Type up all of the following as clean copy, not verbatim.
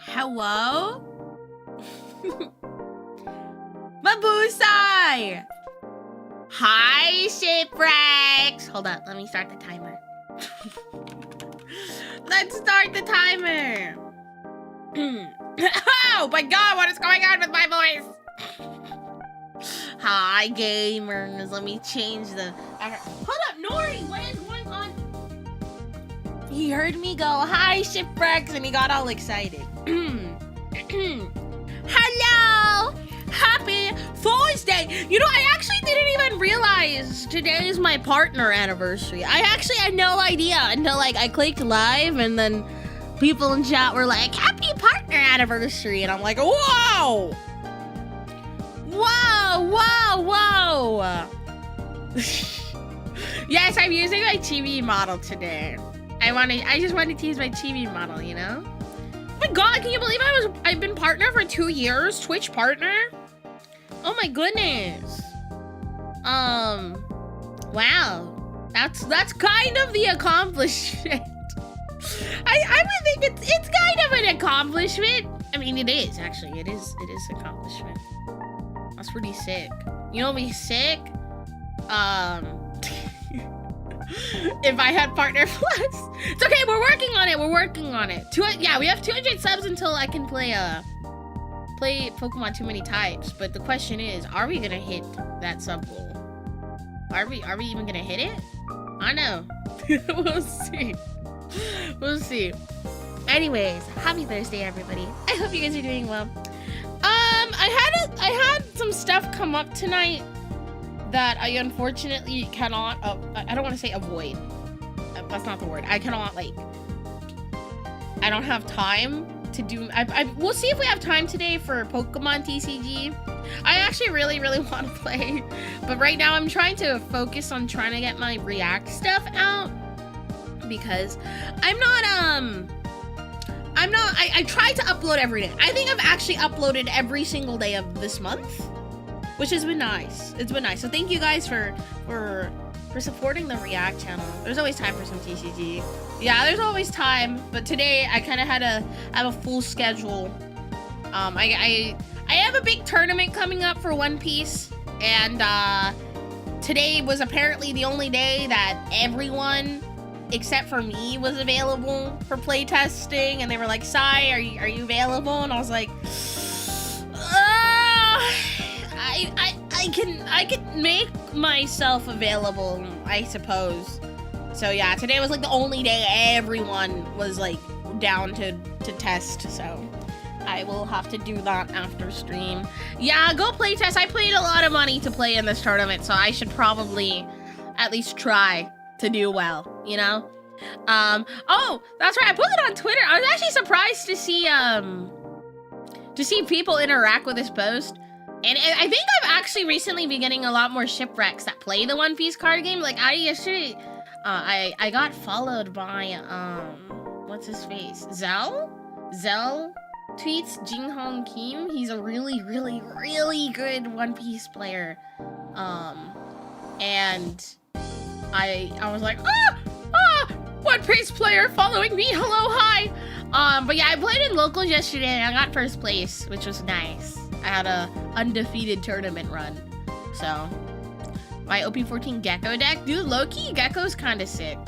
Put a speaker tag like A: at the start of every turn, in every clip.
A: Hello? Mabusai! Hi, shipwrecks! Hold up, let me start the timer. Let's start the timer. Oh my god, what is going on with my voice? Hi, gamers. Let me change the... Hold up, Nori, what is going on? He heard me go, hi, shipwrecks, and he got all excited. Hello! Happy Thursday! You know, I actually didn't even realize today is my partner anniversary. I actually had no idea until, like, I clicked live and then people in chat were like, happy partner anniversary! And I'm like, whoa! Whoa, whoa, whoa! Yes, I'm using my TV model today. I just wanted to use my TV model, you know? Oh my god, can you believe I've been partner for 2 years? Twitch partner? Oh my goodness. Wow. That's kind of the accomplishment. I would think it's kind of an accomplishment. I mean, it is, actually. It is accomplishment. That's pretty sick. You know what'd be sick? If I had partner plus. It's okay, we're working on it. We're working on it. Yeah, we have 200 subs until I can play Pokemon Too Many Types. But the question is, are we gonna hit that sub goal? Are we even gonna hit it? I know. We'll see. We'll see. Anyways, happy Thursday, everybody. I hope you guys are doing well. I had some stuff come up tonight that I unfortunately cannot, I don't want to say avoid. That's not the word. I cannot, like, I don't have time to do, we'll see if we have time today for Pokemon TCG. I actually really want to play, but right now I'm trying to focus on trying to get my React stuff out because I try to upload every day. I think I've actually uploaded every single day of this month, which has been nice. It's been nice. So thank you guys for supporting the React channel. There's always time for some TCG. Yeah, there's always time, but today I kind of had to have a full schedule. I have a big tournament coming up for One Piece, and today was apparently the only day that everyone except for me was available for playtesting, and they were like, Sai, are you available? And I was like, I can make myself available, I suppose. So yeah, today was like the only day everyone was like down to test, so I will have to do that after stream. Yeah, go play test. I paid a lot of money to play in this tournament, so I should probably at least try to do well, you know? Oh, that's right, I put it on Twitter. I was actually surprised to see people interact with this post. And I think I've actually recently been getting a lot more shipwrecks that play the One Piece card game. Like, yesterday, I got followed by, what's his face? Zell tweets Jinghong Kim. He's a really good One Piece player. And I was like, One Piece player following me, hello, hi. But yeah, I played in locals yesterday and I got first place, which was nice. I had a undefeated tournament run. So, my OP14 Gecko deck. Dude, low-key, Gecko's kind of sick.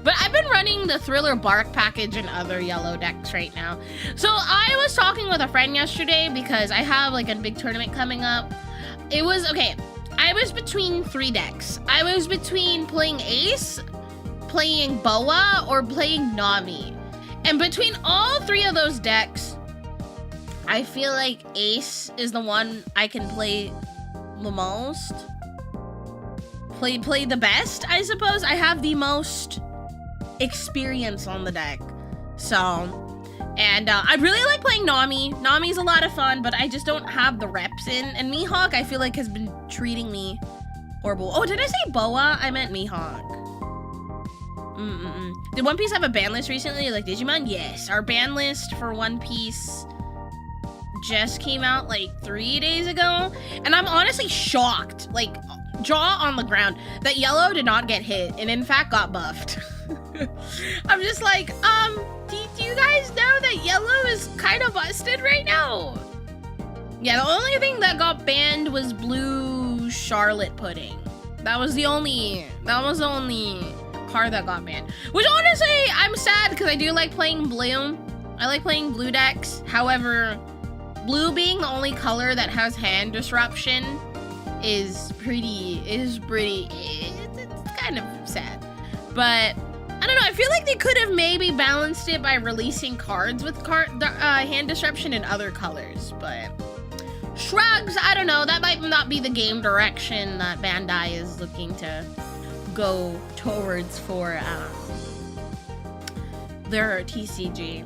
A: But I've been running the Thriller Bark package and other yellow decks right now. So, I was talking with a friend yesterday because I have, like, a big tournament coming up. It was, okay, I was between 3 decks. I was between playing Ace, playing Boa, or playing Nami. And between all 3 of those decks, I feel like Ace is the one I can play the most. Play the best, I suppose. I have the most experience on the deck. So, and I really like playing Nami. Nami's a lot of fun, but I just don't have the reps in. And Mihawk, I feel like, has been treating me horrible. Oh, did I say Boa? I meant Mihawk. Did One Piece have a ban list recently, like Digimon? Yes, our ban list for One Piece just came out like 3 days ago, and I'm honestly shocked, like jaw on the ground, that Yellow did not get hit and in fact got buffed. I'm just like, do you guys know that yellow is kind of busted right now. Yeah, the only thing that got banned was blue Charlotte pudding. That was the only card that got banned. Which honestly, I'm sad because I do like playing blue. I like playing blue decks. However, blue being the only color that has hand disruption is it's kind of sad. But I don't know, I feel like they could have maybe balanced it by releasing cards with hand disruption in other colors, but shrugs, I don't know, that might not be the game direction that Bandai is looking to go towards for their TCG.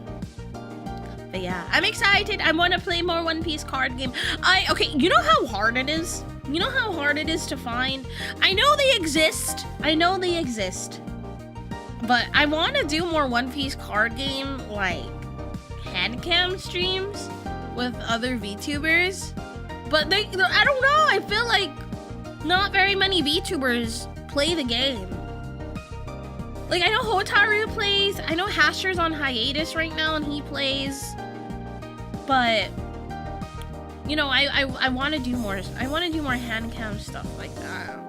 A: But yeah, I'm excited. I want to play more One Piece card game. Okay, you know how hard it is? You know how hard it is to find? I know they exist. But I want to do more One Piece card game, like, hand cam streams with other VTubers. But I don't know, I feel like not very many VTubers play the game. Like, I know Hotaru plays, I know Hasher's on hiatus right now and he plays. But, you know, I want to do more, hand cam stuff like that.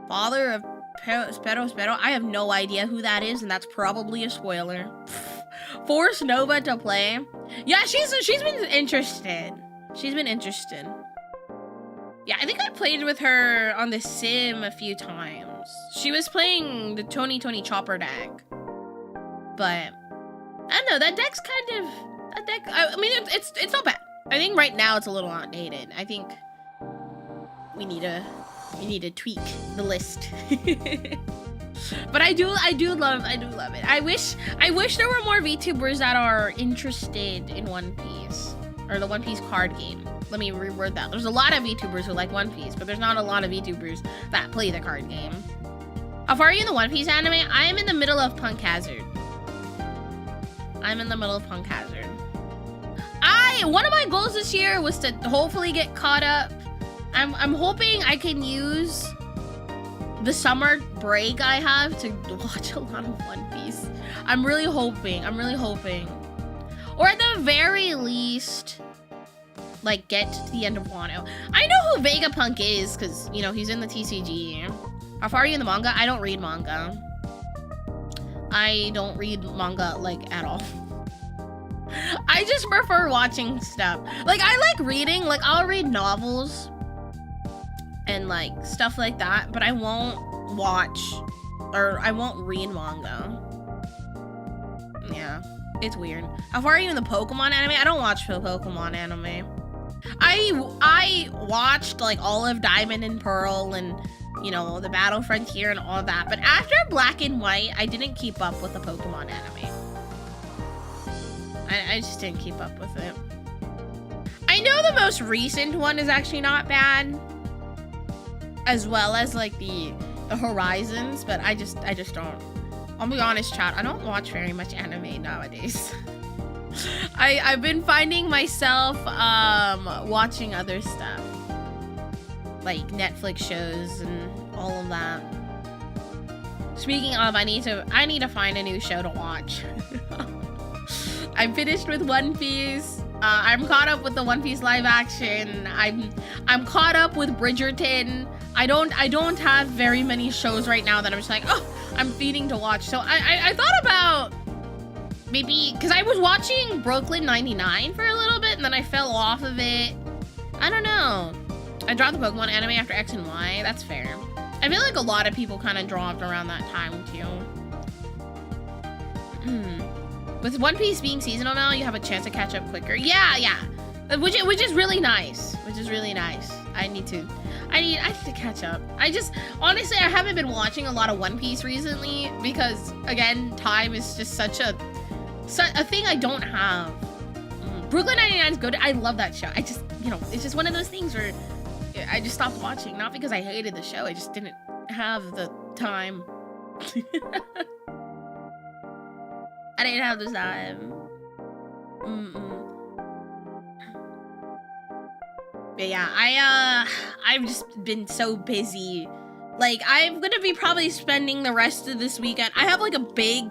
A: Father of Spero, I have no idea who that is, and that's probably a spoiler. Force Nova to play. Yeah, she's been interested. She's been interested. Yeah, I think I played with her on the sim a few times. She was playing the Tony Chopper deck. But I don't know, that deck's kind of I mean it's not bad. I think right now it's a little outdated. I think we need to tweak the list. But I do love it. I wish there were more VTubers that are interested in One Piece or the One Piece card game. Let me reword that. There's a lot of VTubers who like One Piece, but there's not a lot of VTubers that play the card game. How far are you in the One Piece anime? I am in the middle of Punk Hazard. One of my goals this year was to hopefully get caught up. I'm hoping I can use the summer break I have to watch a lot of One Piece. I'm really hoping. Or at the very least, like, get to the end of Wano. I know who Vegapunk is, because, you know, he's in the TCG. How far are you in the manga? I don't read manga. Like, at all. I just prefer watching stuff. Like, I like reading. Like, I'll read novels and, like, stuff like that, but I won't read manga. Yeah, it's weird. How far are you in the Pokemon anime? I don't watch the Pokemon anime. I watched, like, all of Diamond and Pearl and, you know, the Battle Frontier and all that, but after Black and White, I didn't keep up with the Pokemon anime. I just didn't keep up with it. I know the most recent one is actually not bad, as well as, like, the Horizons, but I just don't. I'll be honest, chat, I don't watch very much anime nowadays. I've been finding myself watching other stuff, like Netflix shows and all of that. Speaking of, I need to find a new show to watch. I'm finished with One Piece. I'm caught up with the One Piece live action. I'm caught up with Bridgerton. I don't have very many shows right now that I'm just like, oh, I'm feeding to watch. So I thought about maybe, because I was watching Brooklyn 99 for a little bit and then I fell off of it. I don't know. I dropped the Pokemon anime after X and Y. That's fair. I feel like a lot of people kind of dropped around that time too. With One Piece being seasonal now, you have a chance to catch up quicker. Yeah. Which is really nice. I need to catch up. Honestly, I haven't been watching a lot of One Piece recently because, again, time is just such a thing I don't have. Brooklyn 99 is good. I love that show. It's just one of those things where I just stopped watching. Not because I hated the show. I just didn't have the time. I didn't have the time. But yeah, I've just been so busy. Like, I'm gonna be probably spending the rest of this weekend. I have like a big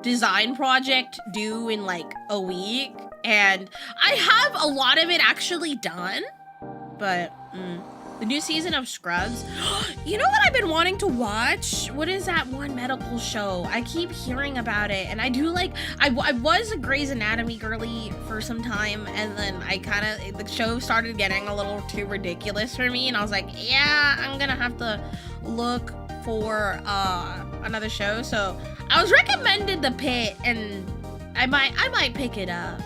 A: design project due in like a week, and I have a lot of it actually done, but the new season of Scrubs. You know what I've been wanting to watch? What is that one medical show? I keep hearing about it, and I do like, I was a Grey's Anatomy girly for some time, and then the show started getting a little too ridiculous for me, and I was like, yeah, I'm gonna have to look for another show. So I was recommended The Pit, and I might pick it up.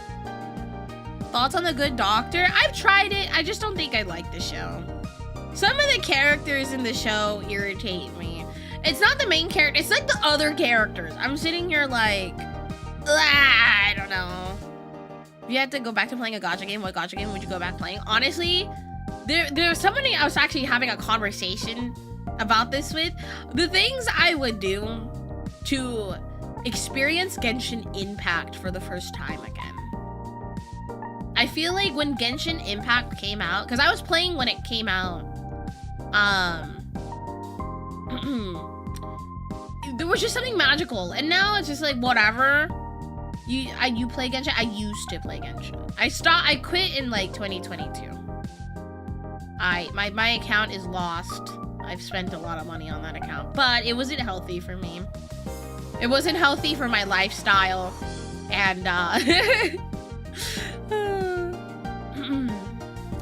A: Thoughts on The Good Doctor? I've tried it. I just don't think I like the show. Some of the characters in the show irritate me. It's not the main character, it's like the other characters. I'm sitting here like, I don't know. If you had to go back to playing a gacha game, what gacha game would you go back playing? Honestly, there's somebody I was actually having a conversation about this with. The things I would do to experience Genshin Impact for the first time again. I feel like when Genshin Impact came out, because I was playing when it came out, there was just something magical, and now it's just like whatever. You play Genshin. I used to play Genshin. I quit in like 2022. My account is lost. I've spent a lot of money on that account, but it wasn't healthy for me. It wasn't healthy for my lifestyle, and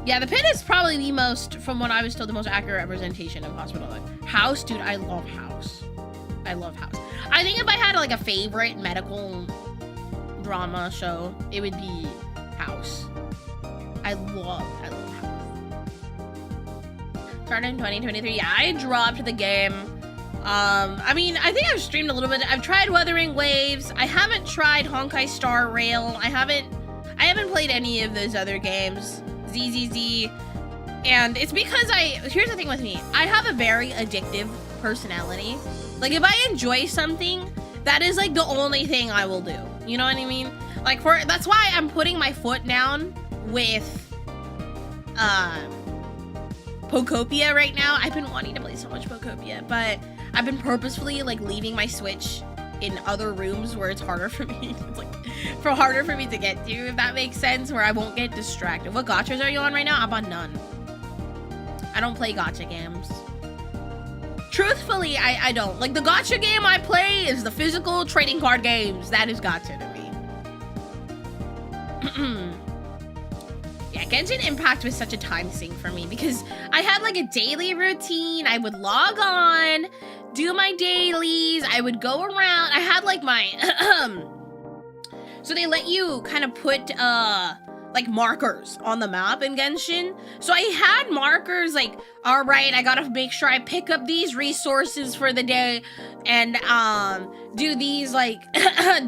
A: yeah, The Pit is probably the most, from what I was told, the most accurate representation of hospital life. House, dude, I love House. I love House. I think if I had like a favorite medical drama show, it would be House. I love House. Started in 2023. Yeah, I dropped the game. I mean, I think I've streamed a little bit. I've tried Wuthering Waves. I haven't tried Honkai Star Rail. I haven't played any of those other games. ZZZ, and it's because here's the thing with me, I have a very addictive personality. Like, if I enjoy something, that is like the only thing I will do, you know what I mean? Like, that's why I'm putting my foot down with Pokopia right now. I've been wanting to play so much Pokopia, but I've been purposefully like leaving my Switch in other rooms where it's harder for me. It's like harder for me to get to, if that makes sense, where I won't get distracted. What gachas are you on right now? I'm on none. I don't play gacha games. Truthfully, I don't. Like, the gacha game I play is the physical trading card games. That is gacha to me. Yeah, Genshin Impact was such a time sink for me because I had like a daily routine. I would log on, do my dailies, I would go around. I had like my so they let you kind of put like markers on the map in Genshin. So I had markers like, all right, I gotta make sure I pick up these resources for the day and do these like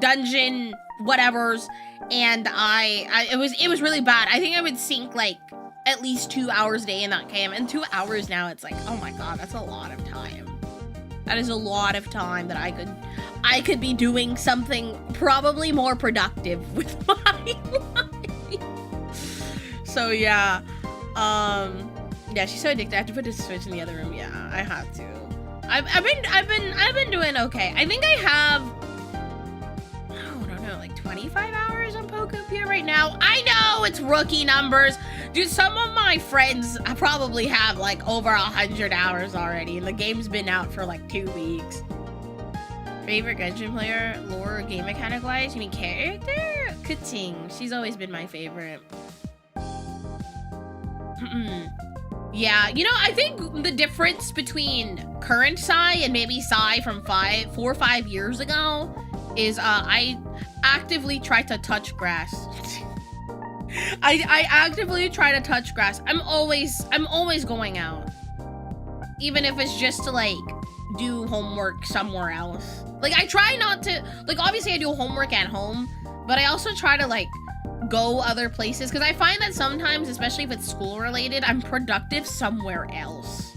A: dungeon whatevers. And it was really bad. I think I would sink like at least 2 hours a day in that game, and 2 hours now, it's like, oh my god, that's a lot of time. That is a lot of time that I could be doing something probably more productive with my life. So yeah, yeah, she's so addicted. I have to put the Switch in the other room. Yeah, I have to. I've been doing okay. I think I have, I don't know, like 25 hours on Pokopia right now. I know it's rookie numbers. Dude, some of my friends probably have like over 100 hours already, and the game's been out for like 2 weeks. Favorite Genshin player, lore, game mechanic wise? You mean character? Kuting. She's always been my favorite. Yeah, you know, I think the difference between current Sai and maybe Sai from 4 or 5 years ago is I actively try to touch grass. I actively try to touch grass. I'm always going out. Even if it's just to like do homework somewhere else. Like, I try not to, like, obviously I do homework at home, but I also try to like go other places, because I find that sometimes, especially if it's school related, I'm productive somewhere else.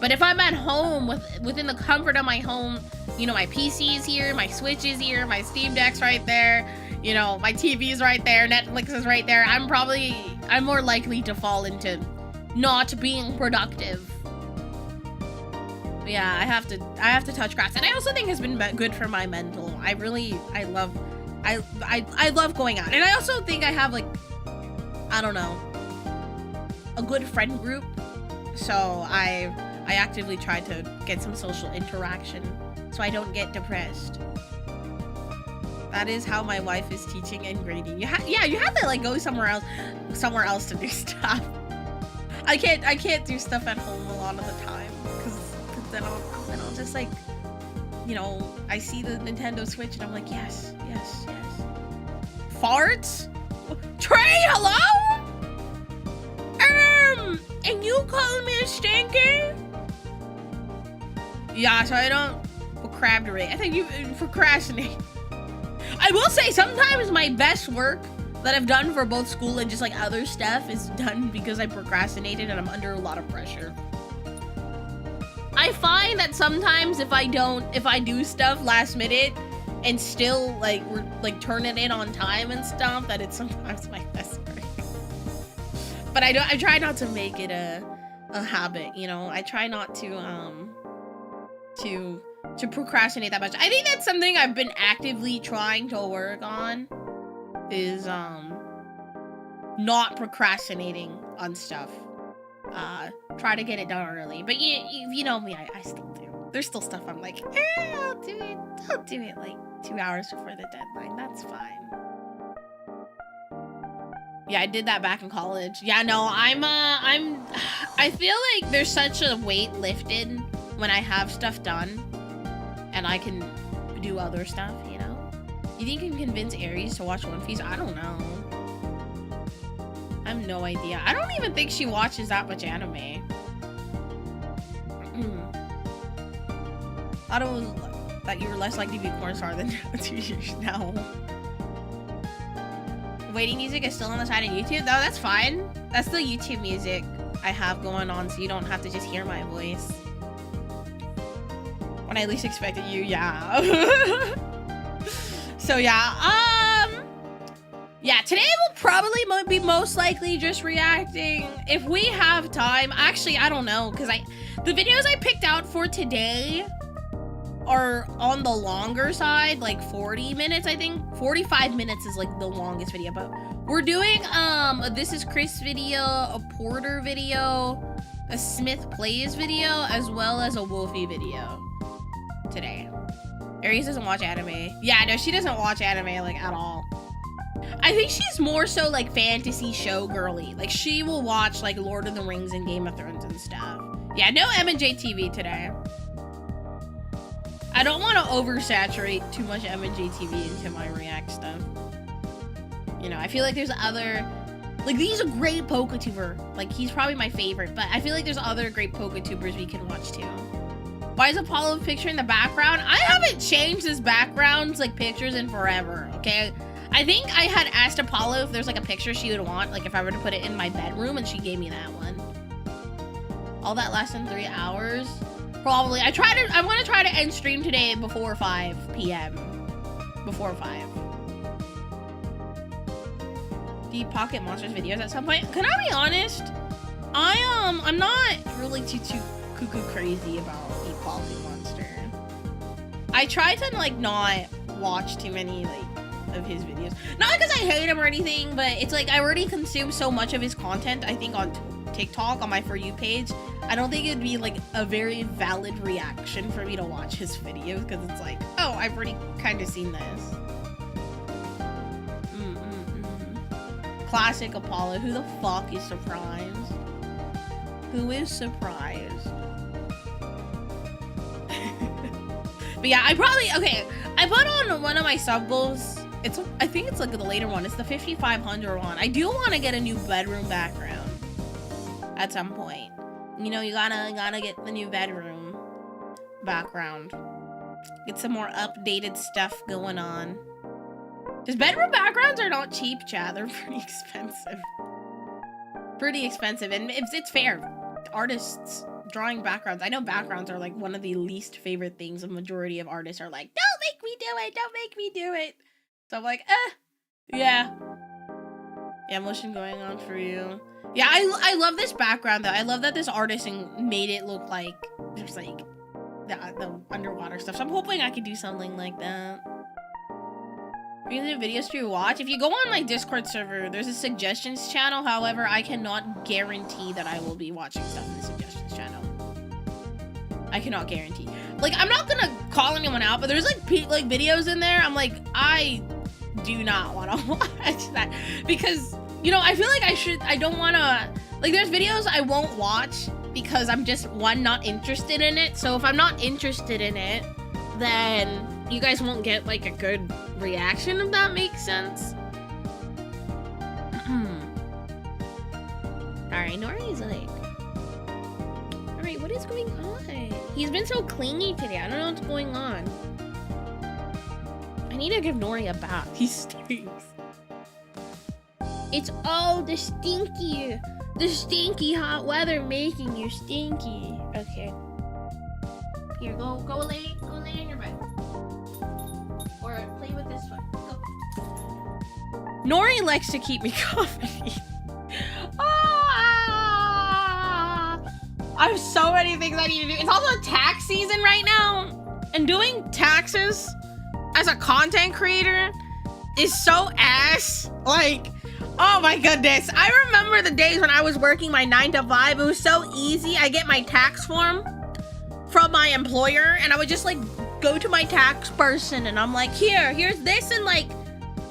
A: But if I'm at home within the comfort of my home, you know, my PC is here, my Switch is here, my Steam Deck's right there, you know, my TV's right there, Netflix is right there, I'm more likely to fall into not being productive. Yeah, I have to touch grass, and I also think it's been good for my mental. I love going out, and I also think I have, like, I don't know, a good friend group. So I actively try to get some social interaction so I don't get depressed. That is how my wife is teaching and grading. You have to, like, go somewhere else to do stuff. I can't do stuff at home a lot of the time because then I'll just, like, you know, I see the Nintendo Switch and I'm like, yes. Farts? Trey, hello? And you call me a stinky? Yeah, so I don't procrastinate. I think you procrastinate. I will say sometimes my best work that I've done for both school and just, like, other stuff is done because I procrastinated and I'm under a lot of pressure. I find that sometimes if I do stuff last minute and still, like, we're turn it in on time and stuff, that it's sometimes my best work. But I try not to make it a habit, you know. I try not to procrastinate that much. I think that's something I've been actively trying to work on, is not procrastinating on stuff. Try to get it done early. But you know me, I still do. There's still stuff I'm like, I'll do it like 2 hours before the deadline. That's fine. Yeah, I did that back in college. Yeah, no, I feel like there's such a weight lifted when I have stuff done and I can do other stuff, you know? You think you can convince Aries to watch One Piece? I don't know. I have no idea. I don't even think she watches that much anime. Thought it was that you were less likely to be a porn star than 2 years now. Waiting music is still on the side of YouTube? No, that's fine. That's the YouTube music I have going on, so you don't have to just hear my voice. When I least expected you, yeah. So yeah, yeah, today we'll probably be most likely just reacting. If we have time, actually, I don't know, because the videos I picked out for today are on the longer side, like 40 minutes, I think. 45 minutes is, like, the longest video, but we're doing a This Is Chris video, a Porter video, a Smith Plays video, as well as a Wolfie video today. Aries doesn't watch anime. Yeah, no, she doesn't watch anime, like, at all. I think she's more so, like, fantasy show girly. Like, she will watch, like, Lord of the Rings and Game of Thrones and stuff. Yeah, no M&J TV today. I don't want to oversaturate too much M&J TV into my React stuff. You know, I feel like there's other... Like, he's a great PokeTuber. Like, he's probably my favorite, but I feel like there's other great PokeTubers we can watch, too. Why is Apollo picture in the background? I haven't changed his backgrounds, like, pictures in forever, okay? I think I had asked Apollo if there's, like, a picture she would want, like, if I were to put it in my bedroom, and she gave me that one. All that less than 3 hours? Probably. I want to try to end stream today before 5 p.m. Before 5. Do you Pocket Monsters videos at some point? Can I be honest? I'm not really too cuckoo crazy about the Pocket Monster. I try to, like, not watch too many, like, of his videos. Not because I hate him or anything, but it's like I already consume so much of his content, I think, on TikTok, on my For You page. I don't think it'd be, like, a very valid reaction for me to watch his videos, because it's like, oh, I've already kind of seen this. Classic Apollo. Who the fuck is surprised? Who is surprised? But yeah, I put on one of my sub goals. I think it's, like, the later one. It's the 5,500 one. I do want to get a new bedroom background at some point. You know, you gotta get the new bedroom background. Get some more updated stuff going on. Because bedroom backgrounds are not cheap, chat. They're pretty expensive. Pretty expensive. And it's fair. Artists drawing backgrounds. I know backgrounds are, like, one of the least favorite things a majority of artists are like, don't make me do it. Don't make me do it. So I'm like, yeah. Yeah, motion going on for you. Yeah, I love this background, though. I love that this artist made it look like there's, like, the underwater stuff. So I'm hoping I could do something like that. Really, videos to watch. If you go on my Discord server, there's a suggestions channel. However, I cannot guarantee that I will be watching stuff in the suggestions channel. I cannot guarantee. Like, I'm not gonna call anyone out, but there's like videos in there. I'm like, I do not want to watch that because, you know, I feel like I don't want to. Like, there's videos I won't watch because I'm just, one, not interested in it. So if I'm not interested in it, then you guys won't get like a good reaction, if that makes sense. Alright, Nori's like, alright, what is going on? He's been so clingy today. I don't know what's going on. I need to give Nori a bath. He stinks. It's all the stinky hot weather making you stinky. Okay. Here, go lay in your bed. Or play with this one. Go. Nori likes to keep me company. I have so many things I need to do. It's also tax season right now. And doing taxes as a content creator is so ass. Like, oh my goodness. I remember the days when I was working my 9 to 5. It was so easy. I get my tax form from my employer and I would just like go to my tax person and I'm like, here's this and like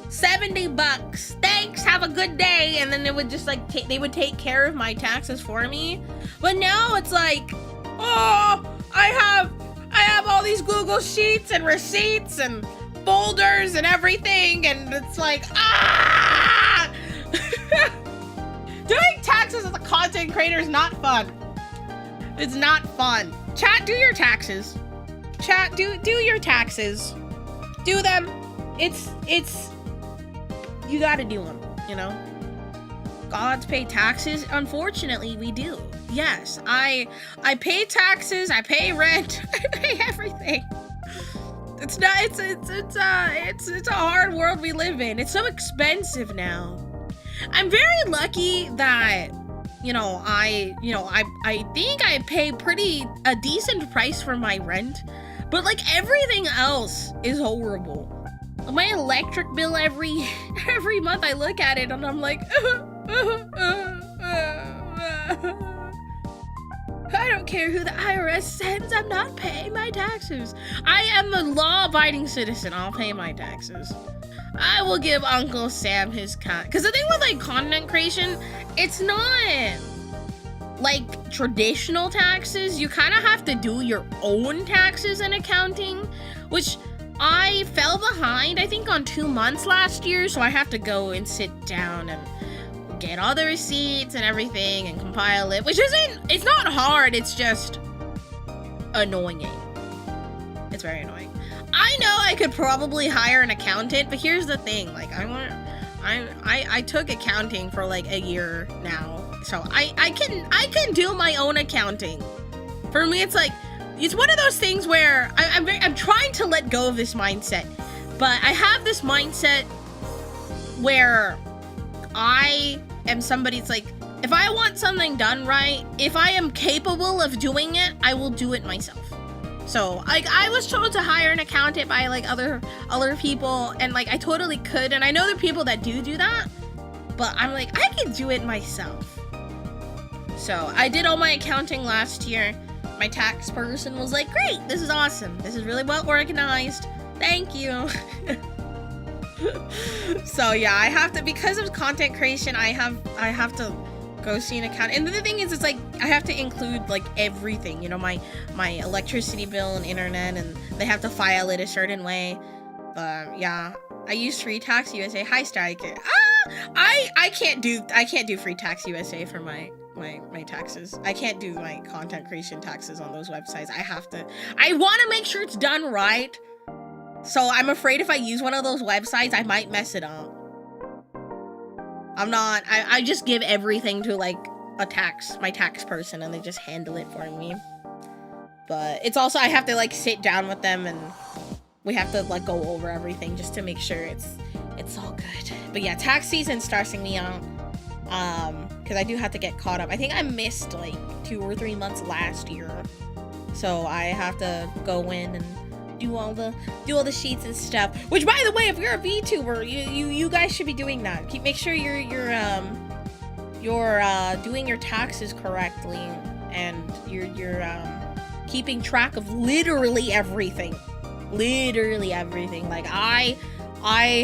A: $70. Thanks, have a good day. And then it would just like they would take care of my taxes for me. But now it's like, oh, I have all these Google Sheets and receipts and folders and everything, and it's like, ah! Doing taxes as a content creator is not fun. It's not fun. Chat, do your taxes. Chat, do your taxes. Do them. It's you gotta do them, you know? Gods pay taxes. Unfortunately, we do. Yes, I pay taxes, I pay rent, I pay everything. It's a hard world we live in. It's so expensive now. I'm very lucky that, I think I pay a decent price for my rent, but like everything else is horrible. My electric bill every month I look at it and I'm like, I don't care who the IRS sends, I'm not paying my taxes. I am a law-abiding citizen, I'll pay my taxes. I will give Uncle Sam his cut. Because the thing with like content creation, it's not like traditional taxes. You kind of have to do your own taxes and accounting, which I fell behind, I think, on 2 months last year, so I have to go and sit down and get all the receipts and everything and compile it, which it's not hard, it's just annoying. It's very annoying. I know I could probably hire an accountant, but here's the thing, like, I took accounting for like a year now, so I can do my own accounting. For me, it's like, it's one of those things where I'm trying to let go of this mindset, but I have this mindset where I am somebody, it's like, if I want something done right, if I am capable of doing it, I will do it myself. So I was told to hire an accountant by like other people, and like I totally could, and I know there are people that do that, but I'm like, I can do it myself. So I did all my accounting last year. My tax person was like, great, this is awesome. This is really well organized. Thank you. So yeah, I have to, because of content creation, I have to go see an accountant. And the thing is, it's like, I have to include like everything, you know, my electricity bill and internet, and they have to file it a certain way. But yeah, I use Free Tax USA. Hi, Striker. I can't do Free Tax USA for my taxes. I can't do my content creation taxes on those websites. I want to make sure it's done right. So I'm afraid if I use one of those websites, I might mess it up. I just give everything to like my tax person, and they just handle it for me. But it's also, I have to like sit down with them, and we have to like go over everything just to make sure it's all good. But yeah, tax season's stressing me out. Because I do have to get caught up. I think I missed like 2 or 3 months last year. So I have to go in and do all the sheets and stuff. Which, by the way, if you're a VTuber, you guys should be doing that. Make sure you're doing your taxes correctly, and you're keeping track of literally everything. Literally everything. Like I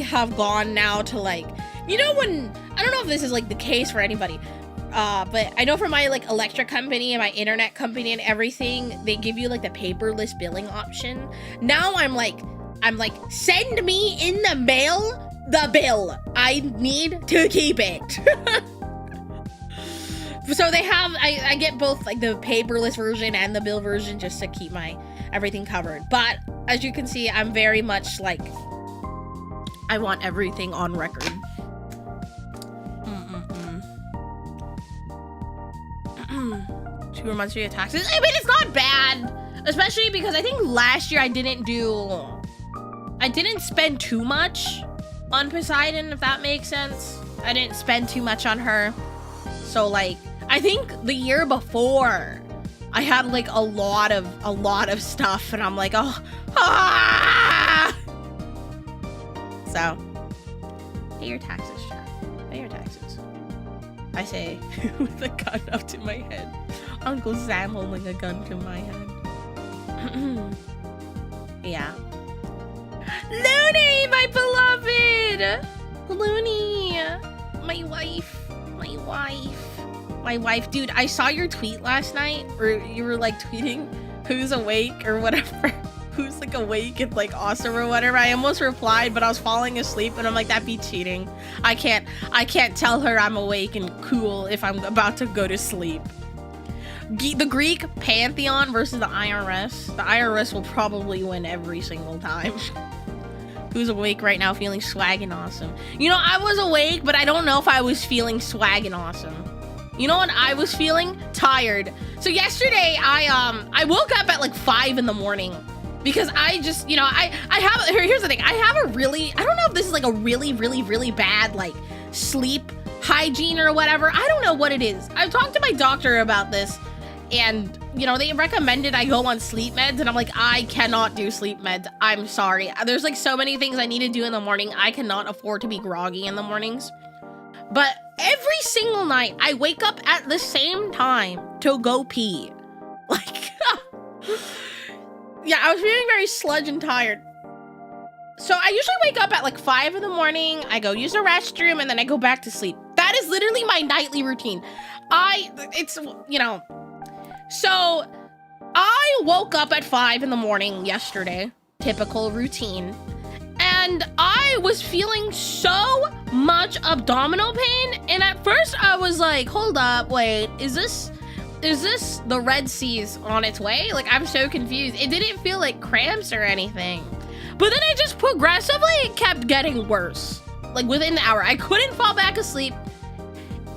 A: have gone now to, like, you know, when, I don't know if this is like the case for anybody, but I know for my like electric company and my internet company and everything, they give you like the paperless billing option. Now I'm like, send me in the mail the bill. I need to keep it. So they have, I get both like the paperless version and the bill version just to keep my everything covered. But as you can see, I'm very much like, I want everything on record. 2 more months for your taxes. I mean, it's not bad, especially because I think last year I didn't spend too much on Poseidon, if that makes sense. I didn't spend too much on her. So like, I think the year before I had like a lot of stuff, and I'm like, oh, ah! So pay your taxes, Chad. Pay your taxes. I say with a gun up to my head. Uncle Sam holding a gun to my head. Yeah. Looney, my beloved! Looney! My wife. Dude, I saw your tweet last night, or you were like tweeting who's awake or whatever. Who's like awake and like awesome or whatever. I almost replied, but I was falling asleep, and I'm like, that'd be cheating. I can't tell her I'm awake and cool if I'm about to go to sleep. The Greek pantheon versus the IRS. The IRS will probably win every single time. Who's awake right now feeling swag and awesome? You know, I was awake, but I don't know if I was feeling swag and awesome. You know what I was feeling? Tired. So yesterday, I woke up at like 5 in the morning because I just, you know, here's the thing. I have a really, I don't know if this is like a really bad like sleep hygiene or whatever. I don't know what it is. I've talked to my doctor about this, and you know, they recommended I go on sleep meds, and I'm like, I cannot do sleep meds. I'm sorry. There's like so many things I need to do in the morning. I cannot afford to be groggy in the mornings. But every single night, I wake up at the same time to go pee. Like, yeah, I was feeling very sludge and tired. So I usually wake up at like 5 in the morning. I go use the restroom, and then I go back to sleep. That is literally my nightly routine. It's, you know. So I woke up at 5 in the morning yesterday. Typical routine. And I was feeling so much abdominal pain, and at first I was like, hold up, wait, is this the Red Sea's on its way? Like, I'm so confused. It didn't feel like cramps or anything, but then it just progressively kept getting worse. Like within the hour, I couldn't fall back asleep,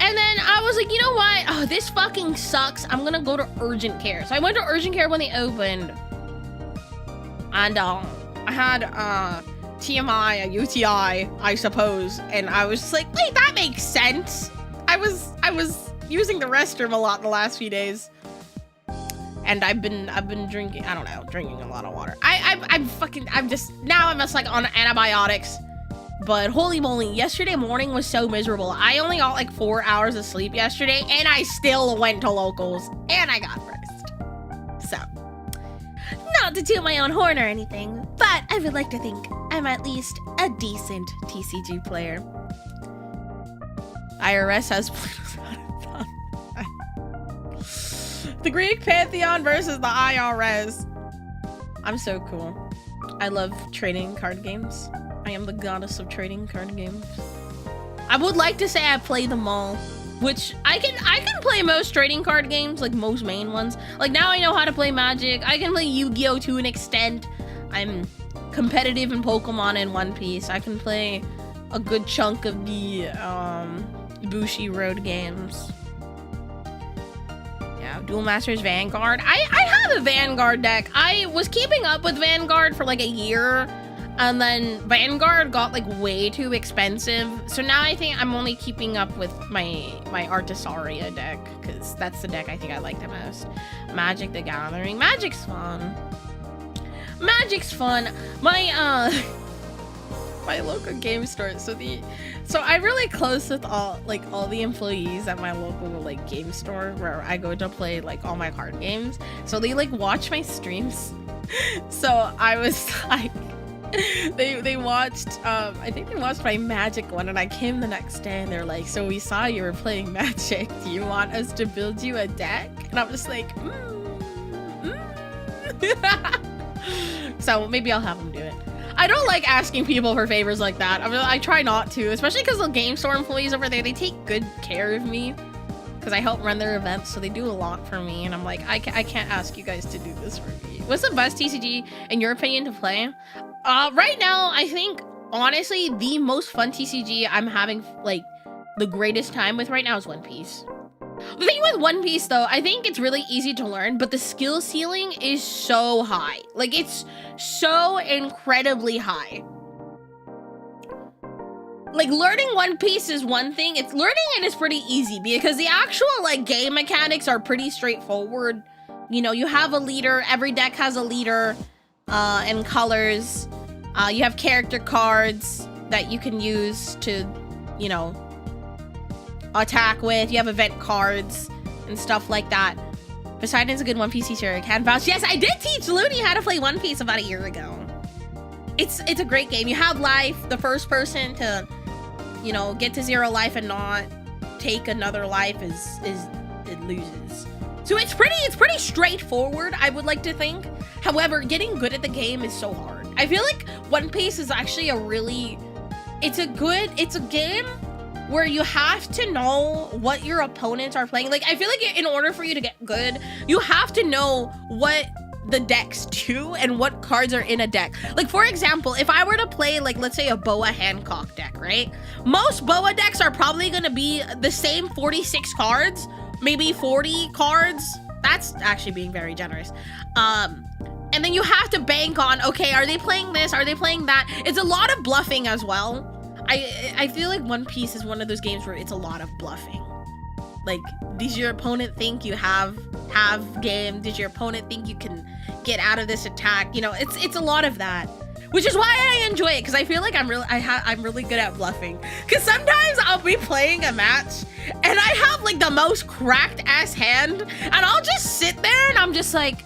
A: and then I was like, you know what? Oh, this fucking sucks. I'm gonna go to urgent care. So I went to urgent care when they opened, and I had TMI, a UTI, I suppose, and I was just like, wait, that makes sense. I was using the restroom a lot the last few days, and I've been drinking, I don't know, drinking a lot of water. I'm just like on antibiotics. But holy moly, yesterday morning was so miserable. I only got like 4 hours of sleep yesterday, and I still went to locals, and I got first. So, not to toot my own horn or anything, but I would like to think I'm at least a decent TCG player. IRS has the Greek pantheon versus the IRS. I'm so cool. I love trading card games. I am the goddess of trading card games. I would like to say I play them all, which I can play most trading card games, like most main ones. Like now I know how to play Magic. I can play Yu-Gi-Oh to an extent. I'm competitive in Pokemon and One Piece. I can play a good chunk of the Bushi Road games. Yeah, Duel Masters Vanguard. I have a Vanguard deck. I was keeping up with Vanguard for like a year. And then Vanguard got like way too expensive. So now I think I'm only keeping up with my Artisaria deck, because that's the deck I think I like the most. Magic the Gathering. Magic's fun. Magic's fun. My my local game store. So I'm really close with all the employees at my local like game store where I go to play like all my card games. So they like watch my streams. So I was like, they watched I think they watched my Magic one, and I came the next day and they're like, so we saw you were playing Magic, do you want us to build you a deck? And I'm just like, So maybe I'll have them do it. I don't like asking people for favors like that. I try not to, especially because the game store employees over there, they take good care of me because I help run their events, so they do a lot for me, and I'm like, I can't ask you guys to do this for me. What's the best TCG in your opinion to play? Right now, I think honestly the most fun TCG I'm having like the greatest time with right now is One Piece. The thing with One Piece though, I think it's really easy to learn, but the skill ceiling is so high. Like, it's so incredibly high. Like, learning One Piece is one thing. Learning it is pretty easy because the actual like game mechanics are pretty straightforward. You know, you have a leader, every deck has a leader and colors. You have character cards that you can use to, you know, attack with. You have event cards and stuff like that. Poseidon's a good One Piece teacher. I can vouch. Yes, I did teach Looney how to play One Piece about a year ago. It's a great game. You have life. The first person to, you know, get to 0 life and not take another life is it loses. So it's pretty straightforward, I would like to think. However, getting good at the game is so hard. I feel like One Piece is actually it's a game where you have to know what your opponents are playing. Like, I feel like in order for you to get good, you have to know what the decks do and what cards are in a deck. Like, for example, if I were to play, like, let's say a Boa Hancock deck, right? Most Boa decks are probably gonna be the same 46 cards, maybe 40 cards. That's actually being very generous. And then you have to bank on, okay, are they playing this? Are they playing that? It's a lot of bluffing as well. I feel like One Piece is one of those games where it's a lot of bluffing. Like, does your opponent think you have game? Does your opponent think you can get out of this attack? You know, it's a lot of that, which is why I enjoy it, because I feel like I'm really good at bluffing. Because sometimes I'll be playing a match and I have like the most cracked ass hand, and I'll just sit there and I'm just like,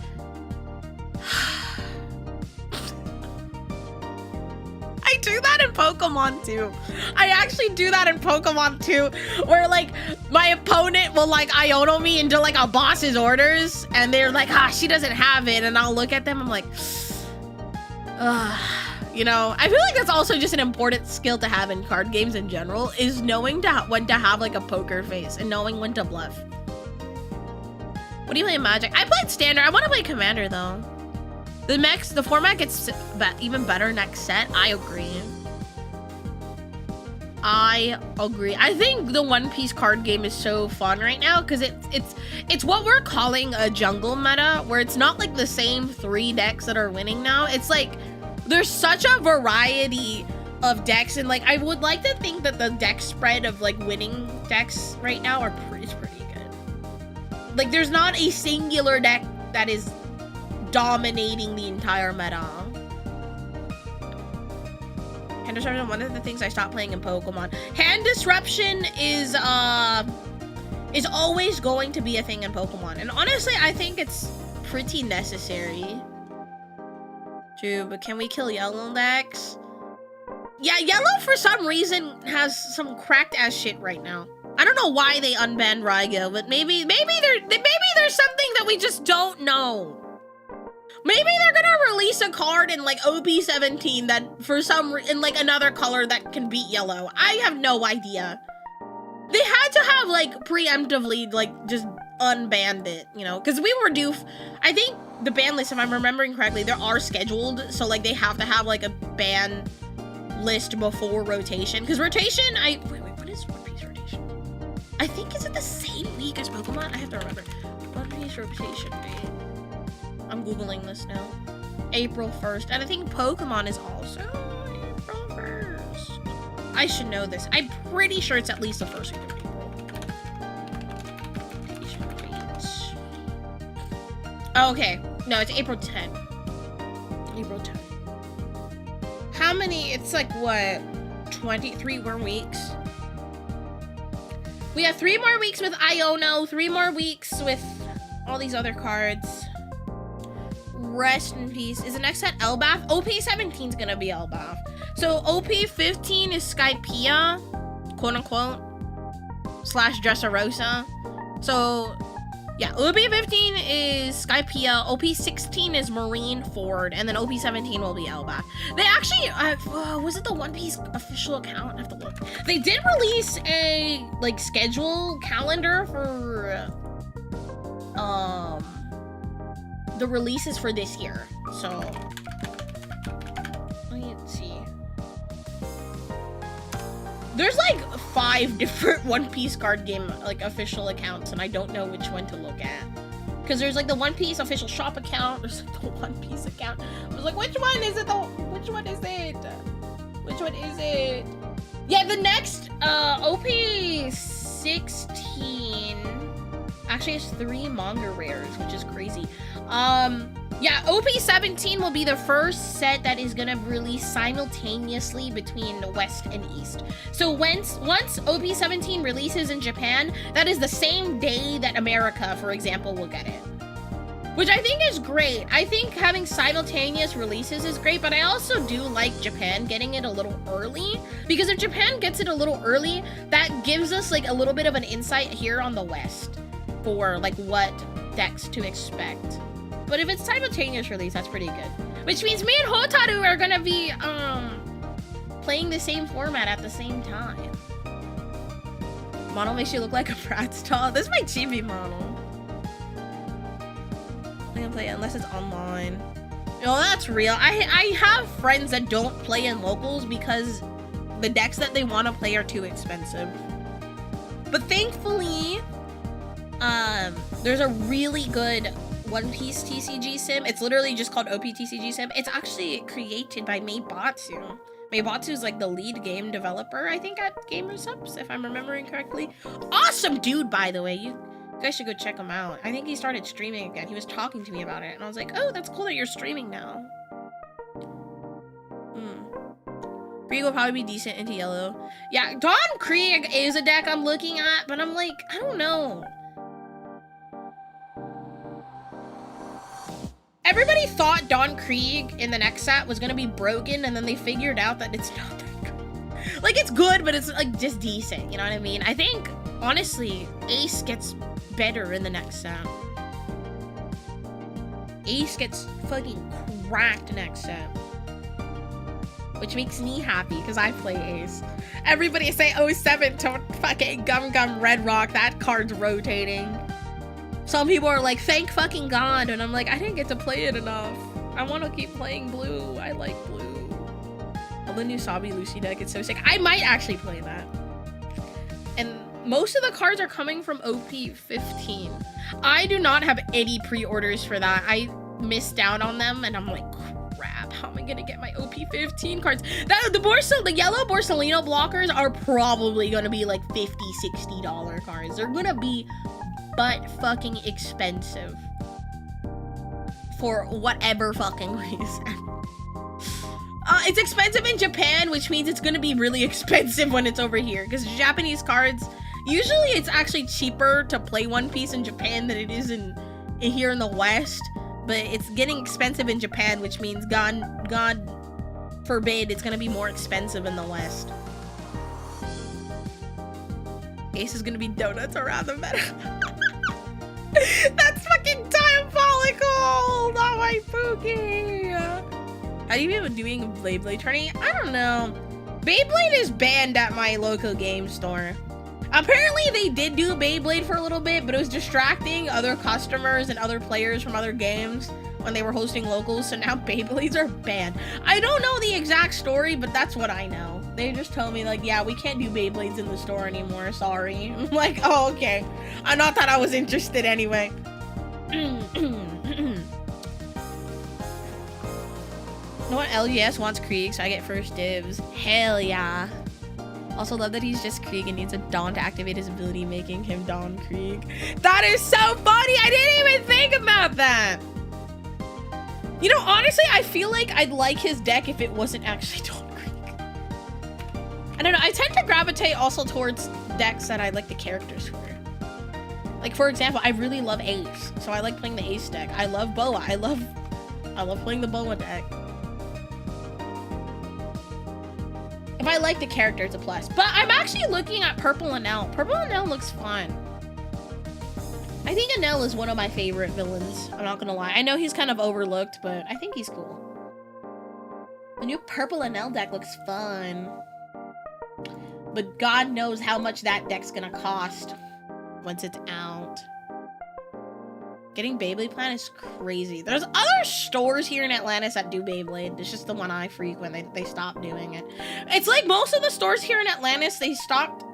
A: I do that in Pokemon too. I actually do that in Pokemon too, where like my opponent will like Iono me into like a boss's orders, and they're like, she doesn't have it, and I'll look at them, I'm like, you know, I feel like that's also just an important skill to have in card games in general, is knowing when to have like a poker face and knowing when to bluff. What do you play in Magic? I played Standard. I want to play Commander though. The format gets even better next set. I agree. I think the One Piece card game is so fun right now because it's what we're calling a jungle meta, where it's not like the same 3 decks that are winning now. It's like there's such a variety of decks, and like I would like to think that the deck spread of like winning decks right now is pretty good. Like, there's not a singular deck that is dominating the entire meta. Hand Disruption, one of the things I stopped playing in Pokemon. Hand Disruption is always going to be a thing in Pokemon, and honestly I think it's pretty necessary. True, but can we kill yellow decks? Yeah, yellow for some reason has some cracked ass shit right now. I don't know why they unbanned Raigo, but maybe there's something that we just don't know. Maybe they're gonna release a card in like OP17 that for in like another color that can beat yellow. I have no idea. They had to have like preemptively like just unbanned it, you know, because we were due. I think the ban list, if I'm remembering correctly, there are scheduled, so like they have to have like a ban list before rotation. Because rotation, wait, what is One Piece rotation? I think, is it the same week as Pokemon? I have to remember. One Piece rotation date. I'm Googling this now. April 1st. And I think Pokemon is also April 1st. I should know this. I'm pretty sure it's at least the first week of April. Oh, okay. No, it's April 10th. April 10th. How many? It's like, what? 23 more weeks? We have 3 more weeks with Iono, 3 more weeks with all these other cards. Rest in peace. Is the next set Elbath? OP17 is gonna be Elbath. So OP15 is Skypea, quote unquote, / Dressrosa. So yeah, OP15 is Skypea, OP16 is Marine Ford, and then OP17 will be Elbath. They actually, was it the One Piece official account? I have to look. They did release a, like, schedule calendar for, the releases for this year. So, let's see. There's like 5 different One Piece card game like official accounts, and I don't know which one to look at. Because there's like the One Piece official shop account, there's like the One Piece account. I was like, which one is it? Which one is it? Which one is it? Yeah, the next OP16 actually has 3 manga rares, which is crazy. Yeah, OP17 will be the first set that is gonna release simultaneously between West and East. So once OP17 releases in Japan, that is the same day that America, for example, will get it. Which I think is great. I think having simultaneous releases is great, but I also do like Japan getting it a little early, because if Japan gets it a little early, that gives us like a little bit of an insight here on the West for like what decks to expect. But if it's simultaneous release, that's pretty good. Which means me and Hotaru are gonna be playing the same format at the same time. Model makes you look like a Bratz doll. This is my chibi model. I'm gonna play it unless it's online. No, that's real. I have friends that don't play in locals because the decks that they want to play are too expensive. But thankfully, there's a really good One Piece TCG sim. It's literally just called OP TCG sim. It's actually created by Meibatsu. Meibatsu is like the lead game developer, I think, at GamerSubs, if I'm remembering correctly. Awesome dude, by the way. You guys should go check him out. I think he started streaming again. He was talking to me about it, and I was like, oh, that's cool that you're streaming now. Krieg will probably be decent into yellow. Yeah, Don Krieg is a deck I'm looking at, but I'm like, I don't know. Everybody thought Don Krieg in the next set was gonna be broken, and then they figured out that it's not that good. Like, it's good, but it's like just decent, you know what I mean? I think, honestly, Ace gets better in the next set. Ace gets fucking cracked next set. Which makes me happy, because I play Ace. Everybody say 07 to fucking Gum Red Rock, that card's rotating. Some people are like, thank fucking God, and I'm like, I didn't get to play it enough. I want to keep playing blue. I like blue. Oh, the new Sabi Lucy deck, it's so sick. I might actually play that. And most of the cards are coming from OP15. I do not have any pre-orders for that. I missed out on them, and I'm like, crap, how am I gonna get my OP15 cards? The yellow Borsalino blockers are probably gonna be like $50, $60 cards. They're gonna be but fucking expensive for whatever fucking reason. It's expensive in Japan, which means it's gonna be really expensive when it's over here, because Japanese cards, usually it's actually cheaper to play One Piece in Japan than it is in here in the West, but it's getting expensive in Japan, which means God forbid it's gonna be more expensive in the West. Ace is gonna be donuts around the meta. That's fucking diabolical! Not my Pookie! How do you even doing a Beyblade tourney? I don't know. Beyblade is banned at my local game store. Apparently they did do Beyblade for a little bit, but it was distracting other customers and other players from other games when they were hosting locals, so now Beyblades are banned. I don't know the exact story, but that's what I know. They just told me, like, yeah, we can't do Beyblades in the store anymore, sorry. I'm like, oh, okay. I not that I was interested anyway. No one LGS wants Krieg, so I get first dibs. Hell yeah. Also love that he's just Krieg and needs a Dawn to activate his ability, making him Dawn Krieg. That is so funny! I didn't even think about that! You know, honestly, I feel like I'd like his deck if it wasn't actually Dawn Krieg. I don't know, I tend to gravitate also towards decks that I like the characters for. Like, for example, I really love Ace, so I like playing the Ace deck. I love Boa. I love playing the Boa deck. If I like the character, it's a plus. But I'm actually looking at Purple Enel. Purple Enel looks fun. I think Enel is one of my favorite villains. I'm not gonna lie. I know he's kind of overlooked, but I think he's cool. The new Purple Enel deck looks fun. But God knows how much that deck's gonna cost once it's out. Getting Beyblade Plan is crazy. There's other stores here in Atlantis that do Beyblade. It's just the one I frequent. They stopped doing it. It's like most of the stores here in Atlantis, they stopped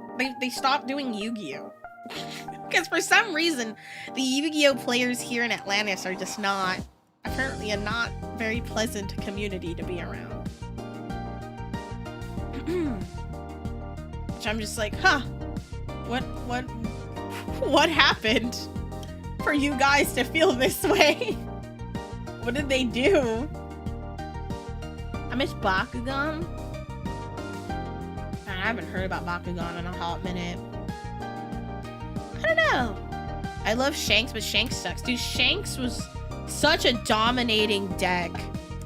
A: doing Yu-Gi-Oh! Because for some reason, the Yu-Gi-Oh! Players here in Atlantis are just not, apparently a not very pleasant community to be around. Which I'm just like, huh, what happened for you guys to feel this way? What did they do? I miss Bakugan. I haven't heard about Bakugan in a hot minute. I don't know. I love Shanks, but Shanks sucks. Dude, Shanks was such a dominating deck,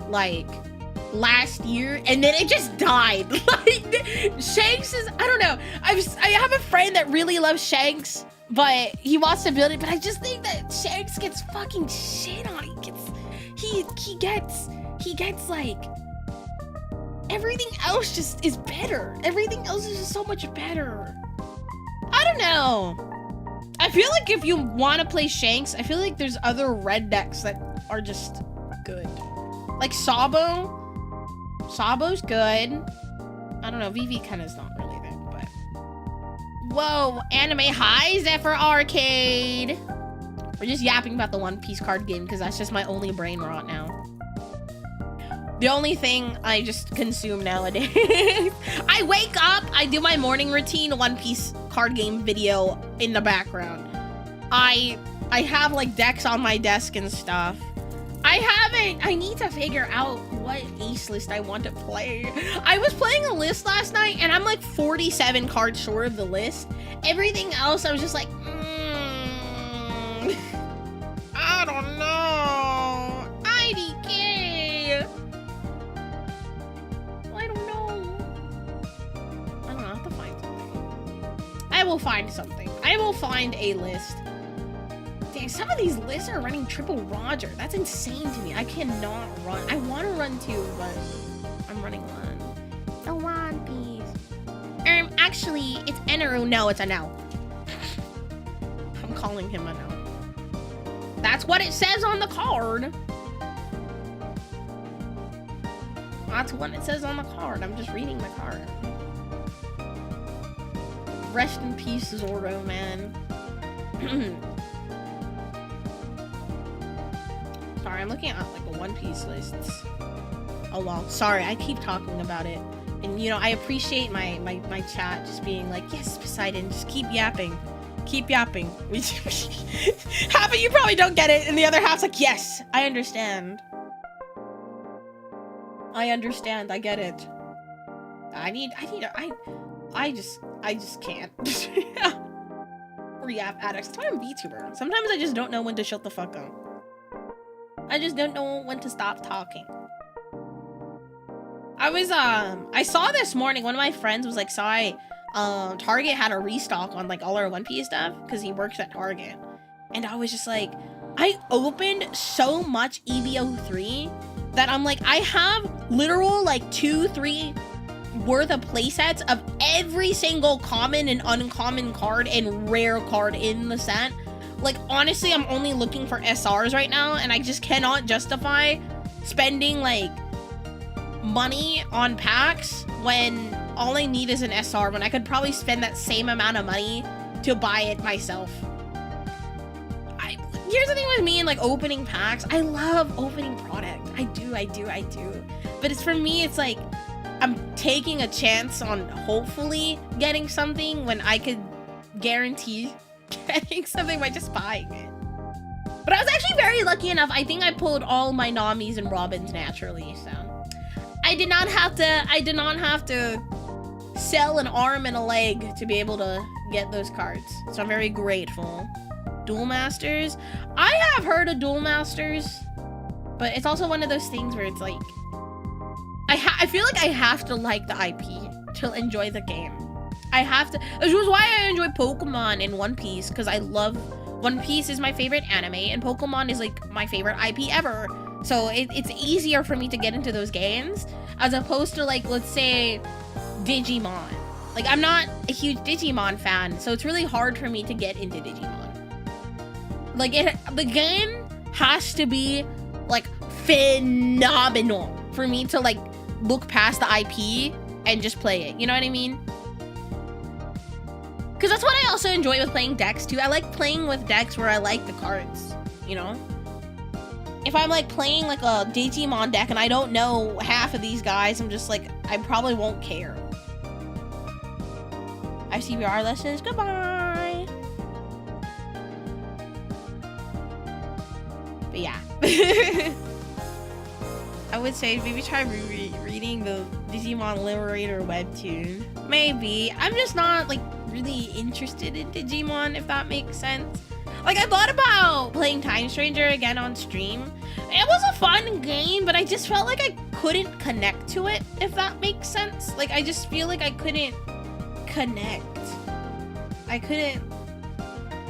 A: like, last year, and then it just died. Like, Shanks is, I don't know. I have a friend that really loves Shanks, but he wants to build it, but I just think that Shanks gets fucking shit on. He gets like, everything else just is better. Everything else is just so much better. I don't know. I feel like if you want to play Shanks, I feel like there's other red decks that are just good. Like Sabo. Sabo's good. I don't know, VV kind of is not really there, but... Whoa, anime. Hi, Zephyr Arcade. We're just yapping about the One Piece card game because that's just my only brain rot now. The only thing I just consume nowadays. I wake up, I do my morning routine, One Piece card game video in the background. I have like decks on my desk and stuff. I need to figure out what ace list I want to play. I was playing a list last night and I'm like 47 cards short of the list. Everything else I was just like, I don't know. IDK. I don't know. I don't know, I have to find something. I will find something. I will find a list. Dang, some of these lists are running triple Roger. That's insane to me. I cannot run. I want to run too, but I'm running one. The One Piece. Actually, it's Eneru. No, it's Enel. I'm calling him Enel. That's what it says on the card. That's what it says on the card. I'm just reading the card. Rest in peace, Zorro, man. Sorry, I'm looking at like a One Piece list. Oh well, sorry, I keep talking about it. And you know, I appreciate my chat just being like, yes, Poseidon, just keep yapping. Keep yapping. Half of you probably don't get it, and the other half's like, yes, I understand. I understand, I get it. I just can't. Or yap addicts. That's why I'm VTuber. Sometimes I just don't know when to shut the fuck up. I just don't know when to stop talking. I saw this morning, one of my friends was like, Target had a restock on like all our One Piece stuff, because he works at Target. And I was just like, I opened so much EVO3 that I'm like, I have literal like 2-3 worth of playsets of every single common and uncommon card and rare card in the set. Like, honestly, I'm only looking for SRs right now, and I just cannot justify spending, like, money on packs when all I need is an SR, when I could probably spend that same amount of money to buy it myself. Here's the thing with me and, like, opening packs. I love opening product. I do. But it's for me, it's like I'm taking a chance on hopefully getting something when I could guarantee getting something by just buying it. But I was actually very lucky enough. I think I pulled all my Namis and Robins naturally, so I did not have to sell an arm and a leg to be able to get those cards. So I'm very grateful. Duel Masters. I have heard of Duel Masters, but it's also one of those things where it's like I feel like I have to like the IP to enjoy the game. I have to, which was why I enjoy Pokemon and One Piece, because I love One Piece is my favorite anime and Pokemon is like my favorite IP ever. So it's easier for me to get into those games as opposed to like, let's say Digimon. Like I'm not a huge Digimon fan, so it's really hard for me to get into Digimon. Like the game has to be like phenomenal for me to like look past the IP and just play it. You know what I mean? Because that's what I also enjoy with playing decks too. I like playing with decks where I like the cards, you know? If I'm like playing like a Digimon deck and I don't know half of these guys, I'm just like, I probably won't care. I have CBR lessons, goodbye. But yeah. I would say maybe try reading the Digimon Liberator webtoon. Maybe. I'm just not like really interested in Digimon, if that makes sense. Like I thought about playing Time Stranger again on stream. It was a fun game, but I just felt like I couldn't connect to it, if that makes sense. Like I just feel like I couldn't connect. I couldn't,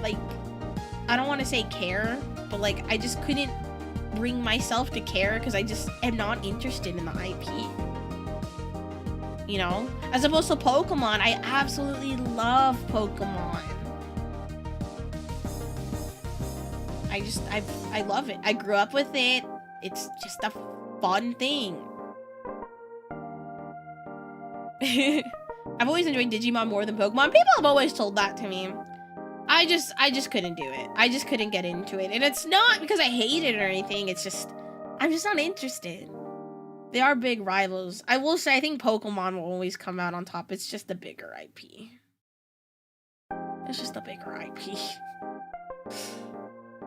A: like, I don't want to say care, but like I just couldn't bring myself to care because I just am not interested in the IP. You know? As opposed to Pokemon, I absolutely love Pokemon. I love it. I grew up with it. It's just a fun thing. I've always enjoyed Digimon more than Pokemon. People have always told that to me. I just couldn't do it. I just couldn't get into it. And it's not because I hate it or anything. It's just, I'm just not interested. They are big rivals. I will say, I think Pokemon will always come out on top. It's just a bigger IP. It's just a bigger IP.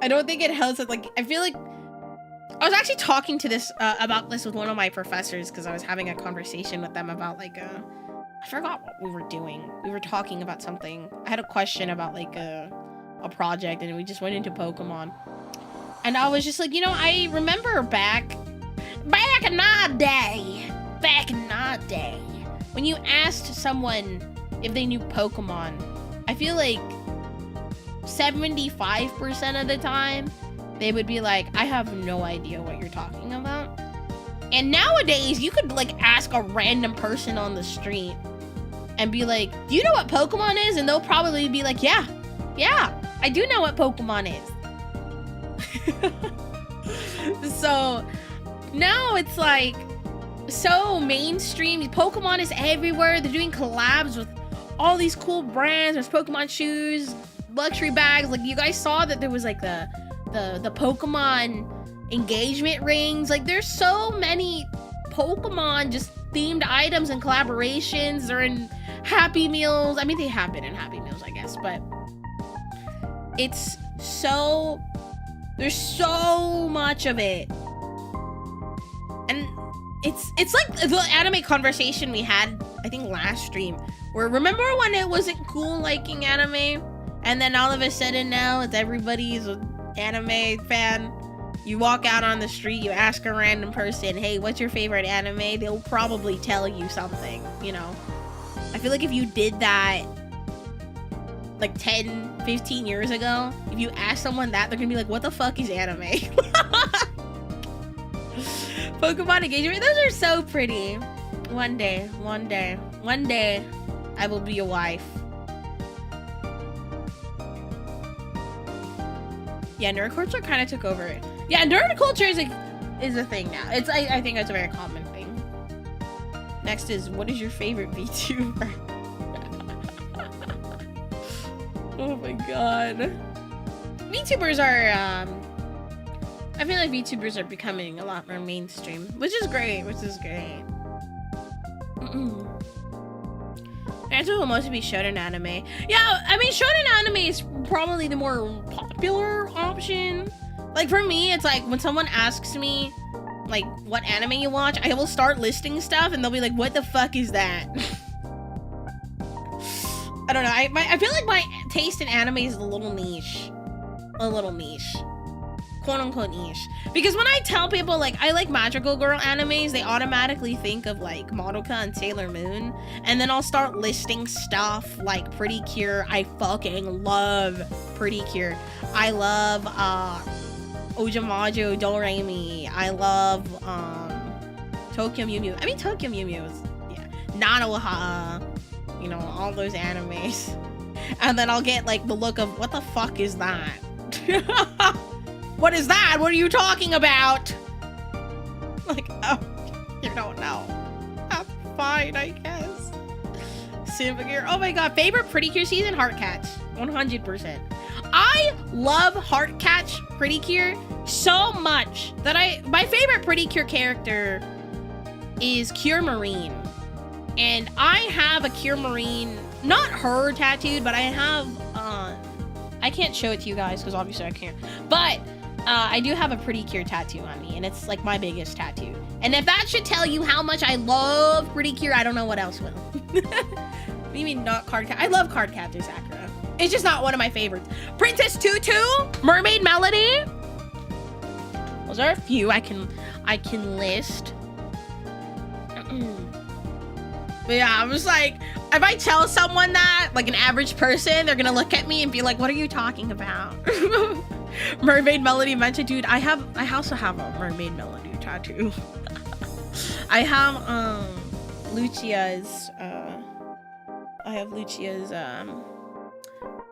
A: I don't think it helps with, like, I feel like, I was actually talking to this, about this with one of my professors because I was having a conversation with them about, like, I forgot what we were doing. We were talking about something. I had a question about, like, a project, and we just went into Pokemon. And I was just like, you know, I remember back in the day, when you asked someone if they knew Pokemon, I feel like 75% of the time, they would be like, I have no idea what you're talking about. And nowadays, you could, like, ask a random person on the street and be like, do you know what Pokemon is? And they'll probably be like, yeah, I do know what Pokemon is. So now it's like so mainstream. Pokemon is everywhere. They're doing collabs with all these cool brands. There's Pokemon shoes, luxury bags. Like, you guys saw that there was like the Pokemon engagement rings. Like, there's so many Pokemon just themed items and collaborations. They're in Happy Meals. I mean, they have been in Happy Meals, I guess, but it's so, there's so much of it. And it's like the anime conversation we had, I think, last stream, where remember when it wasn't cool liking anime, and then all of a sudden now it's everybody's an anime fan. You walk out on the street, you ask a random person, hey, what's your favorite anime? They'll probably tell you something, you know? I feel like if you did that like 10, 15 years ago, if you ask someone that, they're gonna be like, what the fuck is anime? Pokemon engagement, those are so pretty. One day, I will be a wife. Yeah, nerd culture kind of took over it. Yeah, nerd culture is a thing now. It's I think that's a very common thing. Next is, what is your favorite VTuber? Oh my god. VTubers are I feel like VTubers are becoming a lot more mainstream, which is great, That's what most to be shonen anime. Yeah, I mean, shonen anime is probably the more popular option. Like, for me, it's like, when someone asks me, like, what anime you watch, I will start listing stuff, and they'll be like, what the fuck is that? I don't know, I feel like my taste in anime is a little niche. Quote-unquote niche. Because when I tell people, like, I like magical girl animes, they automatically think of, like, Madoka and Sailor Moon. And then I'll start listing stuff like Pretty Cure. I fucking love Pretty Cure. I love, Ojamajo Doremi. I love, Tokyo Mew Mew. I mean, Tokyo Mew Mew is, yeah. Nanoha. You know, all those animes. And then I'll get, like, the look of, what the fuck is that? What is that? What are you talking about? Like, oh, you don't know. That's fine, I guess. Simba Gear. Oh my god, favorite Pretty Cure season? Heartcatch. 100%. I love Heartcatch Pretty Cure so much that my favorite Pretty Cure character is Cure Marine. And I have a Cure Marine, not her tattooed, but I have, I can't show it to you guys because obviously I can't. But I do have a Pretty Cure tattoo on me, and it's like my biggest tattoo. And if that should tell you how much I love Pretty Cure, I don't know what else will. What do you mean not Card Cat? I love Card Captor Sakura. It's just not one of my favorites. Princess Tutu, Mermaid Melody. Those are a few I can list. But yeah, I was like, if I tell someone that, like an average person, they're gonna look at me and be like, what are you talking about? Mermaid Melody mentioned, dude, I also have a Mermaid Melody tattoo. I have Lucia's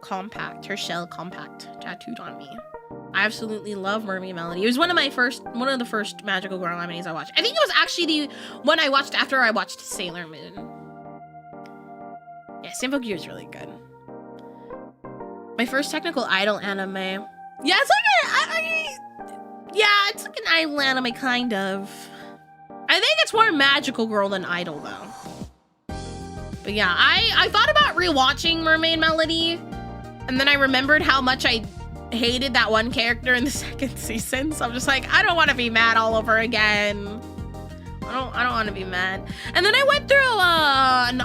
A: compact, her shell compact tattooed on me. I absolutely love Mermaid Melody. It was one of the first magical girl animes I watched. I think it was actually the one I watched after I watched Sailor Moon. Yeah, Simple Gear is really good. My first technical idol anime. Yeah, it's like an idol anime, kind of. I think it's more magical girl than idol, though. But yeah, I thought about rewatching Mermaid Melody, and then I remembered how much I hated that one character in the second season, so I'm just like, I don't want to be mad all over again. I don't want to be mad. And then I went through an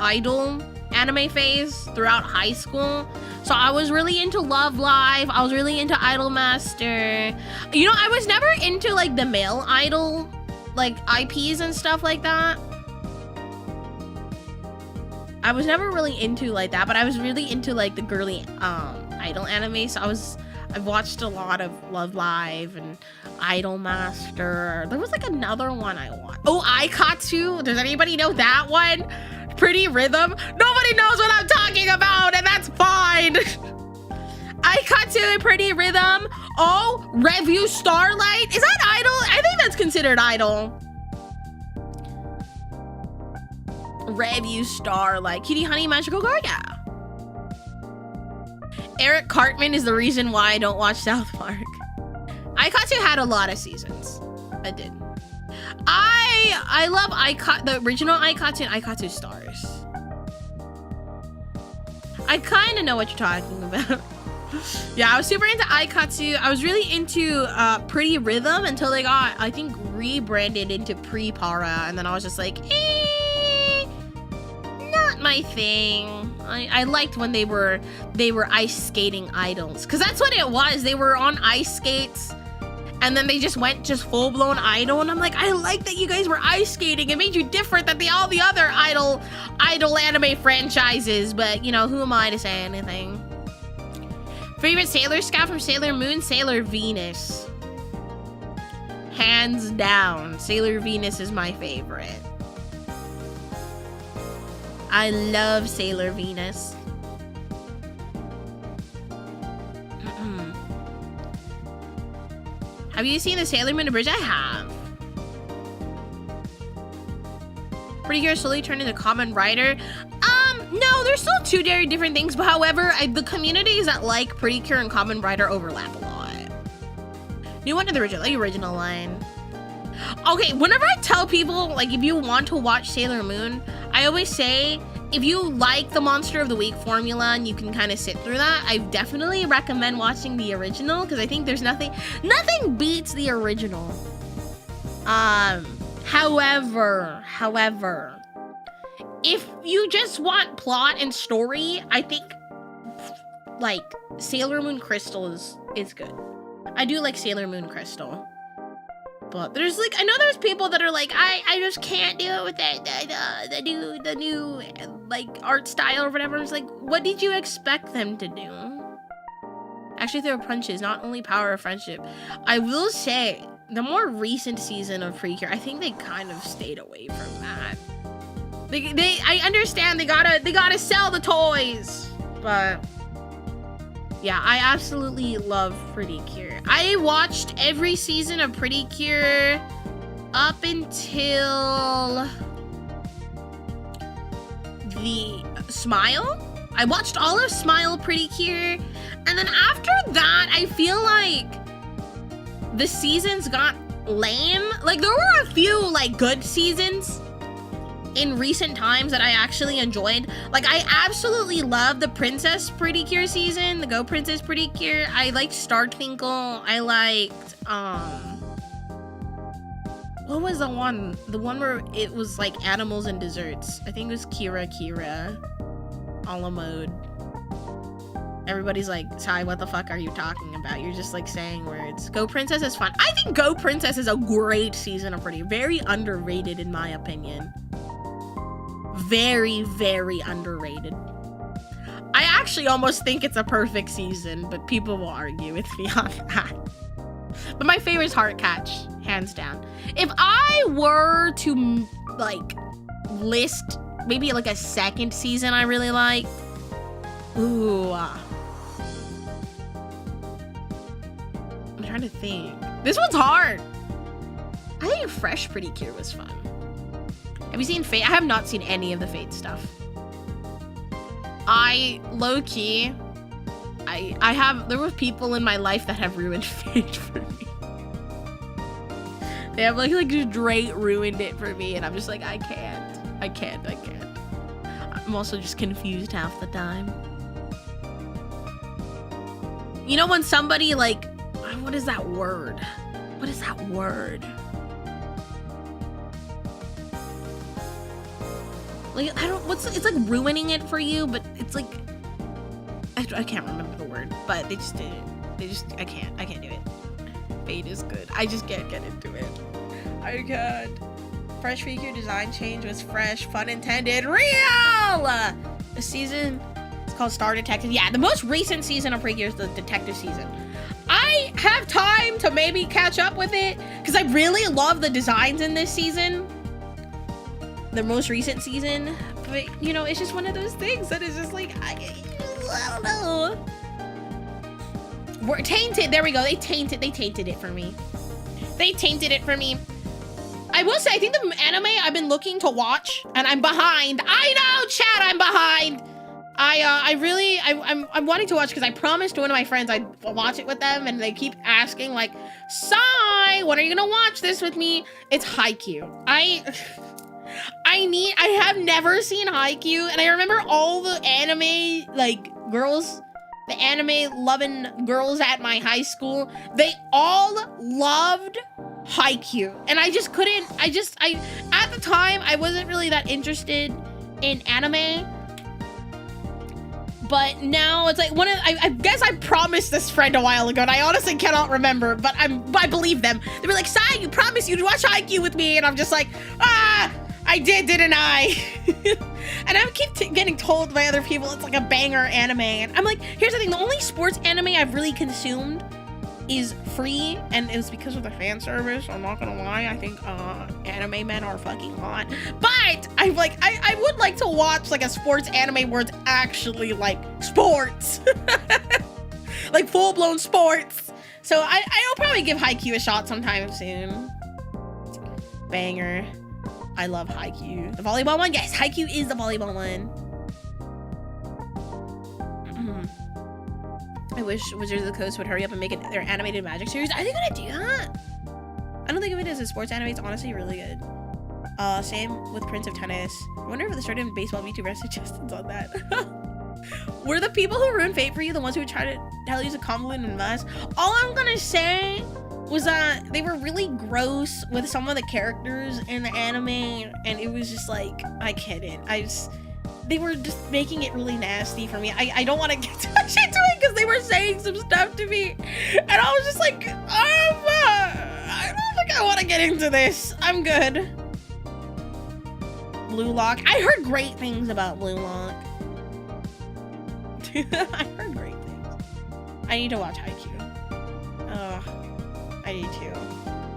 A: idol anime phase throughout high school. So I was really into Love Live. I was really into Idol Master. You know, I was never into like the male idol, like IPs and stuff like that. I was never really into like that, but I was really into like the girly idol anime. So I've watched a lot of Love Live and Idol Master. There was like another one I watched. Oh, Aikatsu. Does anybody know that one? Pretty Rhythm. Nobody knows what I'm talking about, and that's fine. Aikatsu and Pretty Rhythm. Oh, Review Starlight. Is that idol? I think that's considered idol. Review Starlight. Cutie Honey Magical Girl, yeah. Eric Cartman is the reason why I don't watch South Park. Aikatsu had a lot of seasons. I did. I love the original Aikatsu and Aikatsu Stars. I kind of know what you're talking about. Yeah, I was super into Aikatsu. I was really into Pretty Rhythm until they got, I think, rebranded into Pre-Para, and then I was just like, not my thing. I liked when they were ice skating idols, because that's what it was. They were on ice skates, and then they just went full-blown idol, and I'm like, I like that you guys were ice skating. It made you different than all the other idol anime franchises, but, you know, who am I to say anything? Favorite Sailor Scout from Sailor Moon? Sailor Venus. Hands down, Sailor Venus is my favorite. I love Sailor Venus. Have you seen the Sailor Moon Abridged? I have. Pretty Girl slowly turned into Kamen Rider. No, they're still two very different things, but however, the communities that like Pretty Cure and Kamen Rider overlap a lot. New one to the original line. Okay, whenever I tell people, like, if you want to watch Sailor Moon, I always say, if you like the Monster of the Week formula and you can kind of sit through that, I definitely recommend watching the original, because I think there's nothing beats the original. However, if you just want plot and story, I think, like, Sailor Moon Crystal is good. I do like Sailor Moon Crystal. But there's, like, I know there's people that are like, I just can't deal with it, the new, like, art style or whatever. It's like, what did you expect them to do? Actually throw punches, not only power of friendship. I will say, the more recent season of Precure, I think they kind of stayed away from that. I understand they gotta sell the toys, but yeah, I absolutely love Pretty Cure. I watched every season of Pretty Cure up until the Smile. I watched all of Smile Pretty Cure, and then after that, I feel like the seasons got lame. Like, there were a few, like, good seasons in recent times that I actually enjoyed. Like, I absolutely love the Princess Pretty Cure season, the Go Princess Pretty Cure. I liked Star Twinkle. I liked, what was the one? The one where it was like animals and desserts. I think it was Kira a la mode. Everybody's like, Sai, what the fuck are you talking about? You're just like saying words. Go Princess is fun. I think Go Princess is a great season of Pretty. Very underrated in my opinion. Very, very underrated. I actually almost think it's a perfect season, but people will argue with me on that. But my favorite is Heart Catch, hands down. If I were to, like, list maybe like a second season I really liked, ooh, I'm trying to think. This one's hard. I think Fresh Pretty Cure was fun. Have you seen Fate? I have not seen any of the Fate stuff. Low-key, there were people in my life that have ruined Fate for me. They have like straight ruined it for me, and I'm just like, I can't. I'm also just confused half the time. You know when somebody like, what is that word? Like, it's like ruining it for you, but it's like, I can't remember the word, but they just did it. I can't do it. Fate is good. I just can't get into it. I can't. Fresh Figure design change was fresh, fun intended, real! The season, it's called Star Detective. Yeah, the most recent season of Precure is the detective season. I have time to maybe catch up with it, because I really love the designs in this season. The most recent season, but you know, it's just one of those things that is just like, I don't know. We're tainted. There we go. They tainted it for me. I will say, I think the anime I've been looking to watch, and I'm behind. I know, chat, I'm behind. I'm wanting to watch because I promised one of my friends I'd watch it with them, and they keep asking like, Sai, when are you gonna watch this with me? It's Haikyuu. I have never seen Haikyuu, and I remember all the anime, like, girls, the anime loving girls at my high school, they all loved Haikyuu, and I just couldn't, at the time, I wasn't really that interested in anime, but now it's like, I guess I promised this friend a while ago, and I honestly cannot remember, but I believe them. They were like, Sai, you promised you'd watch Haikyuu with me, and I'm just like, I did, didn't I? And I keep getting told by other people it's like a banger anime. And I'm like, here's the thing. The only sports anime I've really consumed is Free. And it was because of the fan service. I'm not gonna lie. I think anime men are fucking hot. But I'm like, I would like to watch like a sports anime where it's actually like sports. Like full-blown sports. So I'll probably give Haikyuu a shot sometime soon. Banger. I love Haikyuu. The volleyball one? Yes, Haikyuu is the volleyball one. I wish Wizards of the Coast would hurry up and make their animated Magic series. Are they gonna do that? I don't think of it as a sports anime. It's honestly really good. Same with Prince of Tennis. I wonder if the certain baseball VTuber suggestions on that. Were the people who ruined Fate for you the ones who would try to tell you to convolute and mess? All I'm gonna say was that they were really gross with some of the characters in the anime, and it was just like, I couldn't. They were just making it really nasty for me. I don't want to get too much into it because they were saying some stuff to me, and I was just like, I don't think I want to get into this. I'm good. Blue Lock. I heard great things about Blue Lock. I heard great things. I need to watch Haikyuu. Oh, I need to.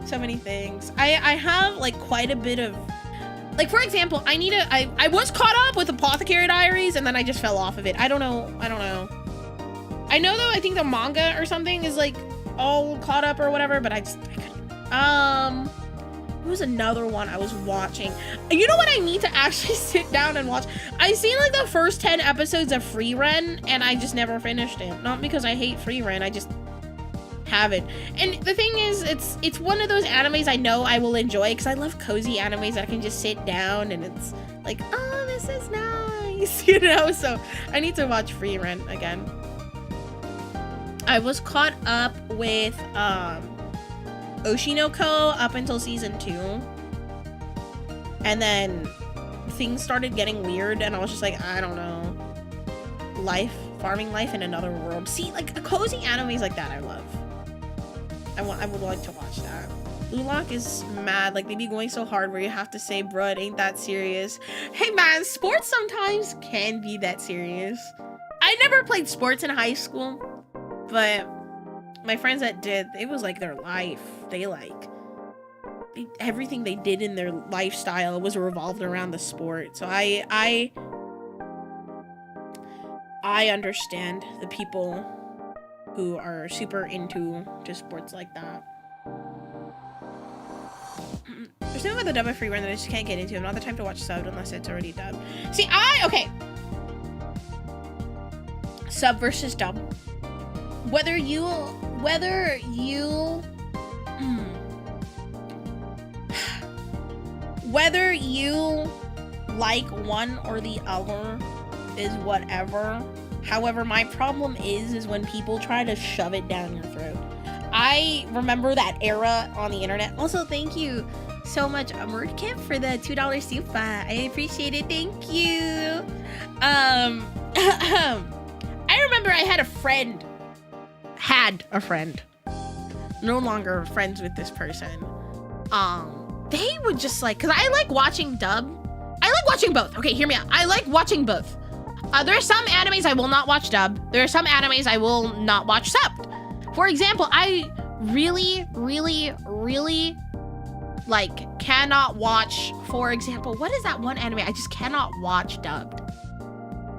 A: So many things. I have like quite a bit of, like, for example, I was caught up with Apothecary Diaries and then I just fell off of it. I don't know. I know though, I think the manga or something is like all caught up or whatever, but I couldn't. It was another one I was watching. You know what I need to actually sit down and watch? I seen like the first 10 episodes of Frieren and I just never finished it. Not because I hate Frieren, I just haven't. And the thing is, it's one of those animes I know I will enjoy because I love cozy animes that I can just sit down and it's like, oh, this is nice, you know? So I need to watch Frieren again. I was caught up with Oshinoko up until season 2, and then things started getting weird and I was just like, I don't know, farming life in another world. See, like cozy animes like that I love. I would like to watch that. Blue Lock is mad, like they be going so hard where you have to say, bruh, it ain't that serious. Hey man, sports sometimes can be that serious. I never played sports in high school, but my friends that did, it was like their life. Everything they did in their lifestyle was revolved around the sport. So I understand the people who are super into just sports like that. There's something about the dub of Free Run that I just can't get into. I'm not the type to watch subbed unless it's already dubbed. See, okay. Sub versus dub. Whether you like one or the other is whatever. However, my problem is when people try to shove it down your throat. I remember that era on the internet. Also, thank you so much, Murdkip, for the $2 super. I appreciate it. Thank you. I remember I had a friend. No longer friends with this person. They would just like, cause I like watching dub. I like watching both. Okay, hear me out. I like watching both. There are some animes I will not watch dubbed. There are some animes I will not watch subbed. For example, I really like cannot watch, for example, what is that one anime I just cannot watch dubbed?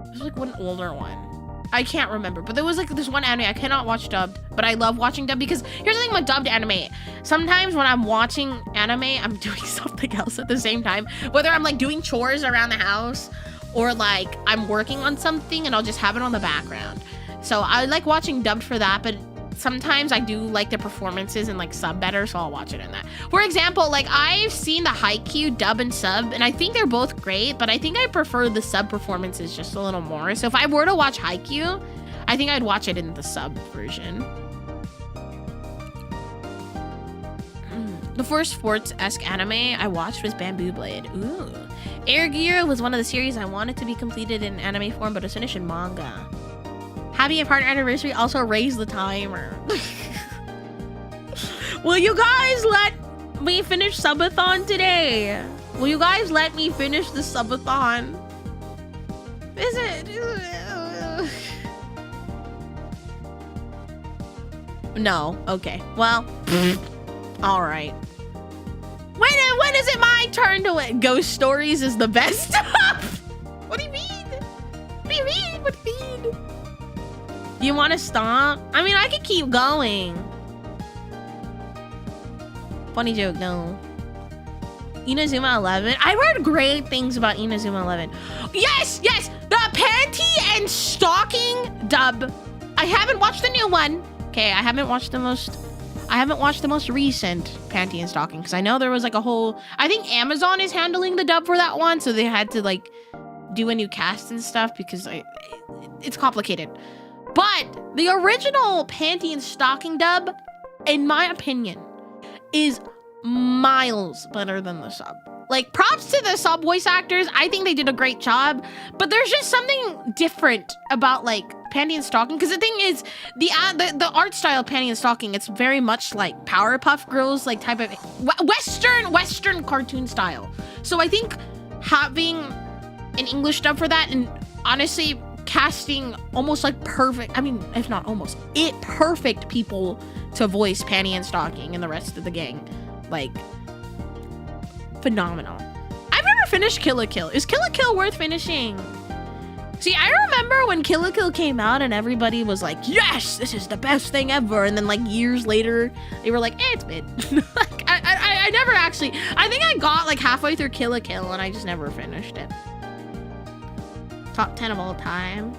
A: There's like one older one. I can't remember, but there was like this one anime I cannot watch dubbed, but I love watching dubbed because here's the thing with dubbed anime. Sometimes when I'm watching anime, I'm doing something else at the same time. Whether I'm like doing chores around the house or like I'm working on something and I'll just have it on the background. So I like watching dubbed for that, but sometimes I do like the performances and like sub better, so I'll watch it in that. For example, like I've seen the Haikyuu dub and sub, and I think they're both great, but I think I prefer the sub performances just a little more. So if I were to watch Haikyuu, I think I'd watch it in the sub version. The first sports-esque anime I watched was Bamboo Blade. Ooh. Air Gear was one of the series I wanted to be completed in anime form, but it's finished in manga. Happy and partner anniversary, also raise the timer. Will you guys let me finish subathon today? Will you guys let me finish the subathon? Is it? No. Okay. Well, all right. When is it my turn to win? Ghost Stories is the best stuff. What do you mean? What do you mean? What do you mean? You want to stop? I mean, I could keep going. Funny joke, no. Inazuma 11. I heard great things about Inazuma 11. Yes, yes, the panty and stocking dub. I haven't watched the new one. Okay, I haven't watched the most recent Panty and Stocking because I know there was like a whole. I think Amazon is handling the dub for that one, so they had to like do a new cast and stuff because it's complicated. But the original Panty and Stocking dub, in my opinion, is miles better than the sub. Like, props to the sub voice actors. I think they did a great job, but there's just something different about like Panty and Stocking. Because the thing is, the art style of Panty and Stocking, it's very much like Powerpuff Girls, like type of Western cartoon style. So I think having an English dub for that, and honestly casting almost like perfect, I mean, if not almost, perfect people to voice Panty and Stocking and the rest of the gang, like, phenomenal. I've never finished Kill la Kill. Is Kill la Kill worth finishing? See, I remember when Kill la Kill came out and everybody was like, yes, this is the best thing ever. And then like years later, they were like, it's mid. Like, I never actually, I think I got like halfway through Kill la Kill and I just never finished it. Top 10 of all time.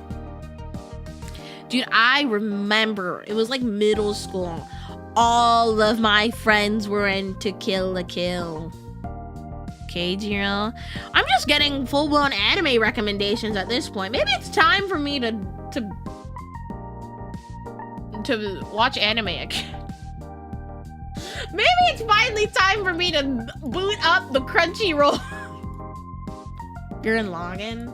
A: Dude, I remember it was like middle school. All of my friends were into Kill la Kill. Okay, Jiro. I'm just getting full-blown anime recommendations at this point. Maybe it's time for me to watch anime again. Maybe it's finally time for me to boot up the Crunchyroll. You're in login.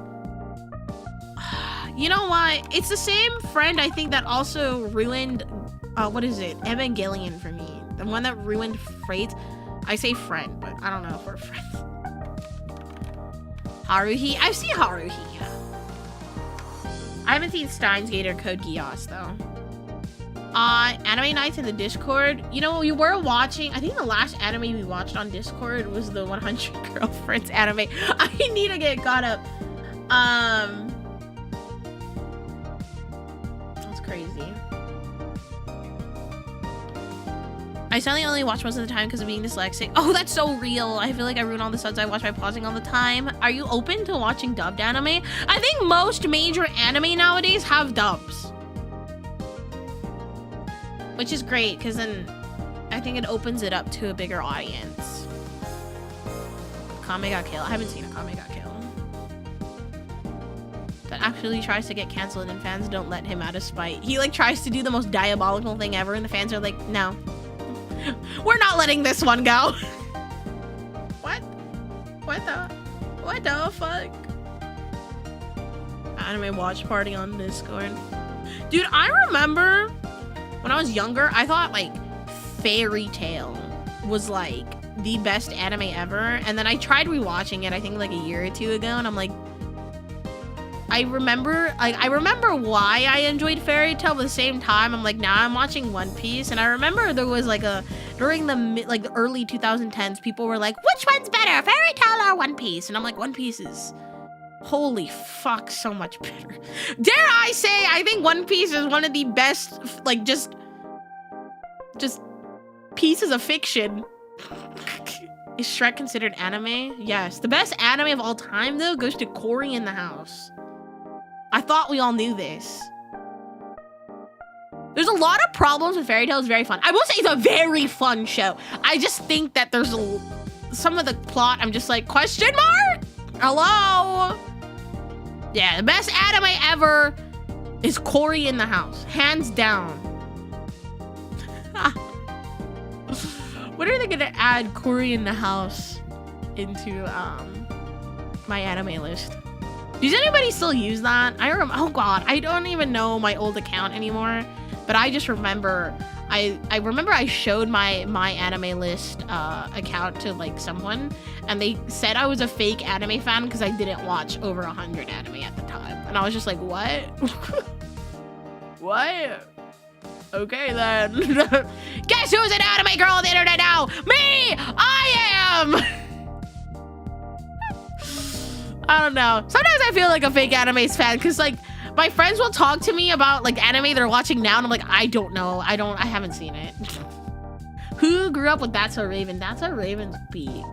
A: You know what? It's the same friend I think that also ruined what is it? Evangelion for me. The one that ruined Freight. I say friend, but I don't know if we're friends. Haruhi? I've seen Haruhi. I haven't seen Steins Gate or Code Geass though. Anime nights in the Discord. You know, we were watching, I think the last anime we watched on Discord was the 100 Girlfriends anime. I need to get caught up. That's crazy. I suddenly only watch most of the time because of being dyslexic. Oh, that's so real. I feel like I ruin all the subs I watch by pausing all the time. Are you open to watching dubbed anime? I think most major anime nowadays have dubs. Which is great, because then I think it opens it up to a bigger audience. Kame ga Kill. I haven't seen a Kame ga Kill. That actually tries to get canceled and fans don't let him out of spite. He like tries to do the most diabolical thing ever and the fans are like, no. We're not letting this one go. What? What the fuck? Anime watch party on Discord. Dude, I remember when I was younger, I thought like Fairy Tail was like the best anime ever. And then I tried rewatching it, I think like a year or two ago, and I'm like, I remember why I enjoyed Fairy Tail, but at the same time, I'm like, now I'm watching One Piece, and I remember there was like during the early 2010s, people were like, which one's better, Fairy Tail or One Piece? And I'm like, One Piece is, holy fuck, so much better. Dare I say, I think One Piece is one of the best, like, just pieces of fiction. Is Shrek considered anime? Yes. The best anime of all time, though, goes to Cory in the House. I thought we all knew this. There's a lot of problems with Fairy Tail. It's very fun. I will say it's a very fun show. I just think that there's some of the plot, I'm just like, question mark? Hello? Yeah, the best anime ever is Cory in the House. Hands down. When are they gonna add Cory in the House into my anime list? Does anybody still use that? Oh god, I don't even know my old account anymore. But I just remember, I remember I showed my anime list account to like someone, and they said I was a fake anime fan because I didn't watch over 100 anime at the time. And I was just like, what? What? Okay then. Guess who's an anime girl on the internet now? Me! I am! I don't know. Sometimes I feel like a fake anime fan because like my friends will talk to me about like anime they're watching now and I'm like, I don't know. I haven't seen it. Who grew up with That's So Raven? That's So Raven's peak.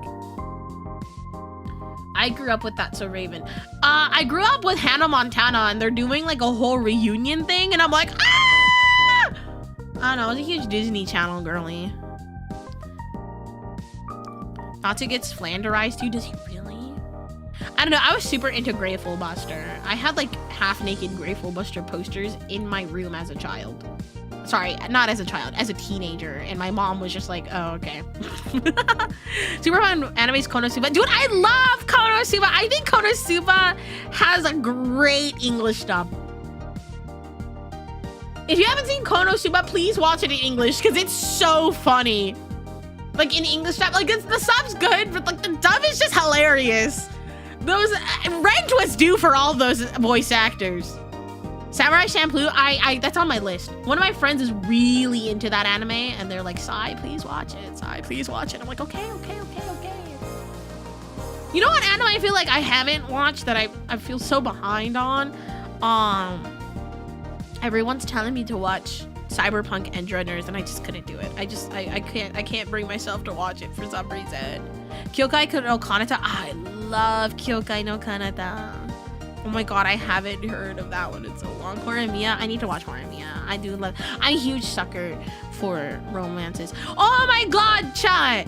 A: I grew up with That's So Raven. I grew up with Hannah Montana and they're doing like a whole reunion thing and I'm like, ah! I don't know, I was a huge Disney Channel girly. Natsu gets flanderized, dude. Does he really? I don't know. I was super into Grateful Buster. I had like half-naked Grateful Buster posters in my room as a child. Sorry, not as a child, as a teenager. And my mom was just like, oh, okay. Super fun anime's Konosuba. Dude, I love Konosuba. I think Konosuba has a great English dub. If you haven't seen Konosuba, please watch it in English because it's so funny. Like in English dub, like the sub's good, but like the dub is just hilarious. Those rent was due for all those voice actors. Samurai Champloo, I that's on my list. One of my friends is really into that anime, and they're like, Sai, please watch it. Sai, please watch it. I'm like, okay. You know what anime I feel like I haven't watched that I feel so behind on? Everyone's telling me to watch Cyberpunk Edgerunners, and I just couldn't do it. I can't bring myself to watch it for some reason. Kyokai no Kanata, I love Kyokai no Kanata. Oh my god, I haven't heard of that one in so long. Horimiya, I need to watch Horimiya. I do love, I'm a huge sucker for romances. Oh my god, chat!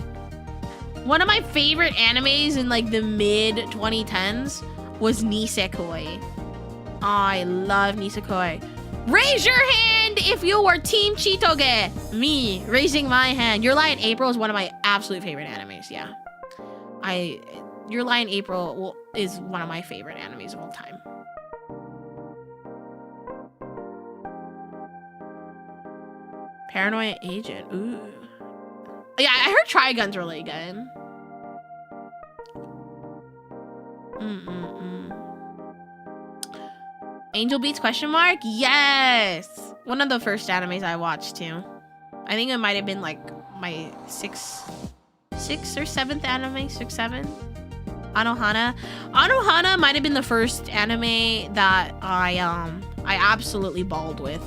A: One of my favorite animes in like the mid 2010s was Nisekoi. I love Nisekoi. Raise your hand if you were Team Chitoge. Me, raising my hand. Your Lie in April is one of my absolute favorite animes, yeah. Your Lie in April is one of my favorite animes of all time. Paranoia Agent, ooh. Yeah, I heard Trigun's really good. Angel Beats question mark? Yes! One of the first animes I watched too. I think it might have been like my sixth or seventh anime, 6, 7. Anohana. Anohana might have been the first anime that I absolutely bawled with.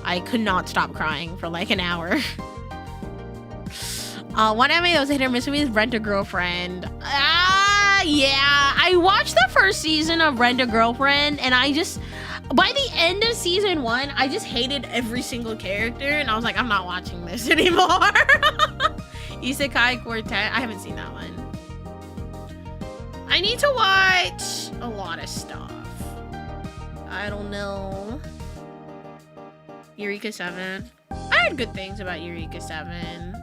A: I could not stop crying for like an hour. One anime that was hit or miss with me is Rent a Girlfriend. Yeah, I watched the first season of Rent a Girlfriend, and by the end of season 1, I just hated every single character, and I was like, I'm not watching this anymore. Isekai Quartet, I haven't seen that one. I need to watch a lot of stuff. I don't know. Eureka 7. I heard good things about Eureka 7.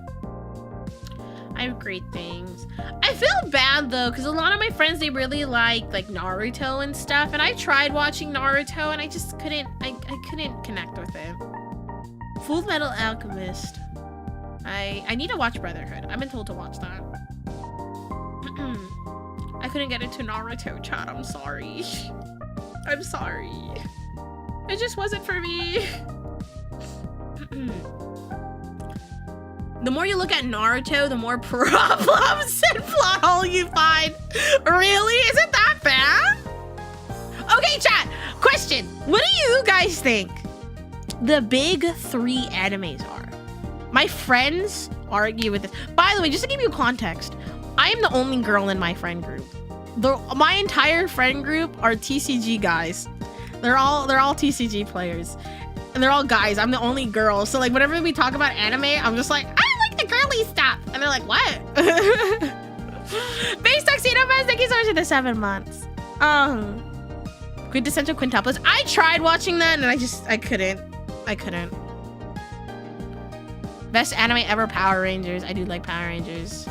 A: I have great things. I feel bad though, because a lot of my friends, they really like Naruto and stuff, and I tried watching Naruto and I just couldn't, I couldn't connect with it. Full Metal Alchemist. I need to watch Brotherhood. I've been told to watch that. I couldn't get into Naruto, chat. I'm sorry. I'm sorry. It just wasn't for me. The more you look at Naruto, the more problems and plot hole you find. Really? Is it that bad? Okay, chat. Question. What do you guys think the big 3 animes are? My friends argue with this. By the way, just to give you context, I am the only girl in my friend group. My entire friend group are TCG guys. They're all TCG players. And they're all guys. I'm the only girl. So like whenever we talk about anime, I'm just like, I like the girly stuff. And they're like, what? Base Tuxedo Fest, thank you so much for the 7 months. Quintessential Quintuplets. I tried watching that and I couldn't. Best anime ever, Power Rangers. I do like Power Rangers.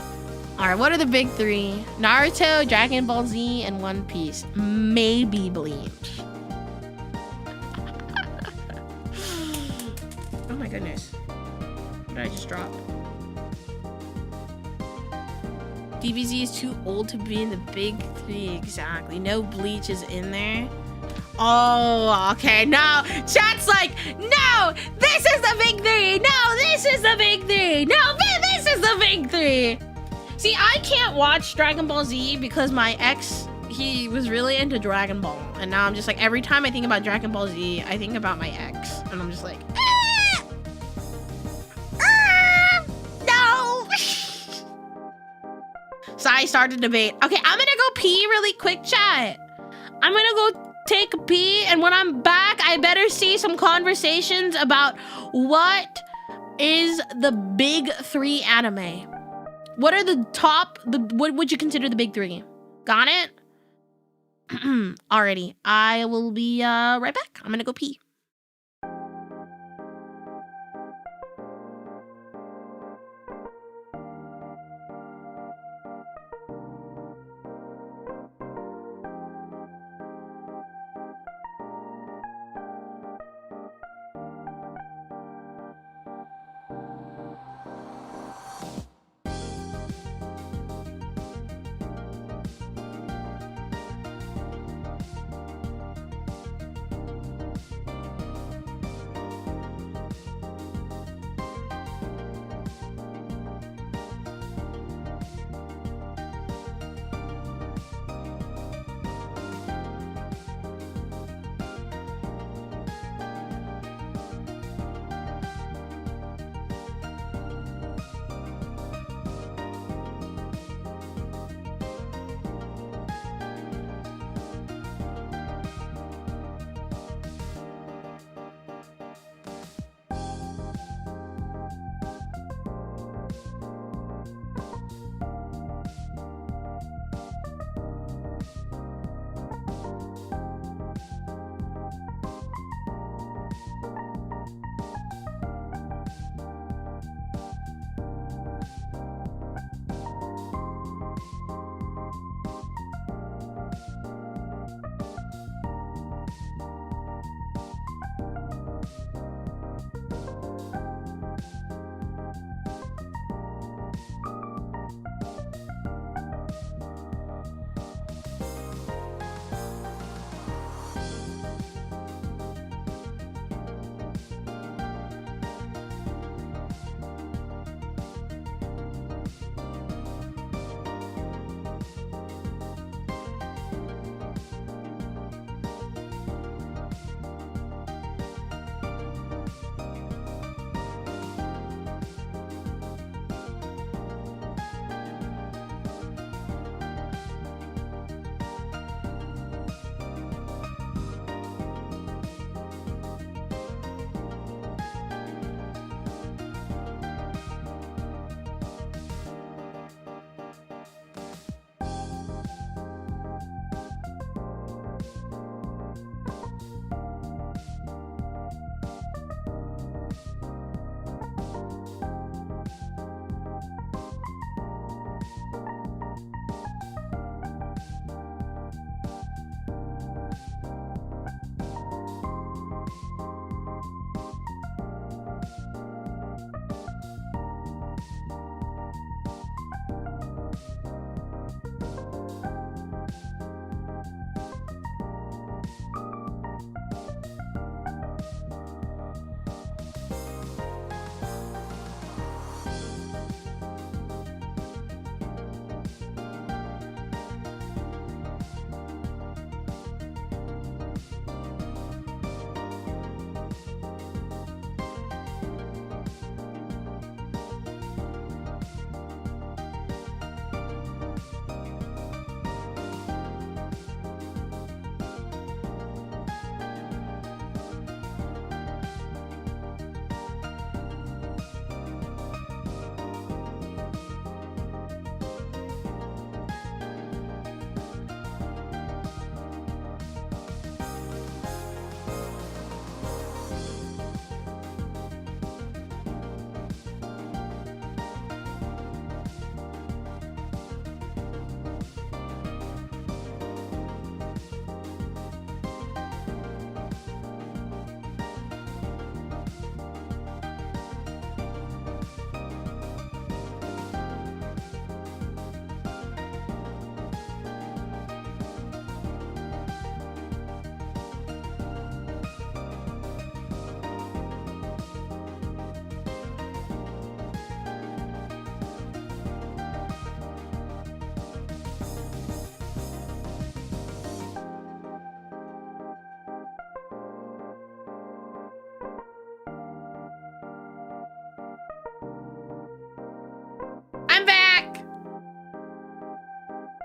A: All right, what are the big 3? Naruto, Dragon Ball Z, and One Piece. Maybe Bleach. Oh my goodness. What did I just drop? DBZ is too old to be in the big 3, exactly. No Bleach is in there. Oh, okay. No, chat's like, no, this is the big 3. No, this is the big 3. No, this is the big 3. See, I can't watch Dragon Ball Z because my ex, he was really into Dragon Ball. And now I'm just like, every time I think about Dragon Ball Z, I think about my ex. And I'm just like, no. So I started a debate. Okay, I'm gonna go pee really quick, chat. I'm gonna go take a pee. And when I'm back, I better see some conversations about what is the big 3 anime? What are the top, what would you consider the big 3? Got it? Alrighty, I will be right back. I'm gonna go pee.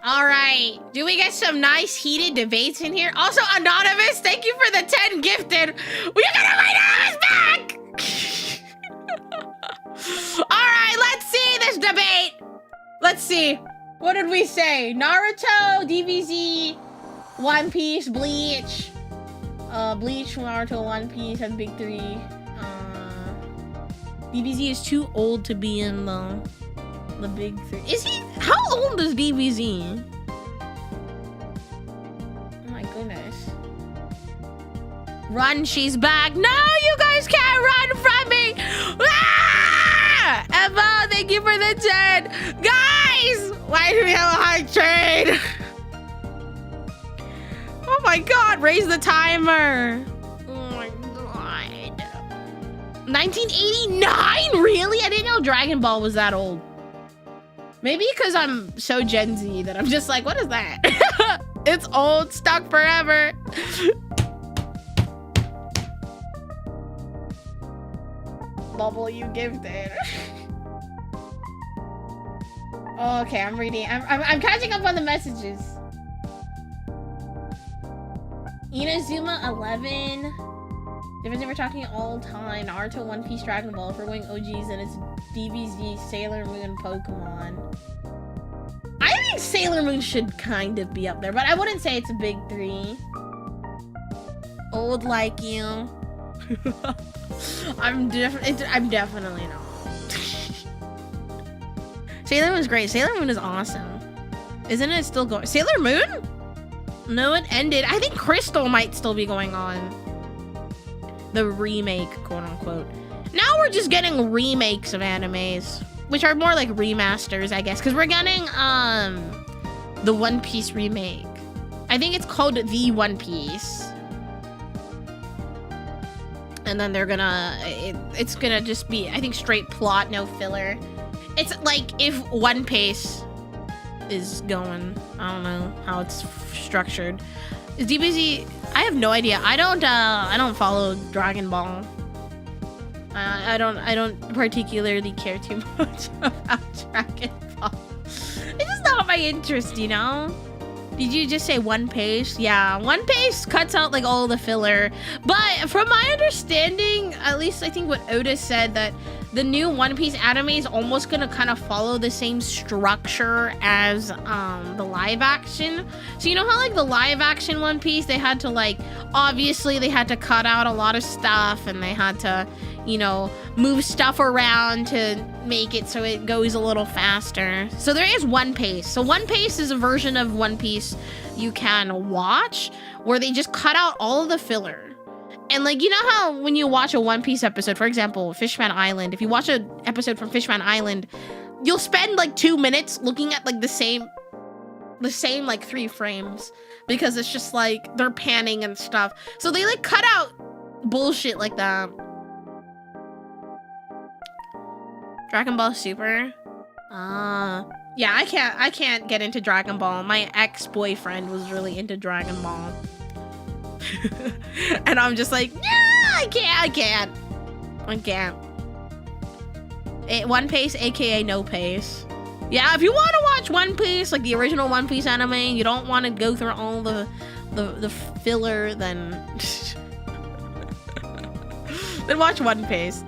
A: All right. Do we get some nice heated debates in here? Also, Anonymous, thank you for the 10 gifted. We got my Anonymous back! let's see. What did we say? Naruto, DBZ, One Piece, Bleach. Bleach, Naruto, One Piece, and Big 3. DBZ is too old to be in the Big 3. Is he? How old is DBZ? Oh my goodness. Run, she's back. No, you guys can't run from me. Ah! Emma, thank you for the 10. Guys, why do we have a high trade? Oh my god, raise the timer. Oh my god. 1989? Really? I didn't know Dragon Ball was that old. Maybe because I'm so Gen Z that I'm just like, what is that? It's old, stuck forever. Bubble you gifted. Oh, okay, I'm reading. I'm catching up on the messages. Inazuma 11. Difference we're talking all time. Naruto, One Piece, Dragon Ball. If we're going OGs, and it's DBZ, Sailor Moon, Pokemon. I think Sailor Moon should kind of be up there, but I wouldn't say it's a big 3. Old like you. I'm definitely not. Sailor Moon's great. Sailor Moon is awesome. Isn't it still going? Sailor Moon? No, it ended. I think Crystal might still be going on. The remake, quote unquote. Now we're just getting remakes of animes, which are more like remasters, I guess, because we're getting the One Piece remake. I think it's called The One Piece. And then they're gonna, it's gonna just be, I think, straight plot, no filler. It's like if One Piece is going, I don't know how it's structured. Is DBZ? I have no idea. I don't follow Dragon Ball. I don't particularly care too much about Dragon Ball. It's just not my interest, you know? Did you just say One Piece? Yeah, One Piece cuts out like all the filler. But from my understanding, at least I think what Otis said, that the new One Piece anime is almost gonna kind of follow the same structure as the live action. So you know how like the live action One Piece, they had to like, obviously they had to cut out a lot of stuff and they had to, you know, move stuff around to make it so it goes a little faster. So there is One Piece. So One Piece is a version of One Piece you can watch where they just cut out all of the filler. And like, you know how when you watch a One Piece episode, for example, Fishman Island, if you watch an episode from Fishman Island, you'll spend like 2 minutes looking at like the same like 3 frames because it's just like they're panning and stuff. So they like cut out bullshit like that. Dragon Ball Super? Yeah, I can't get into Dragon Ball. My ex-boyfriend was really into Dragon Ball. And I'm just like, nah, I can't. One Piece, aka No Pace. Yeah, if you want to watch One Piece, like the original One Piece anime, you don't want to go through all the filler, then then watch One Piece.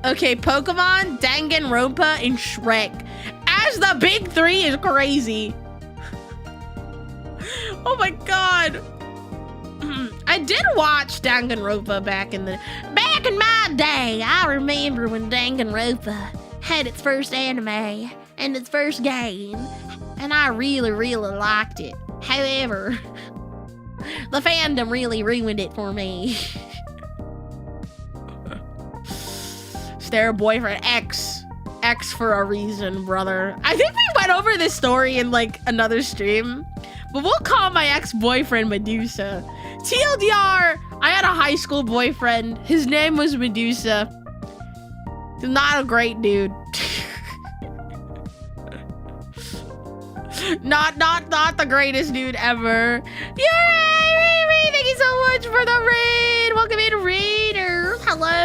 A: Okay, Pokemon, Danganronpa, and Shrek as the big 3 is crazy. Oh my god. I did watch Danganronpa back in my day. I remember when Danganronpa had its first anime and its first game, and I really, really liked it. However, the fandom really ruined it for me. Their boyfriend, X for a reason, brother. I think we went over this story in like another stream, but we'll call my ex-boyfriend Medusa. TLDR, I had a high school boyfriend. His name was Medusa. He's not a great dude. not the greatest dude ever. Yay, thank you so much for the raid. Welcome in, Raider. Hello.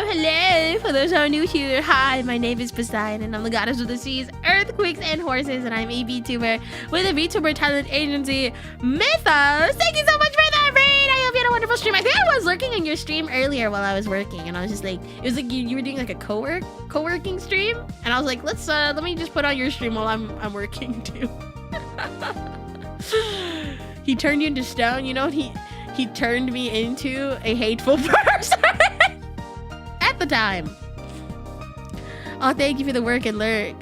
A: For those who are new here, hi, my name is Poseidon, and I'm the goddess of the seas, earthquakes, and horses, and I'm a VTuber with a VTuber talent agency, Mythos. Thank you so much for that raid. I hope you had a wonderful stream. I think I was lurking in your stream earlier while I was working, and I was just like, it was like you were doing like a co-working stream, and I was like, let me just put on your stream while I'm working too. He turned you into stone, you know. He turned me into a hateful person at the time. Oh, thank you for the work and lurk.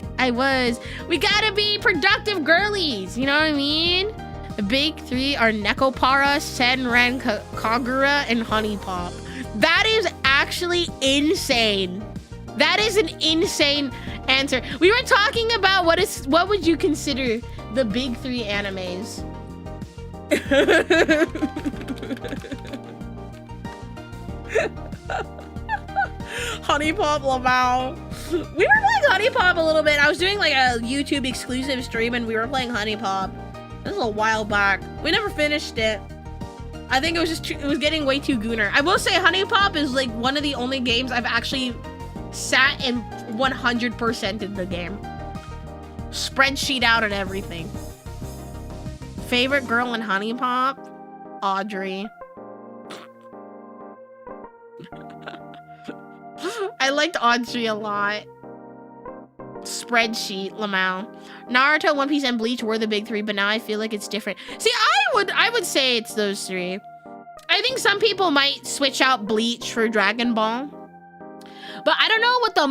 A: We gotta be productive girlies, you know what I mean? The big three are Nekopara, Senran, Kagura, and Honey Pop. That is actually insane. That is an insane answer. We were talking about what would you consider the big three animes? Honey Pop, Lamau. We were playing Honey Pop a little bit. I was doing like a YouTube exclusive stream and we were playing Honey Pop. This was a while back. We never finished it. I think it was getting way too gooner. I will say Honey Pop is like one of the only games I've actually sat and 100% in the game. Spreadsheet out and everything. Favorite girl in Honey Pop? Audrey. I liked Audrey a lot. Spreadsheet, Lamau. Naruto, One Piece, and Bleach were the big three, but now I feel like it's different. See, I would say it's those three. I think some people might switch out Bleach for Dragon Ball. But I don't know what the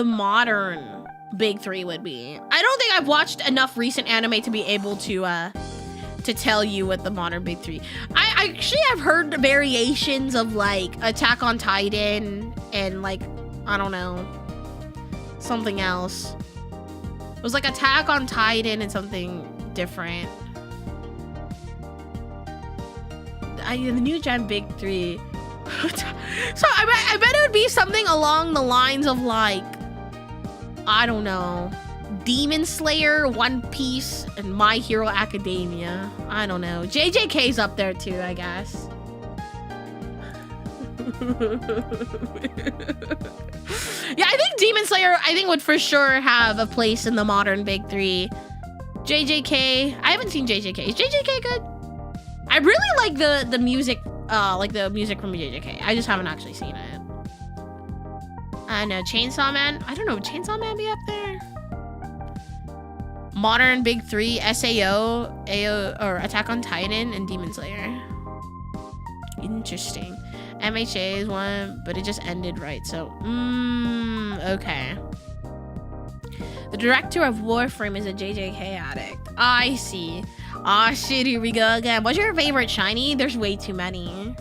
A: modern big three would be. I don't think I've watched enough recent anime to be able to tell you what the modern big three. I actually have heard variations of like Attack on Titan and like, I don't know, something else. It was like Attack on Titan and something different. The new gen big three. So I bet it would be something along the lines of like, I don't know, Demon Slayer, One Piece, and My Hero Academia. I don't know. JJK's up there too, I guess. Yeah, I think Demon Slayer, would for sure have a place in the modern big three. JJK, I haven't seen JJK. Is JJK good? I really like the music, the music from JJK. I just haven't actually seen it. I know, Chainsaw Man. I don't know, would Chainsaw Man be up there? Modern big three, SAO, AO, or Attack on Titan, and Demon Slayer. Interesting. MHA is one, but it just ended, right? So, okay. The director of Warframe is a JJK addict. I see. Ah, shit, here we go again. What's your favorite shiny? There's way too many.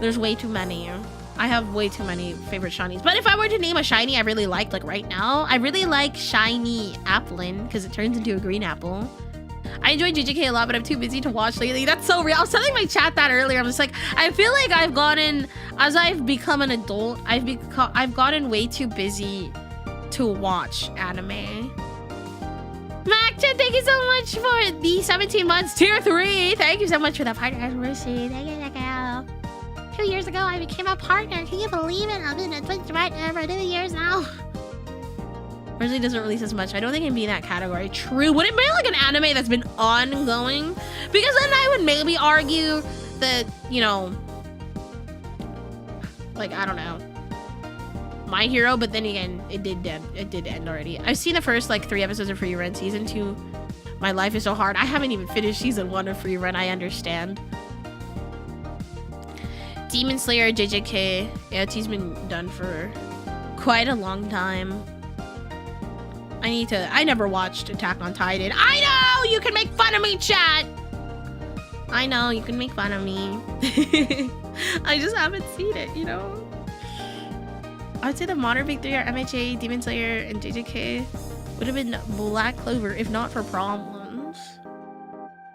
A: There's way too many. I have way too many favorite shinies. But if I were to name a shiny I really liked, like right now, I really like shiny Applin because it turns into a green apple. I enjoy JJK a lot, but I'm too busy to watch lately. That's so real. I was telling my chat that earlier. I'm just like, I feel like I've gotten, as I've become an adult, I've gotten way too busy to watch anime. Mac-chan, thank you so much for the 17 months, tier 3. Thank you so much for that partner anniversary. Thank you. 2 years ago, I became a partner. Can you believe it? I've been a Twitch partner for 2 years now. Originally doesn't release as much. I don't think it'd be in that category. True. Would it be like an anime that's been ongoing? Because then I would maybe argue that, you know, like, I don't know, My Hero, but then again, it did end already. I've seen the first like 3 episodes of Free Run. Season 2, my life is so hard. I haven't even finished season 1 of Free Run. I understand. Demon Slayer, JJK. Yeah, he's been done for quite a long time. I never watched Attack on Titan. I know! You can make fun of me, chat! I know, you can make fun of me. I just haven't seen it, you know? I'd say the modern big three are MHA, Demon Slayer, and JJK. Would have been Black Clover if not for problems.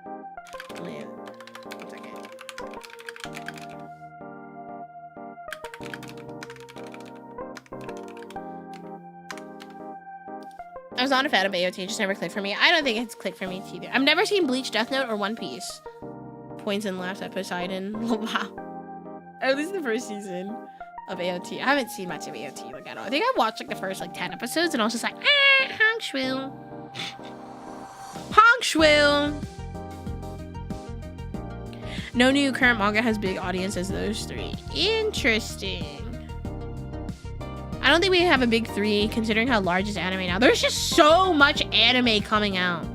A: Oh, yeah. 1 second. I was not a fan of AOT, it just never clicked for me. I don't think it's clicked for me either. I've never seen Bleach, Death Note, or One Piece. Points and laughs at Poseidon. Wow. At least the first season of AOT. I haven't seen much of AOT like at all. I think I watched like the first like 10 episodes and I was just like, Hong Shwil. Hong Shwil. No new current manga has big audience as those three. Interesting. I don't think we have a big three considering how large is anime now. There's just so much anime coming out.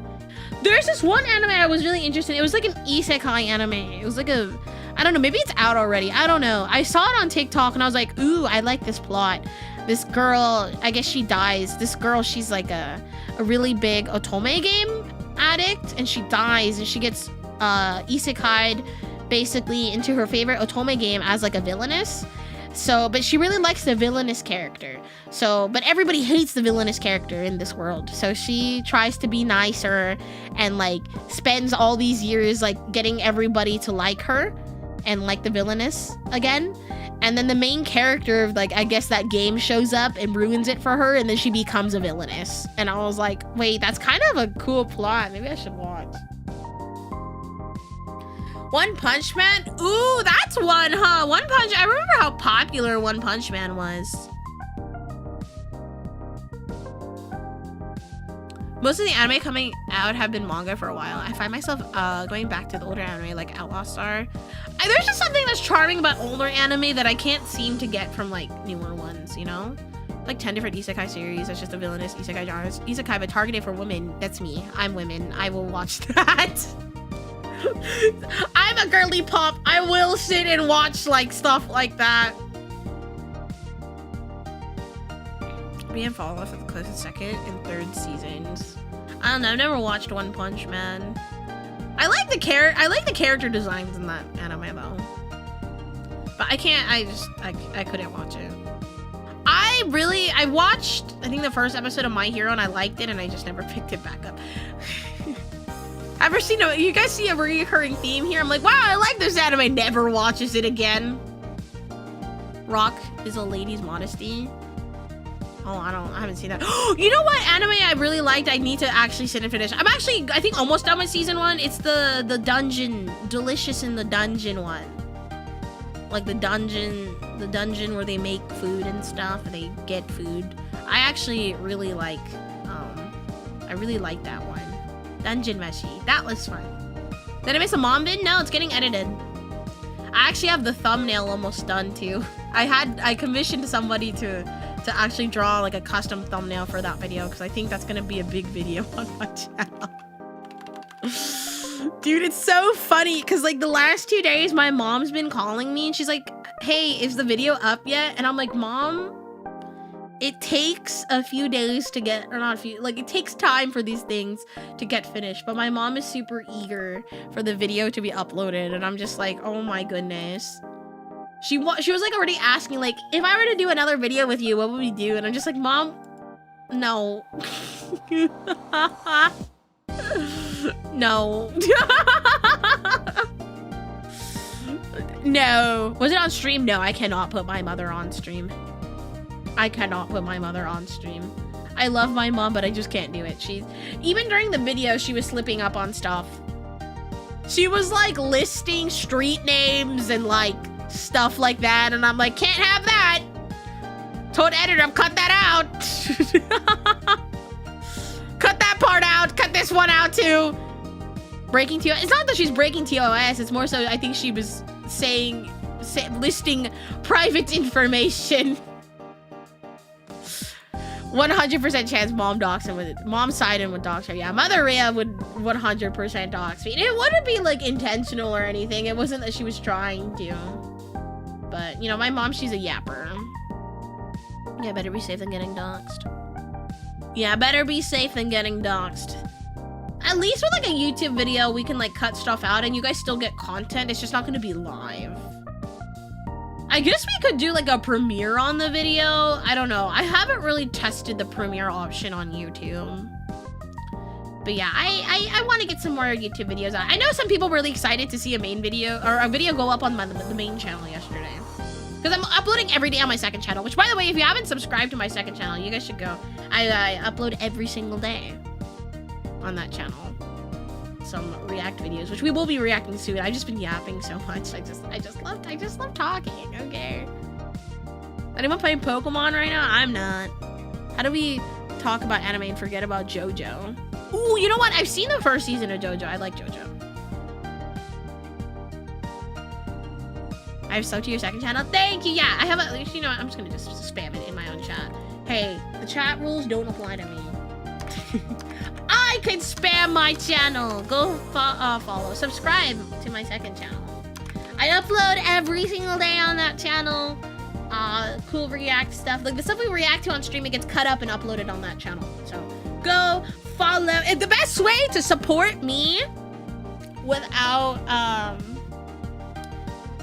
A: There's this one anime I was really interested in. It was like an isekai anime. It was like a, I don't know, maybe it's out already. I don't know. I saw it on TikTok and I was like, ooh, I like this plot. This girl, I guess she dies. This girl, she's like a really big otome game addict, and she dies and she gets isekai'd basically into her favorite otome game as like a villainess. So, but she really likes the villainous character. So, but everybody hates the villainous character in this world. So she tries to be nicer and like spends all these years like getting everybody to like her and like the villainous again. And then the main character of like, I guess that game shows up and ruins it for her, and then she becomes a villainess. And I was like, wait, that's kind of a cool plot. Maybe I should watch. One Punch Man? Ooh, that's one, huh? One Punch, I remember how popular One Punch Man was. Most of the anime coming out have been manga for a while. I find myself going back to the older anime like Outlaw Star. There's just something that's charming about older anime that I can't seem to get from like newer ones, you know? Like 10 different isekai series. That's just a villainous isekai genres. Isekai but targeted for women. That's me. I'm women. I will watch that. I'm a girly pop. I will sit and watch like stuff like that. We have follow up for the closest second and third seasons. I don't know. I've never watched One Punch Man. I like the character designs in that anime though. But I can't. I couldn't watch it. I watched I think the first episode of My Hero and I liked it and I just never picked it back up. Ever seen you guys see a recurring theme here? I'm like, wow, I like this anime. Never watches it again. Rock is a lady's modesty. Oh, I haven't seen that. You know what anime I really liked? I need to actually sit and finish. I'm actually, I think, almost done with season 1. It's the dungeon, Delicious in the Dungeon one. Like the dungeon where they make food and stuff. And they get food. I actually really like that one. Dungeon Meshi. That was fun. Did I miss a mom vid? No, it's getting edited. I actually have the thumbnail almost done too. I commissioned somebody to actually draw like a custom thumbnail for that video because I think that's gonna be a big video on my channel. Dude, it's so funny because like the last 2 days my mom's been calling me and she's like, hey, is the video up yet? And I'm like, Mom, it takes a few days to get, or not a few, like it takes time for these things to get finished. But my mom is super eager for the video to be uploaded and I'm just like, oh my goodness. She was like already asking like, if I were to do another video with you, what would we do? And I'm just like, Mom, no. No. No. Was it on stream? No, I cannot put my mother on stream. I cannot put my mother on stream. I love my mom, but I just can't do it. Even during the video, she was slipping up on stuff. She was like listing street names and like stuff like that, and I'm like, can't have that. Told editor, cut that out. Cut that part out. Cut this one out too. Breaking TOS. It's not that she's breaking TOS. It's more so I think she was listing private information. 100% chance mom docs him with it. Mom sided with docs her. Yeah, Mother Rhea would 100% docs me. It wouldn't be like intentional or anything. It wasn't that she was trying to. But, you know, my mom, she's a yapper. Yeah, better be safe than getting doxxed. Yeah, better be safe than getting doxxed. At least with like a YouTube video, we can like cut stuff out and you guys still get content. It's just not gonna be live. I guess we could do like a premiere on the video. I don't know. I haven't really tested the premiere option on YouTube. But yeah, I want to get some more YouTube videos out. I know some people were really excited to see a main video or a video go up on the main channel yesterday. Because I'm uploading every day on my second channel. Which, by the way, if you haven't subscribed to my second channel, you guys should go. I upload every single day on that channel. Some react videos, which we will be reacting soon. I've just been yapping so much. I just love talking. Okay. Anyone playing Pokemon right now? I'm not. How do we talk about anime and forget about JoJo? Ooh, you know what? I've seen the first season of JoJo. I like JoJo. I have subbed to your second channel. Thank you. Yeah, I have a, you know what? I'm just gonna just spam it in my own chat. Hey, the chat rules don't apply to me. I could spam my channel. Go follow, subscribe to my second channel. I upload every single day on that channel. Cool react stuff. Like the stuff we react to on stream, it gets cut up and uploaded on that channel. So go follow. And the best way to support me without,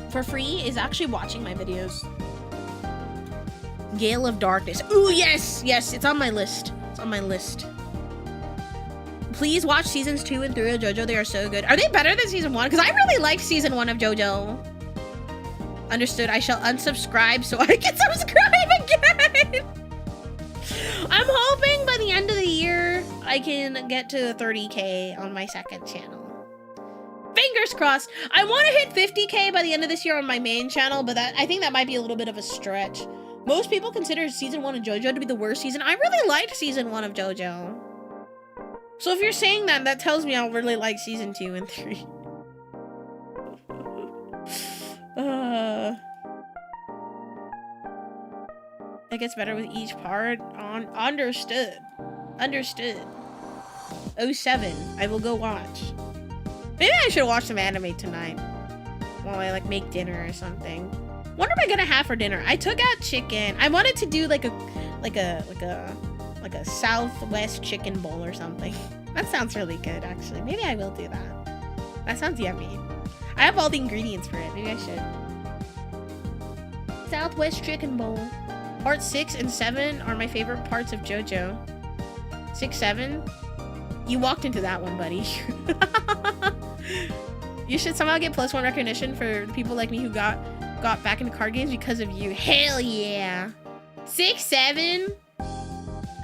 A: for free is actually watching my videos. Gale of Darkness. Ooh, yes, yes, it's on my list. It's on my list. Please watch seasons 2 and 3 of JoJo. They are so good. Are they better than season 1? Because I really liked season 1 of JoJo. Understood. I shall unsubscribe so I can subscribe again. I'm hoping by the end of the year I can get to 30K on my second channel. Fingers crossed. I want to hit 50K by the end of this year on my main channel, but I think that might be a little bit of a stretch. Most people consider season 1 of JoJo to be the worst season. I really liked season 1 of JoJo. So if you're saying that, that tells me I'll really like season 2 and 3. It gets better with each part. Understood. Understood. 07. I will go watch. Maybe I should watch some anime tonight while I like make dinner or something. What am I gonna have for dinner? I took out chicken. I wanted to do like a Southwest chicken bowl or something. That sounds really good, actually. Maybe I will do that. That sounds yummy. I have all the ingredients for it. Maybe I should. Southwest chicken bowl. Part 6 and 7 are my favorite parts of JoJo. 6, 7? You walked into that one, buddy. You should somehow get +1 recognition for people like me who got back into card games because of you. Hell yeah. 6, 7?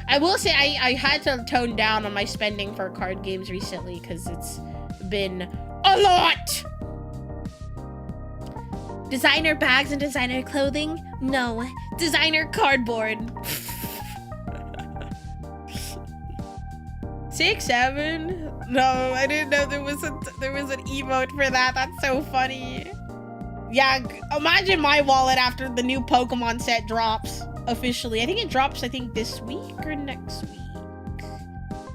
A: I will say I had to tone down on my spending for card games recently because it's been a lot. Designer bags and designer clothing? No. Designer cardboard. 6, 7? No, I didn't know there was an emote for that. That's so funny. Yeah, imagine my wallet after the new Pokemon set drops officially. I think it drops, this week or next week.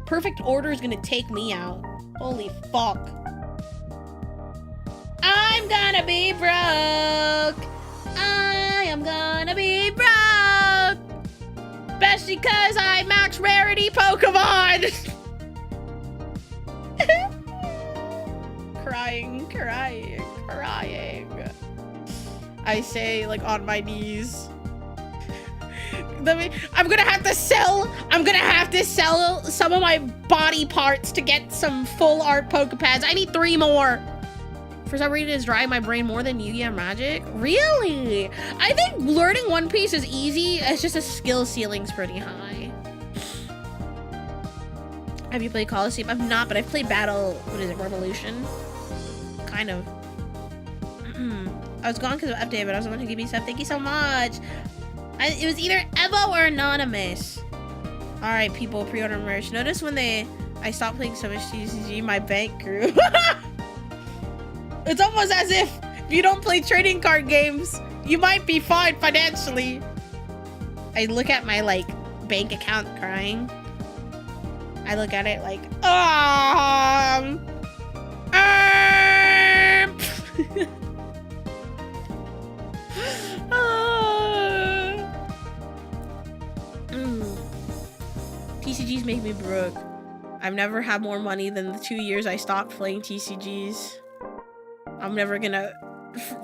A: Perfect Order is gonna take me out. Holy fuck. I'm gonna be broke. I am gonna be broke. Especially because I max rarity Pokemon. Crying. I say, like, on my knees. I'm gonna have to sell some of my body parts to get some full art Pokepads. I need 3 more. For some reason, it's driving my brain more than Yu-Gi-Oh! Magic. Really? I think learning One Piece is easy. It's just a skill ceiling's pretty high. Have you played Coliseum? I've not, but I've played Revolution? Kind of. I was gone because of update, but I was going to give you stuff. Thank you so much. It was either Evo or Anonymous. All right, people, pre-order merch. Notice when I stopped playing so much TCG, my bank grew. It's almost as if you don't play trading card games, you might be fine financially. I look at my, like, bank account crying. I look at it like, TCGs make me broke. I've never had more money than the 2 years I stopped playing TCGs. I'm never gonna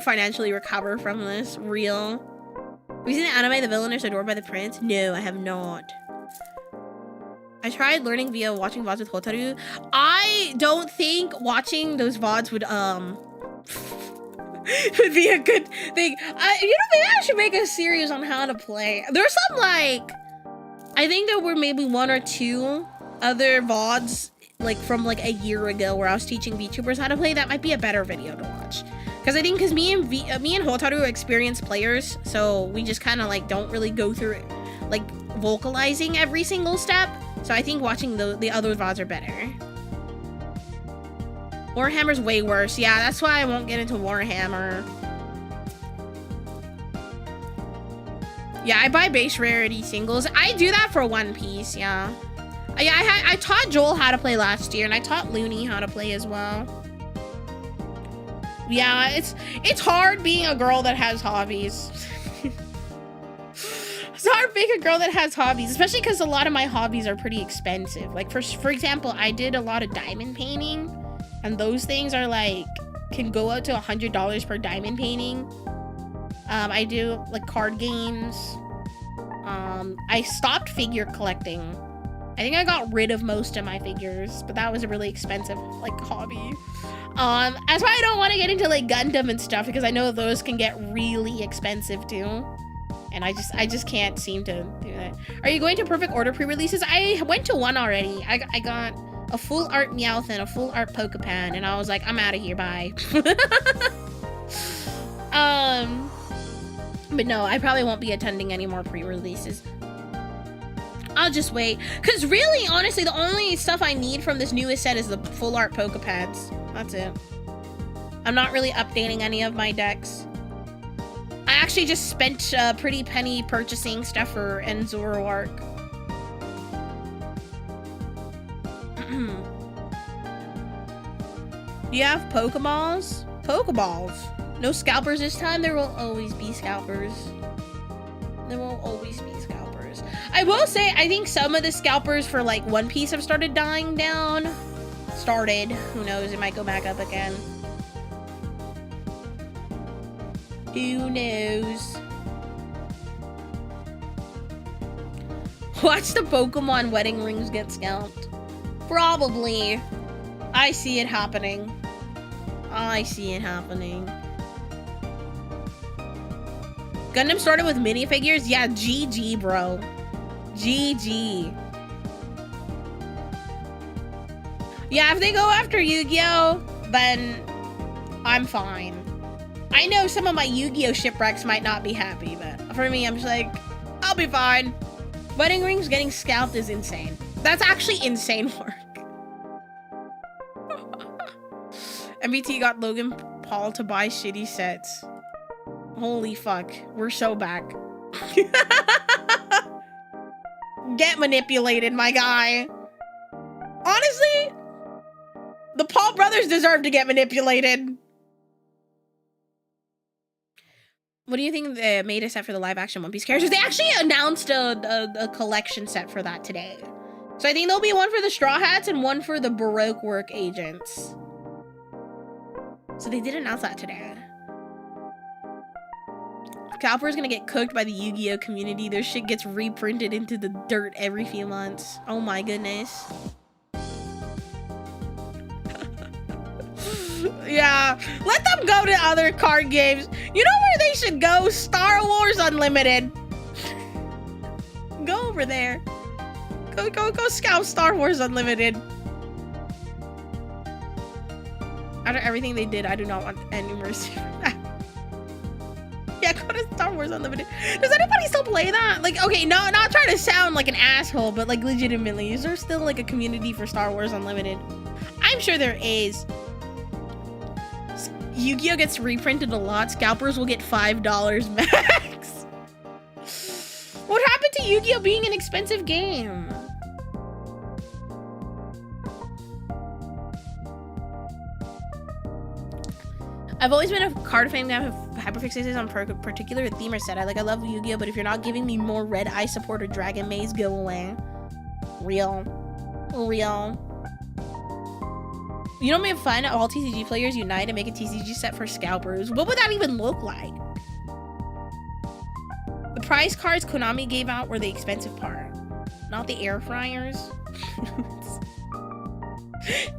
A: financially recover from this. Real. Have you seen the anime The Villain is Adored by the Prince? No, I have not. I tried learning via watching VODs with Hotaru. I don't think watching those VODs would would be a good thing. You know, maybe I should make a series on how to play. There's some, like, I think there were maybe 1 or 2 other VODs, like, from, like, a year ago where I was teaching VTubers how to play. That might be a better video to watch. Because me and Hotaru are experienced players, so we just kind of, like, don't really go through it, like, vocalizing every single step. So I think watching the other VODs are better. Warhammer's way worse. Yeah, that's why I won't get into Warhammer. Yeah, I buy base rarity singles. I do that for One Piece, yeah. I taught Joel how to play last year, and I taught Looney how to play as well. Yeah, it's hard being a girl that has hobbies. It's hard being a girl that has hobbies, especially because a lot of my hobbies are pretty expensive. Like for example, I did a lot of diamond painting, and those things are like can go out to $100 per diamond painting. I do like card games. I stopped figure collecting. I think I got rid of most of my figures, but that was a really expensive like hobby. That's why I don't want to get into like Gundam and stuff, because I know those can get really expensive too. And I just can't seem to do that. Are you going to Perfect Order pre-releases? I went to one already. I got a full art Meowth and a full art Pokémon, and I was like, I'm out of here, bye. But no, I probably won't be attending any more pre-releases. I'll just wait. Because really, honestly, the only stuff I need from this newest set is the full art Pokepads. That's it. I'm not really updating any of my decks. I actually just spent a pretty penny purchasing stuff for Zoroark. Do you have Pokeballs? Pokeballs. No scalpers this time? There will always be scalpers. There will always be scalpers. I will say, I think some of the scalpers for like One Piece have started dying down. Who knows, it might go back up again. Who knows? Watch the Pokemon wedding rings get scalped. Probably. I see it happening. I see it happening. Gundam started with minifigures? Yeah, GG, bro. GG. Yeah, if they go after Yu-Gi-Oh, then I'm fine. I know some of my Yu-Gi-Oh shipwrecks might not be happy, but for me, I'm just like, I'll be fine. Wedding rings getting scalped is insane. That's actually insane work. MBT got Logan Paul to buy shitty sets. Holy fuck. We're so back. Get manipulated, my guy. Honestly, the Paul brothers deserve to get manipulated. What do you think they made a set for the live action One Piece characters? They actually announced a collection set for that today. So I think there'll be one for the Straw Hats and one for the Baroque Work agents. So they did announce that today. Scalper's gonna get cooked by the Yu-Gi-Oh community. Their shit gets reprinted into the dirt every few months. Oh my goodness. Yeah, let them go to other card games. You know where they should go? Star Wars Unlimited. Go over there. Go scout Star Wars Unlimited. After everything they did, I do not want any mercy for that. Yeah, go to Star Wars Unlimited. Does anybody still play that? Like, okay, no, not trying to sound like an asshole, but like legitimately, is there still like a community for Star Wars Unlimited? I'm sure there is. Yu-Gi-Oh gets reprinted a lot. Scalpers will get $5 max. What happened to Yu-Gi-Oh being an expensive game? I've always been a card fan that have hyperfixated on particular theme or set. I love Yu-Gi-Oh, but if you're not giving me more Red Eye support or Dragon Maze, go away. Real. You know, it'd be fun if all TCG players unite and make a TCG set for scalpers. What would that even look like? The prize cards Konami gave out were the expensive part, not the air fryers.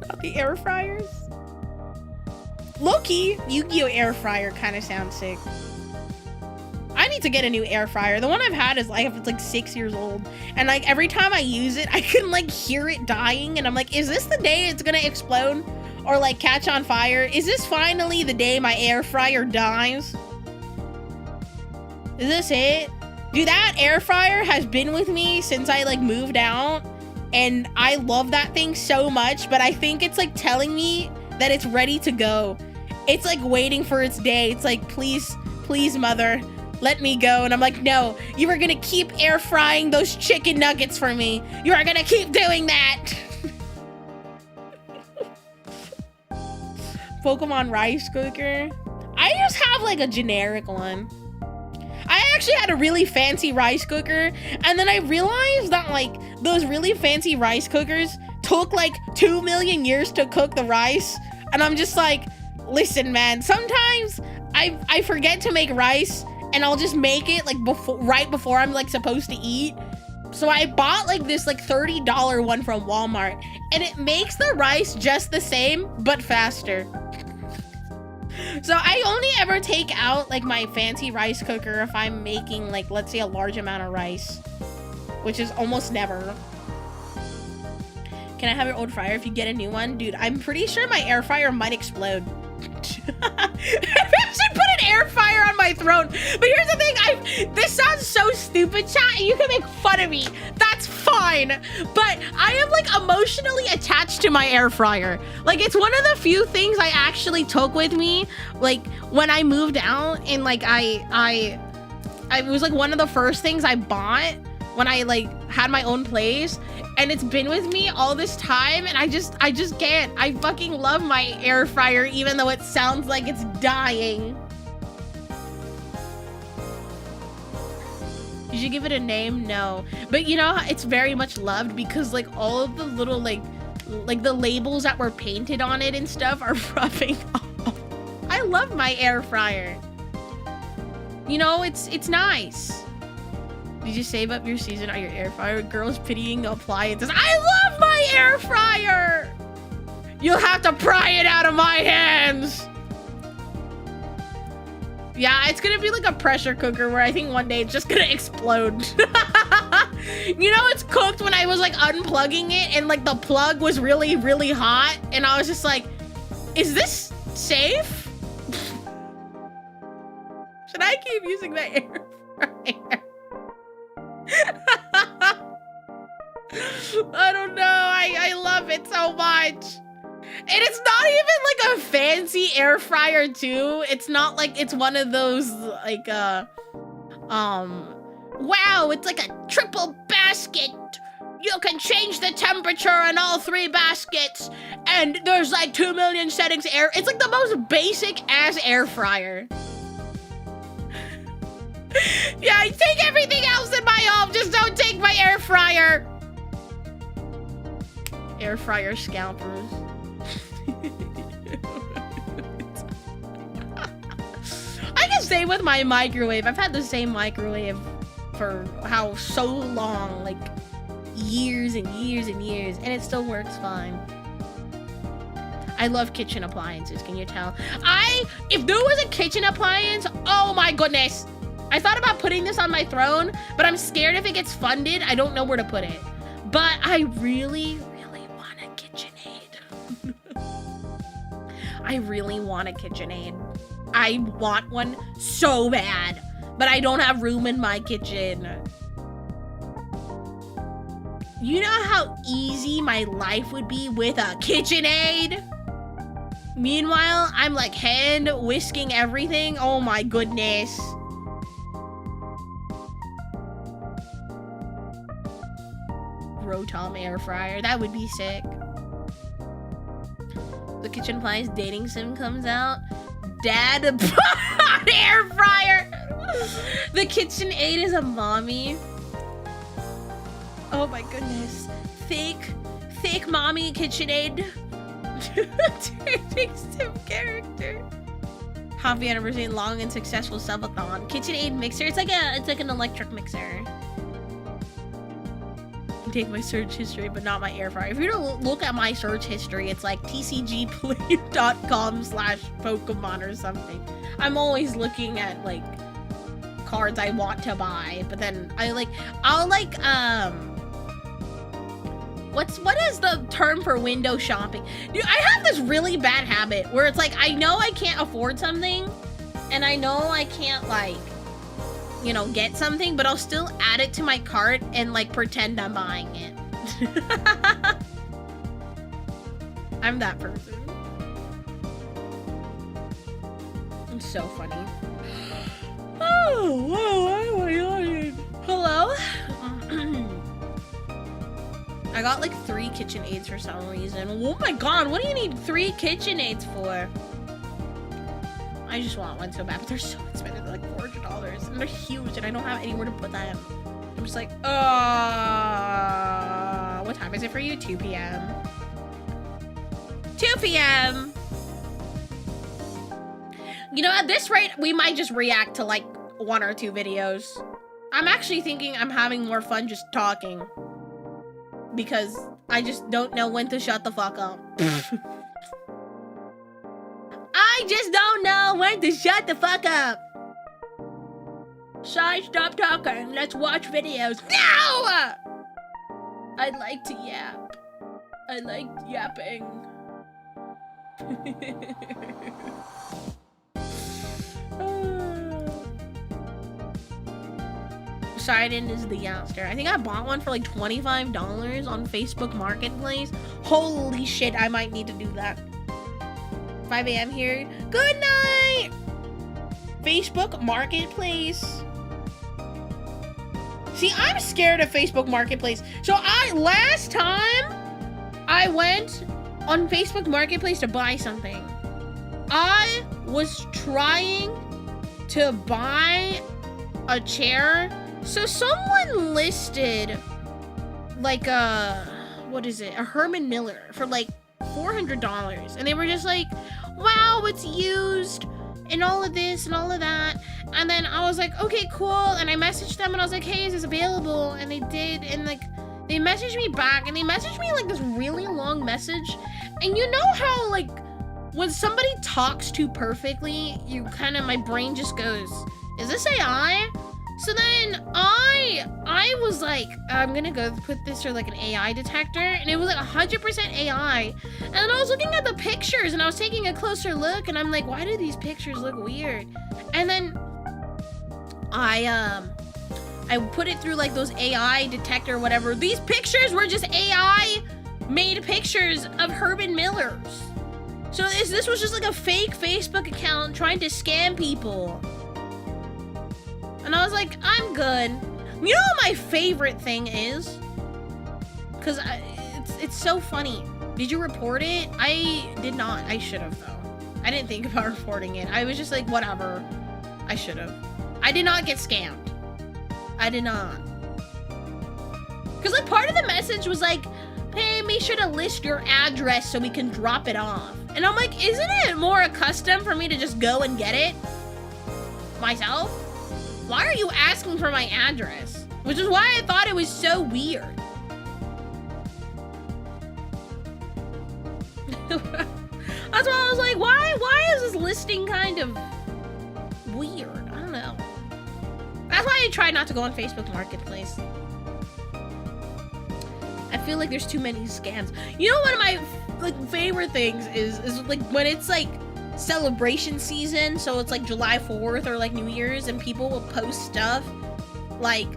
A: Not the air fryers. Low-key, Yu-Gi-Oh air fryer kind of sounds sick. I need to get a new air fryer. The one I've had is like, it's like 6 years old. And like every time I use it, I can like hear it dying. And I'm like, is this the day it's gonna explode or like catch on fire? Is this finally the day my air fryer dies? Is this it? Dude, that air fryer has been with me since I like moved out. And I love that thing so much, but I think it's like telling me that it's ready to go. It's like waiting for its day. It's like, please, mother, let me go. And I'm like, no, you are gonna keep air frying those chicken nuggets for me. You are gonna keep doing that. Pokemon rice cooker. I just have like a generic one. I actually had a really fancy rice cooker, and then I realized that like those really fancy rice cookers took like 2 million years to cook the rice. And I'm just like, listen, man, sometimes I forget to make rice and I'll just make it like right before I'm like supposed to eat. So I bought like this like $30 one from Walmart, and it makes the rice just the same, but faster. So I only ever take out like my fancy rice cooker if I'm making like, let's say, a large amount of rice, which is almost never. Can I have your old fryer if you get a new one? Dude, I'm pretty sure my air fryer might explode. I should put an air fryer on my throne. But here's the thing, this sounds so stupid, chat, and you can make fun of me. That's fine. But I am like emotionally attached to my air fryer. Like, it's one of the few things I actually took with me, like when I moved out, and like I was like one of the first things I bought when I like had my own place. And it's been with me all this time, and I just can't. I fucking love my air fryer, even though it sounds like it's dying. You should give it a name? No. But you know, it's very much loved because like all of the little like the labels that were painted on it and stuff are rubbing off. I love my air fryer. You know, it's nice. Did you save up your season on your air fryer? Girls pitying appliances. I love my air fryer! You'll have to pry it out of my hands! Yeah, it's gonna be like a pressure cooker where I think one day it's just gonna explode. You know, it's cooked when I was like unplugging it and like the plug was really, really hot. And I was just like, is this safe? Should I keep using the air fryer? I don't know. I love it so much. And it's not even like a fancy air fryer too. It's not like it's one of those like wow, it's like a triple basket. You can change the temperature in all 3 baskets, and there's like 2 million settings air. It's like the most basic ass air fryer. Yeah, take everything else in my home, just don't take my air fryer. Air fryer scalpers. I can say with my microwave, I've had the same microwave for so long, like years and years and years, and it still works fine. I love kitchen appliances, can you tell? If there was a kitchen appliance, oh my goodness. I thought about putting this on my throne, but I'm scared if it gets funded, I don't know where to put it. But I really, really want a KitchenAid. I really want a KitchenAid. I want one so bad, but I don't have room in my kitchen. You know how easy my life would be with a KitchenAid? Meanwhile, I'm like hand whisking everything. Oh my goodness. Rotom air fryer, that would be sick. The kitchen appliance dating sim comes out. Dad air fryer. The KitchenAid is a mommy. Oh my goodness. Fake mommy KitchenAid. Dating sim character. Happy anniversary, long and successful subathon. KitchenAid mixer. It's like an electric mixer. Take my search history, but not my air fryer. If you don't look at my search history, it's like tcgplay.com/Pokemon or something. I'm always looking at like cards I want to buy, but then what is the term for window shopping? Dude, I have this really bad habit where it's like, I know I can't afford something, and I know I can't like, you know, get something, but I'll still add it to my cart and like pretend I'm buying it. I'm that person. It's so funny. Oh Oh, why am I yawning? Hello? I got like 3 KitchenAids for some reason. Oh my god, what do you need 3 KitchenAids for? I just want one so bad, but they're so expensive. They're like $400 and they're huge and I don't have anywhere to put them. I'm just like, what time is it for you? 2 p.m. 2 p.m. You know, at this rate, we might just react to like 1 or 2 videos. I'm actually thinking I'm having more fun just talking. Because I just don't know when to shut the fuck up. I just don't know when to shut the fuck up. Shy, stop talking. Let's watch videos. No! I'd like to yap. I like yapping. Poseidon is the youngster. I think I bought one for like $25 on Facebook Marketplace. Holy shit, I might need to do that. 5 a.m. here. Good night! Facebook Marketplace. See, I'm scared of Facebook Marketplace. So last time I went on Facebook Marketplace to buy something, I was trying to buy a chair. So someone listed like a Herman Miller for like $400. And they were just like, wow, it's used and all of this and all of that. And then I was like, okay, cool. And I messaged them and I was like, hey, is this available? And they did. And like, they messaged me back and they messaged me like this really long message. And you know how like when somebody talks too perfectly, my brain just goes, is this AI? So then I was like, I'm gonna go put this through like an AI detector, and it was like 100% AI. And then I was looking at the pictures and I was taking a closer look and I'm like, why do these pictures look weird? And then I put it through like those AI detector or whatever. These pictures were just AI made pictures of Herman Millers. So this was just like a fake Facebook account trying to scam people. And I was like, I'm good. You know what my favorite thing is? Because it's so funny. Did you report it? I did not. I should have, though. I didn't think about reporting it. I was just like, whatever. I should have. I did not get scammed. I did not. Because like part of the message was like, hey, make sure to list your address so we can drop it off. And I'm like, isn't it more accustomed for me to just go and get it myself? Why are you asking for my address? Which is why I thought it was so weird. That's why I was like, why is this listing kind of weird? I don't know. That's why I try not to go on Facebook Marketplace. I feel like there's too many scams. You know, one of my favorite things is like when it's like celebration season, so it's like July 4th or like New Year's, and people will post stuff like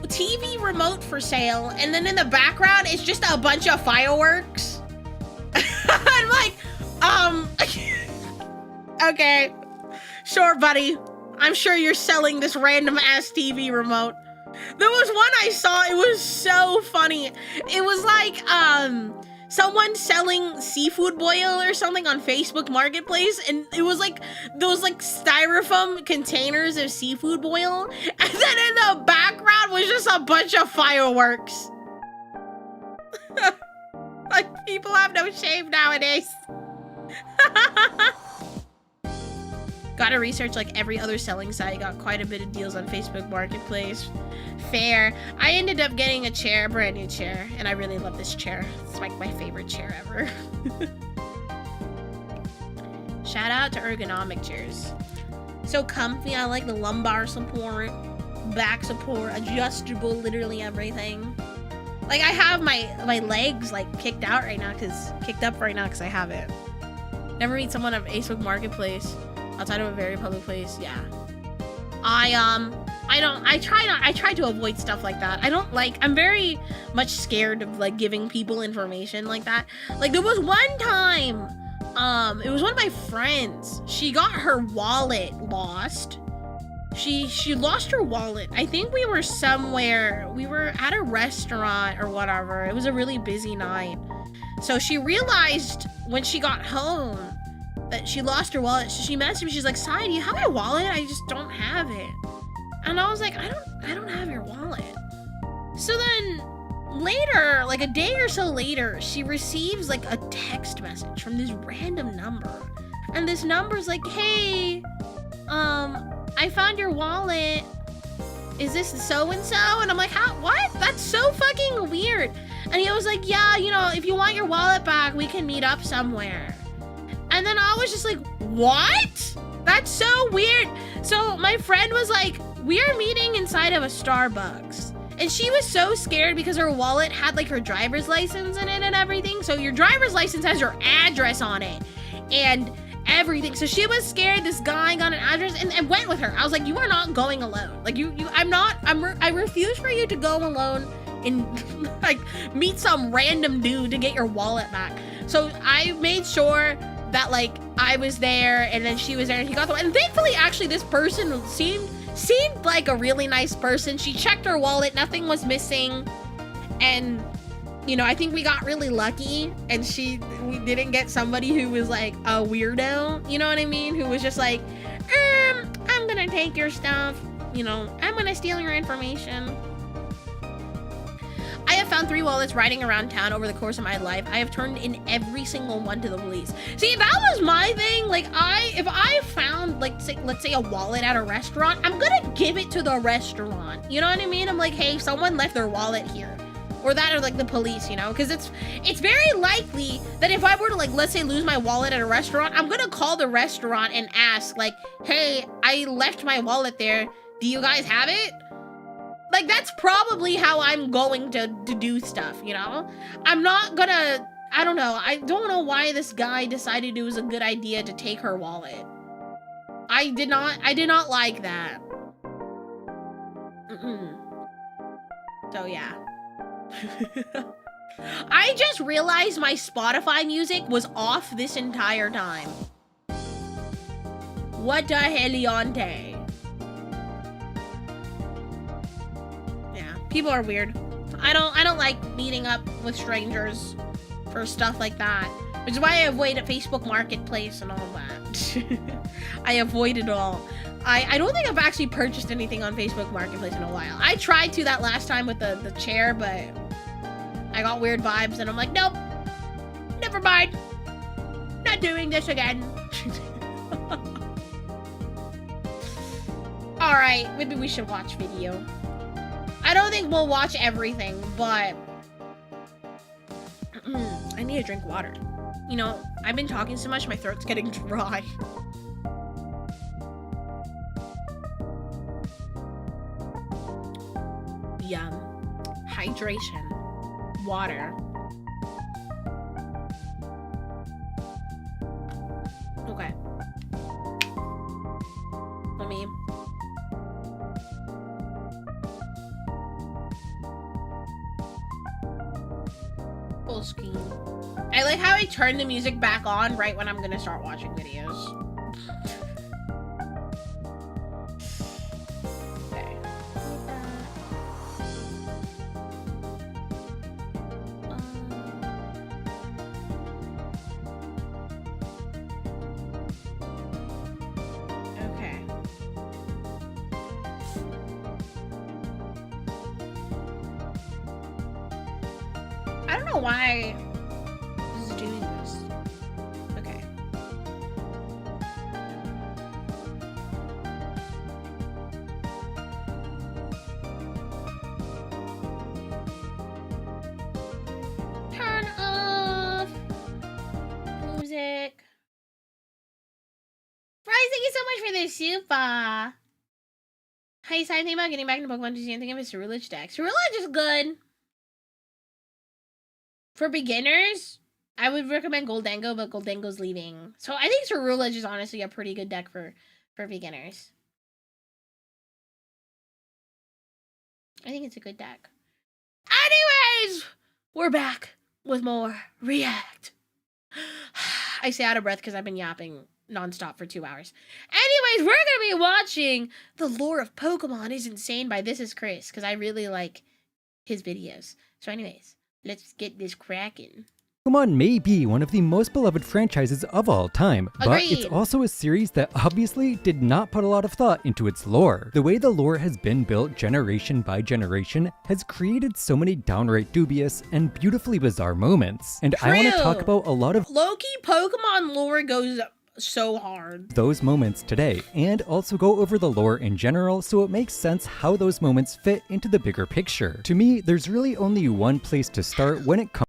A: TV remote for sale, and then in the background it's just a bunch of fireworks. I'm like, okay, sure, buddy. I'm sure you're selling this random ass TV remote. There was one I saw, it was so funny. It was like, someone selling seafood boil or something on Facebook Marketplace, and it was like those like styrofoam containers of seafood boil, and then in the background was just a bunch of fireworks. Like, people have no shame nowadays. Gotta research like every other selling site. Got quite a bit of deals on Facebook Marketplace. Fair. I ended up getting a chair, a brand new chair, and I really love this chair. It's like my favorite chair ever. Shout out to ergonomic chairs. So comfy. I like the lumbar support, back support, adjustable, literally everything. Like, I have my legs like kicked up right now because I have it. Never meet someone at Facebook Marketplace outside of a very public place. Yeah. I try to avoid stuff like that. I'm very much scared of like giving people information like that. Like, there was one time, it was one of my friends. She got her wallet lost she lost her wallet. I think we were somewhere, we were at a restaurant or whatever. It was a really busy night. So she realized when she got home that she lost her wallet. So she messaged me, she's like, Sai, do you have my wallet? I just don't have it. And I was like, I don't have your wallet. So then later, like a day or so later, she receives like a text message from this random number. And this number's like, hey, I found your wallet. Is this so-and-so? And I'm like, how, what? That's so fucking weird. And he was like, yeah, you know, if you want your wallet back, we can meet up somewhere. And then I was just like, what? That's so weird. So my friend was like, we are meeting inside of a Starbucks. And she was so scared because her wallet had like her driver's license in it and everything. So your driver's license has your address on it and everything. So she was scared this guy got an address and went with her. I was like, you are not going alone. Like I refuse for you to go alone and like meet some random dude to get your wallet back. So I made sure that like I was there and then she was there and he got the, and thankfully actually this person seemed like a really nice person. She checked her wallet, nothing was missing. And you know, I think we got really lucky and we didn't get somebody who was like a weirdo, you know what I mean? Who was just like, I'm gonna take your stuff, you know, I'm gonna steal your information. I have found 3 wallets riding around town over the course of my life. I have turned in every single one to the police. See, that was my thing. Like, if I found, like, let's say a wallet at a restaurant, I'm gonna give it to the restaurant. You know what I mean? I'm like, hey, someone left their wallet here. Or that, or like the police, you know? Because it's very likely that if I were to, like, let's say lose my wallet at a restaurant, I'm gonna call the restaurant and ask, like, hey, I left my wallet there. Do you guys have it? Like, that's probably how I'm going to do stuff, you know? I'm not gonna, I don't know. I don't know why this guy decided it was a good idea to take her wallet. I did not like that. So, yeah. I just realized my Spotify music was off this entire time. What the heliante? People are weird. I don't like meeting up with strangers for stuff like that. Which is why I avoid Facebook Marketplace and all that. I avoid it all. I don't think I've actually purchased anything on Facebook Marketplace in a while. I tried to that last time with the chair, but I got weird vibes and I'm like, nope. Never mind. Not doing this again. Alright, maybe we should watch video. I don't think we'll watch everything, but I need to drink water. You know, I've been talking so much, my throat's getting dry. Yum. Hydration. Water. Okay. Let me... full screen. I like how I turn the music back on right when I'm gonna start watching videos. Okay. Okay. I don't know why this is doing this. Okay. Turn off music. Bryce, thank you so much for the super. Hi, so I think about getting back into Pokemon TCG and thinking of a Ceruledge deck. Ceruledge is good. For beginners, I would recommend Goldengo, but Goldengo's leaving. So I think Ceruledge is honestly a pretty good deck for beginners. I think it's a good deck. Anyways, we're back with more React. I say out of breath because I've been yapping nonstop for 2 hours. Anyways, we're gonna be watching The Lore of Pokemon is Insane by This Is Chris, because I really like his videos. So anyways, let's get this cracking.
B: Pokemon may be one of the most beloved franchises of all time, but it's also a series that obviously did not put a lot of thought into its lore. The way the lore has been built generation by generation has created so many downright dubious and beautifully bizarre moments. And I want to talk about a lot of
A: low-key Pokemon lore goes so hard.
B: Those moments today, and also go over the lore in general so it makes sense how those moments fit into the bigger picture. To me, there's really only one place to start when it comes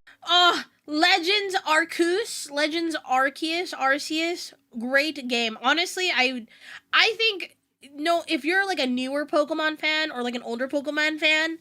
A: Legends Arceus, Legends Arceus, great game. Honestly, I think, no, if you're like a newer Pokemon fan or like an older Pokemon fan,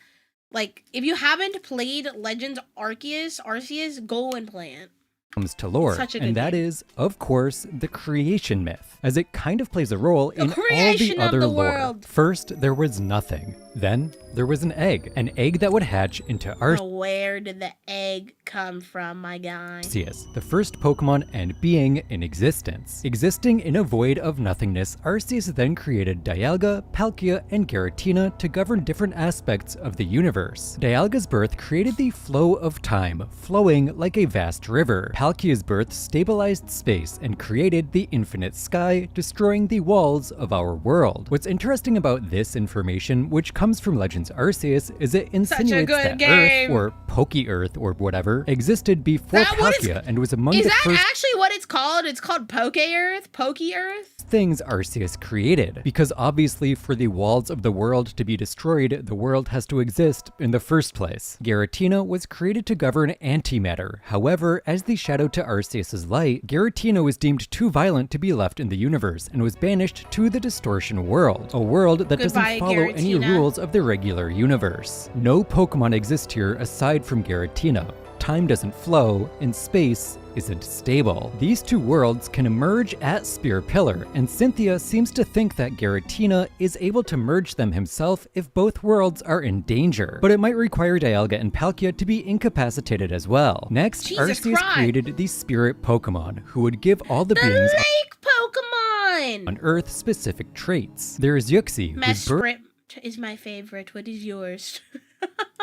A: like if you haven't played Legends Arceus, go and play it.
B: Comes to lore, and that is, of course, the creation myth, as it kind of plays a role in all the other lore. First, there was nothing. Then, there was an egg that would hatch into Arceus.
A: Where did the egg come from, my guy?
B: Arceus, the first Pokemon and being in existence. Existing in a void of nothingness, Arceus then created Dialga, Palkia, and Giratina to govern different aspects of the universe. Dialga's birth created the flow of time, flowing like a vast river. Palkia's birth stabilized space and created the infinite sky, destroying the walls of our world. What's interesting about this information, which comes from Legends Arceus, is it insinuates that Earth, or Poke-Earth or whatever, existed before Palkia and was among the first—
A: Is that actually what it's called? It's called Poke-Earth? Poke-Earth?
B: Things Arceus created, because obviously for the walls of the world to be destroyed, the world has to exist in the first place. Giratina was created to govern antimatter. However, as the shadow to Arceus's light, Giratina was deemed too violent to be left in the universe and was banished to the Distortion world, a world that doesn't follow any rules of the regular universe. No Pokemon exist here aside from Giratina. Time doesn't flow, and space isn't stable. These two worlds can emerge at Spear Pillar, and Cynthia seems to think that Giratina is able to merge them himself if both worlds are in danger. But it might require Dialga and Palkia to be incapacitated as well. Next, Arceus created the Spirit Pokemon, who would give all the beings
A: Lake Pokemon
B: on Earth specific traits. There is Yuxi, whose birth
A: is my favorite. What is yours?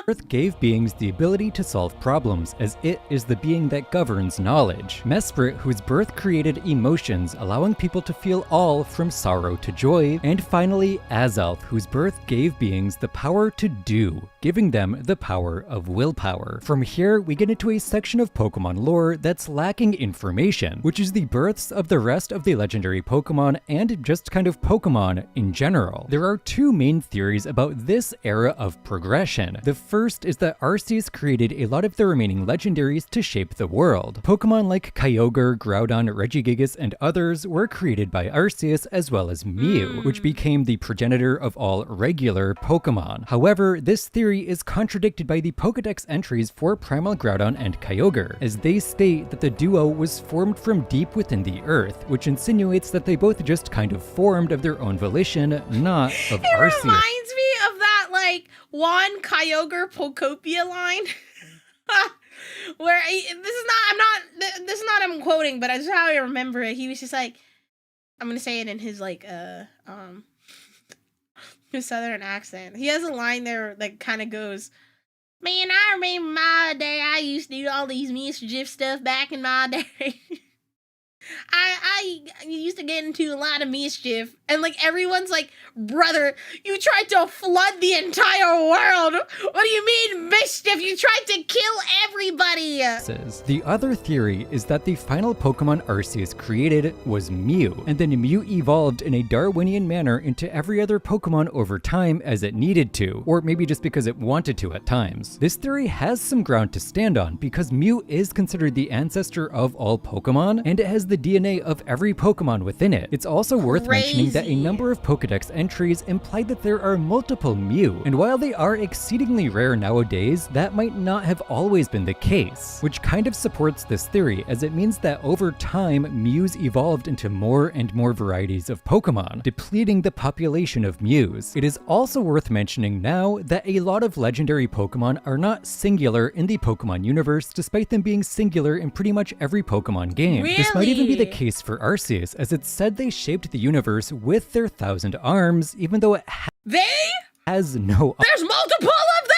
B: Earth gave beings the ability to solve problems, as it is the being that governs knowledge. Mesprit, whose birth created emotions, allowing people to feel all from sorrow to joy. And finally, Azelf, whose birth gave beings the power to do, giving them the power of willpower. From here, we get into a section of Pokemon lore that's lacking information, which is the births of the rest of the legendary Pokemon and just kind of Pokemon in general. There are two main theories about this era of progression. The first is that Arceus created a lot of the remaining legendaries to shape the world. Pokemon like Kyogre, Groudon, Regigigas, and others were created by Arceus, as well as Mew, which became the progenitor of all regular Pokemon. However, this theory is contradicted by the Pokedex entries for Primal Groudon and Kyogre, as they state that the duo was formed from deep within the earth, which insinuates that they both just kind of formed of their own volition, not of Arceus.
A: It reminds me of that, like, Juan Kyogre Pocopia line. Where this is not I'm quoting, but that's how I remember it. He was just like, I'm gonna say it in his like his southern accent. He has a line there that kind of goes, "Man, I remember my day. I used to do all these mischief stuff back in my day." I used to get into a lot of mischief, and like everyone's like, "Brother, you tried to flood the entire world. What do you mean mischief? You tried to kill everybody."
B: The other theory is that the final Pokemon Arceus created was Mew, and then Mew evolved in a Darwinian manner into every other Pokemon over time as it needed to, or maybe just because it wanted to at times. This theory has some ground to stand on because Mew is considered the ancestor of all Pokemon, and it has the DNA of every Pokemon within it. It's also worth mentioning that a number of Pokedex entries imply that there are multiple Mew, and while they are exceedingly rare nowadays, that might not have always been the case, which kind of supports this theory, as it means that over time, Mews evolved into more and more varieties of Pokemon, depleting the population of Mews. It is also worth mentioning now that a lot of legendary Pokemon are not singular in the Pokemon universe, despite them being singular in pretty much every Pokemon game.
A: Really?
B: This might even even be the case for Arceus, as it's said they shaped the universe with their 1,000 arms, even though it has no
A: There's multiple of them?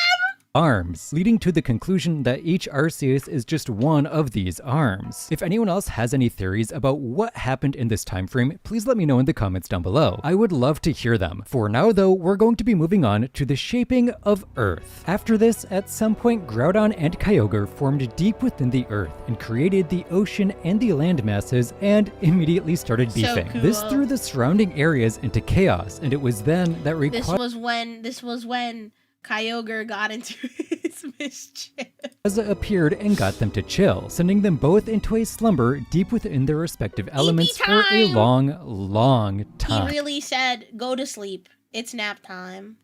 B: arms, leading to the conclusion that each Arceus is just one of these arms. If anyone else has any theories about what happened in this time frame, please let me know in the comments down below. I would love to hear them. For now though, we're going to be moving on to the shaping of Earth. After this, at some point Groudon and Kyogre formed deep within the Earth and created the ocean and the land masses and immediately started beefing.
A: cool.
B: This threw the surrounding areas into chaos, and it was then that
A: This was when Kyogre got into his mischief.
B: appeared and got them to chill, sending them both into a slumber deep within their respective elements for a long, long time.
A: He really said, go to sleep. It's nap time.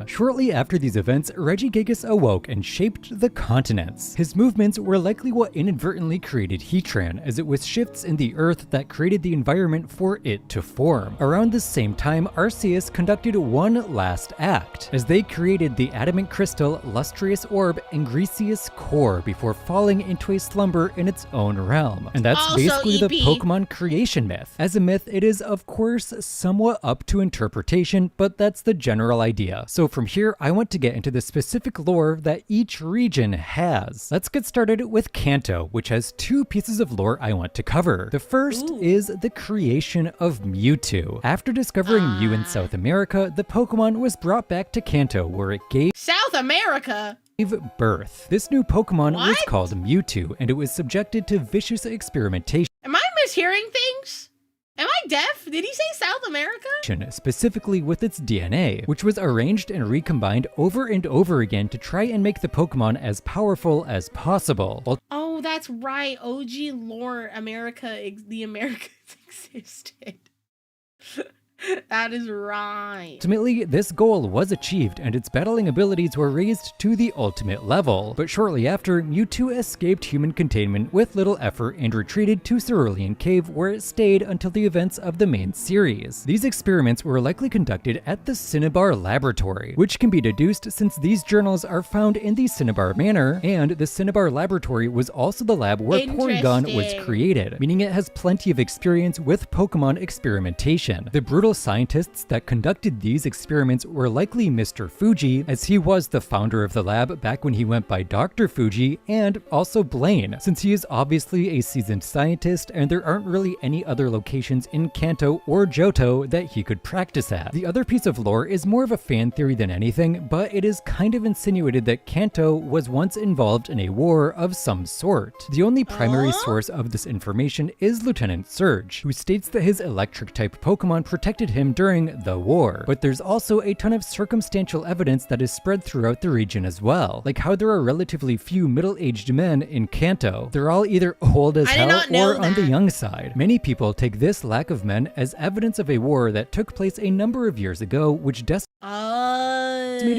B: Shortly after these events, Regigigas awoke and shaped the continents. His movements were likely what inadvertently created Heatran, as it was shifts in the Earth that created the environment for it to form. Around the same time, Arceus conducted one last act, as they created the Adamant Crystal, Lustrous Orb, and Greasious Core before falling into a slumber in its own realm. And that's
A: Also
B: basically the
A: EP.
B: Pokemon creation myth. As a myth, it is of course somewhat up to interpretation, but that's the general idea. So from here, I want to get into the specific lore that each region has. Let's get started with Kanto, which has two pieces of lore I want to cover. The first is the creation of Mewtwo. After discovering Mew in South America, the Pokemon was brought back to Kanto, where it gave
A: South America?
B: birth. This new Pokemon was
A: What?
B: called Mewtwo, and it was subjected to vicious experimentation.
A: Am I mishearing things? Am I deaf? Did he say South America?
B: Specifically with its DNA, which was arranged and recombined over and over again to try and make the Pokemon as powerful as possible.
A: Oh, that's right. OG lore the Americas existed. That is right.
B: Ultimately, this goal was achieved and its battling abilities were raised to the ultimate level. But shortly after, Mewtwo escaped human containment with little effort and retreated to Cerulean Cave, where it stayed until the events of the main series. These experiments were likely conducted at the Cinnabar Laboratory, which can be deduced since these journals are found in the Cinnabar Manor, and the Cinnabar Laboratory was also the lab where Porygon was created, meaning it has plenty of experience with Pokemon experimentation. The brutal scientists that conducted these experiments were likely Mr. Fuji, as he was the founder of the lab back when he went by Dr. Fuji, and also Blaine, since he is obviously a seasoned scientist and there aren't really any other locations in Kanto or Johto that he could practice at. The other piece of lore is more of a fan theory than anything, but it is kind of insinuated that Kanto was once involved in a war of some sort. The only primary source of this information is Lieutenant Surge, who states that his electric-type Pokemon protected him during the war. But there's also a ton of circumstantial evidence that is spread throughout the region as well, like how there are relatively few middle-aged men in Kanto. They're all either old as hell or on the young side. Many people take this lack of men as evidence of a war that took place a number of years ago, which decimated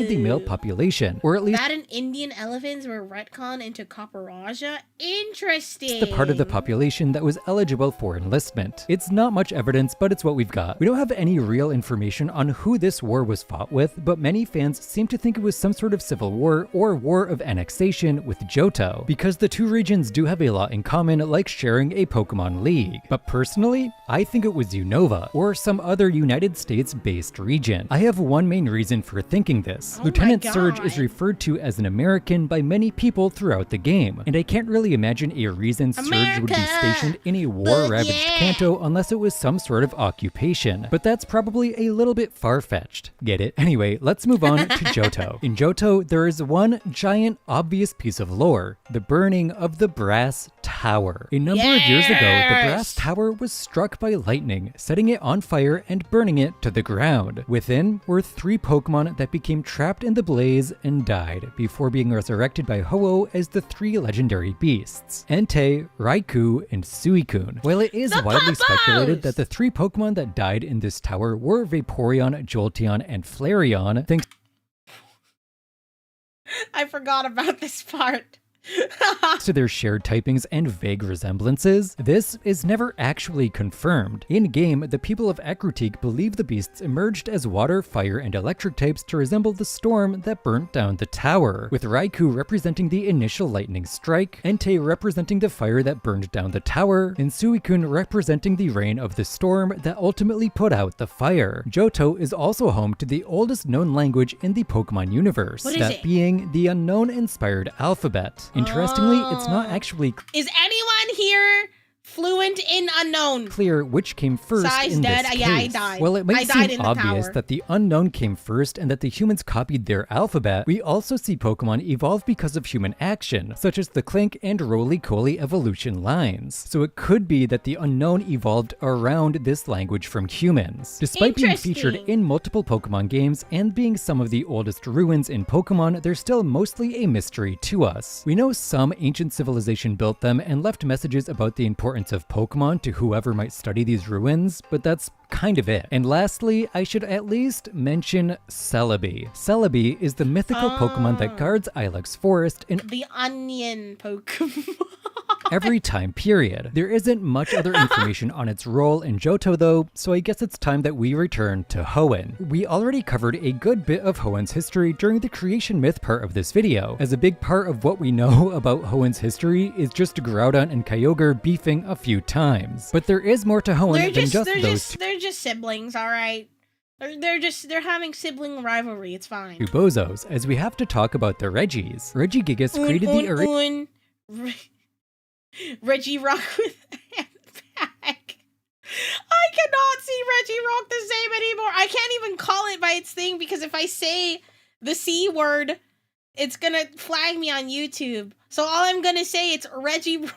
B: the male population, or at least
A: that and Indian elephants were retconned into Copperaja? Interesting.
B: the part of the population that was eligible for enlistment. It's not much evidence, but it's what we've got. We don't have any real information on who this war was fought with, but many fans seem to think it was some sort of civil war or war of annexation with Johto, because the two regions do have a lot in common, like sharing a Pokemon League. But personally, I think it was Unova, or some other United States-based region. I have one main reason for thinking this. Lieutenant Surge is referred to as an American by many people throughout the game, and I can't really imagine a reason Surge would be stationed in a war-ravaged Kanto unless it was some sort of occupation, but that's probably a little bit far-fetched. Get it? Anyway, let's move on to Johto. In Johto, there is one giant, obvious piece of lore, the burning of the Brass Tower. A number of years ago, the Brass Tower was struck by lightning, setting it on fire and burning it to the ground. Within were 3 Pokemon that became trapped in the blaze and died, before being resurrected by Ho-Oh as the 3 legendary beasts, Entei, Raikou, and Suicune. While it is widely speculated that the 3 Pokemon that died in this tower were Vaporeon, Jolteon, and Flareon, thanks
A: I forgot about this part.
B: To their shared typings and vague resemblances, this is never actually confirmed. In-game, the people of Ekrutik believe the beasts emerged as water, fire, and electric types to resemble the storm that burnt down the tower, with Raikou representing the initial lightning strike, Entei representing the fire that burned down the tower, and Suicune representing the rain of the storm that ultimately put out the fire. Johto is also home to the oldest known language in the Pokemon universe, that being the unknown-inspired alphabet. Interestingly, it's not actually
A: Is anyone here fluent in unknown?
B: Clear which came first in this case.
A: Yeah, I died.
B: Well, it might seem obvious
A: tower.
B: that the unknown came first and that the humans copied their alphabet. We also see Pokemon evolve because of human action, such as the Clink and Roly-Coly evolution lines. So it could be that the unknown evolved around this language from humans. Despite being featured in multiple Pokemon games and being some of the oldest ruins in Pokemon, they're still mostly a mystery to us. We know some ancient civilization built them and left messages about the importance of Pokemon to whoever might study these ruins, but that's kind of it. And lastly, I should at least mention Celebi. Celebi is the mythical Pokemon that guards Ilex Forest in
A: the onion Pokemon.
B: every time period. There isn't much other information on its role in Johto though, so I guess it's time that we return to Hoenn. We already covered a good bit of Hoenn's history during the creation myth part of this video, as a big part of what we know about Hoenn's history is just Groudon and Kyogre beefing a few times. But there is more to Hoenn than just those two.
A: They're just siblings, alright? They're having sibling rivalry, it's fine.
B: Two bozos, as we have to talk about the Regis. Regigigas created the
A: Regirock with a handbag. I cannot see Regirock the same anymore. I can't even call it by its thing because if I say the C word, it's gonna flag me on YouTube. So all I'm gonna say it's Regirock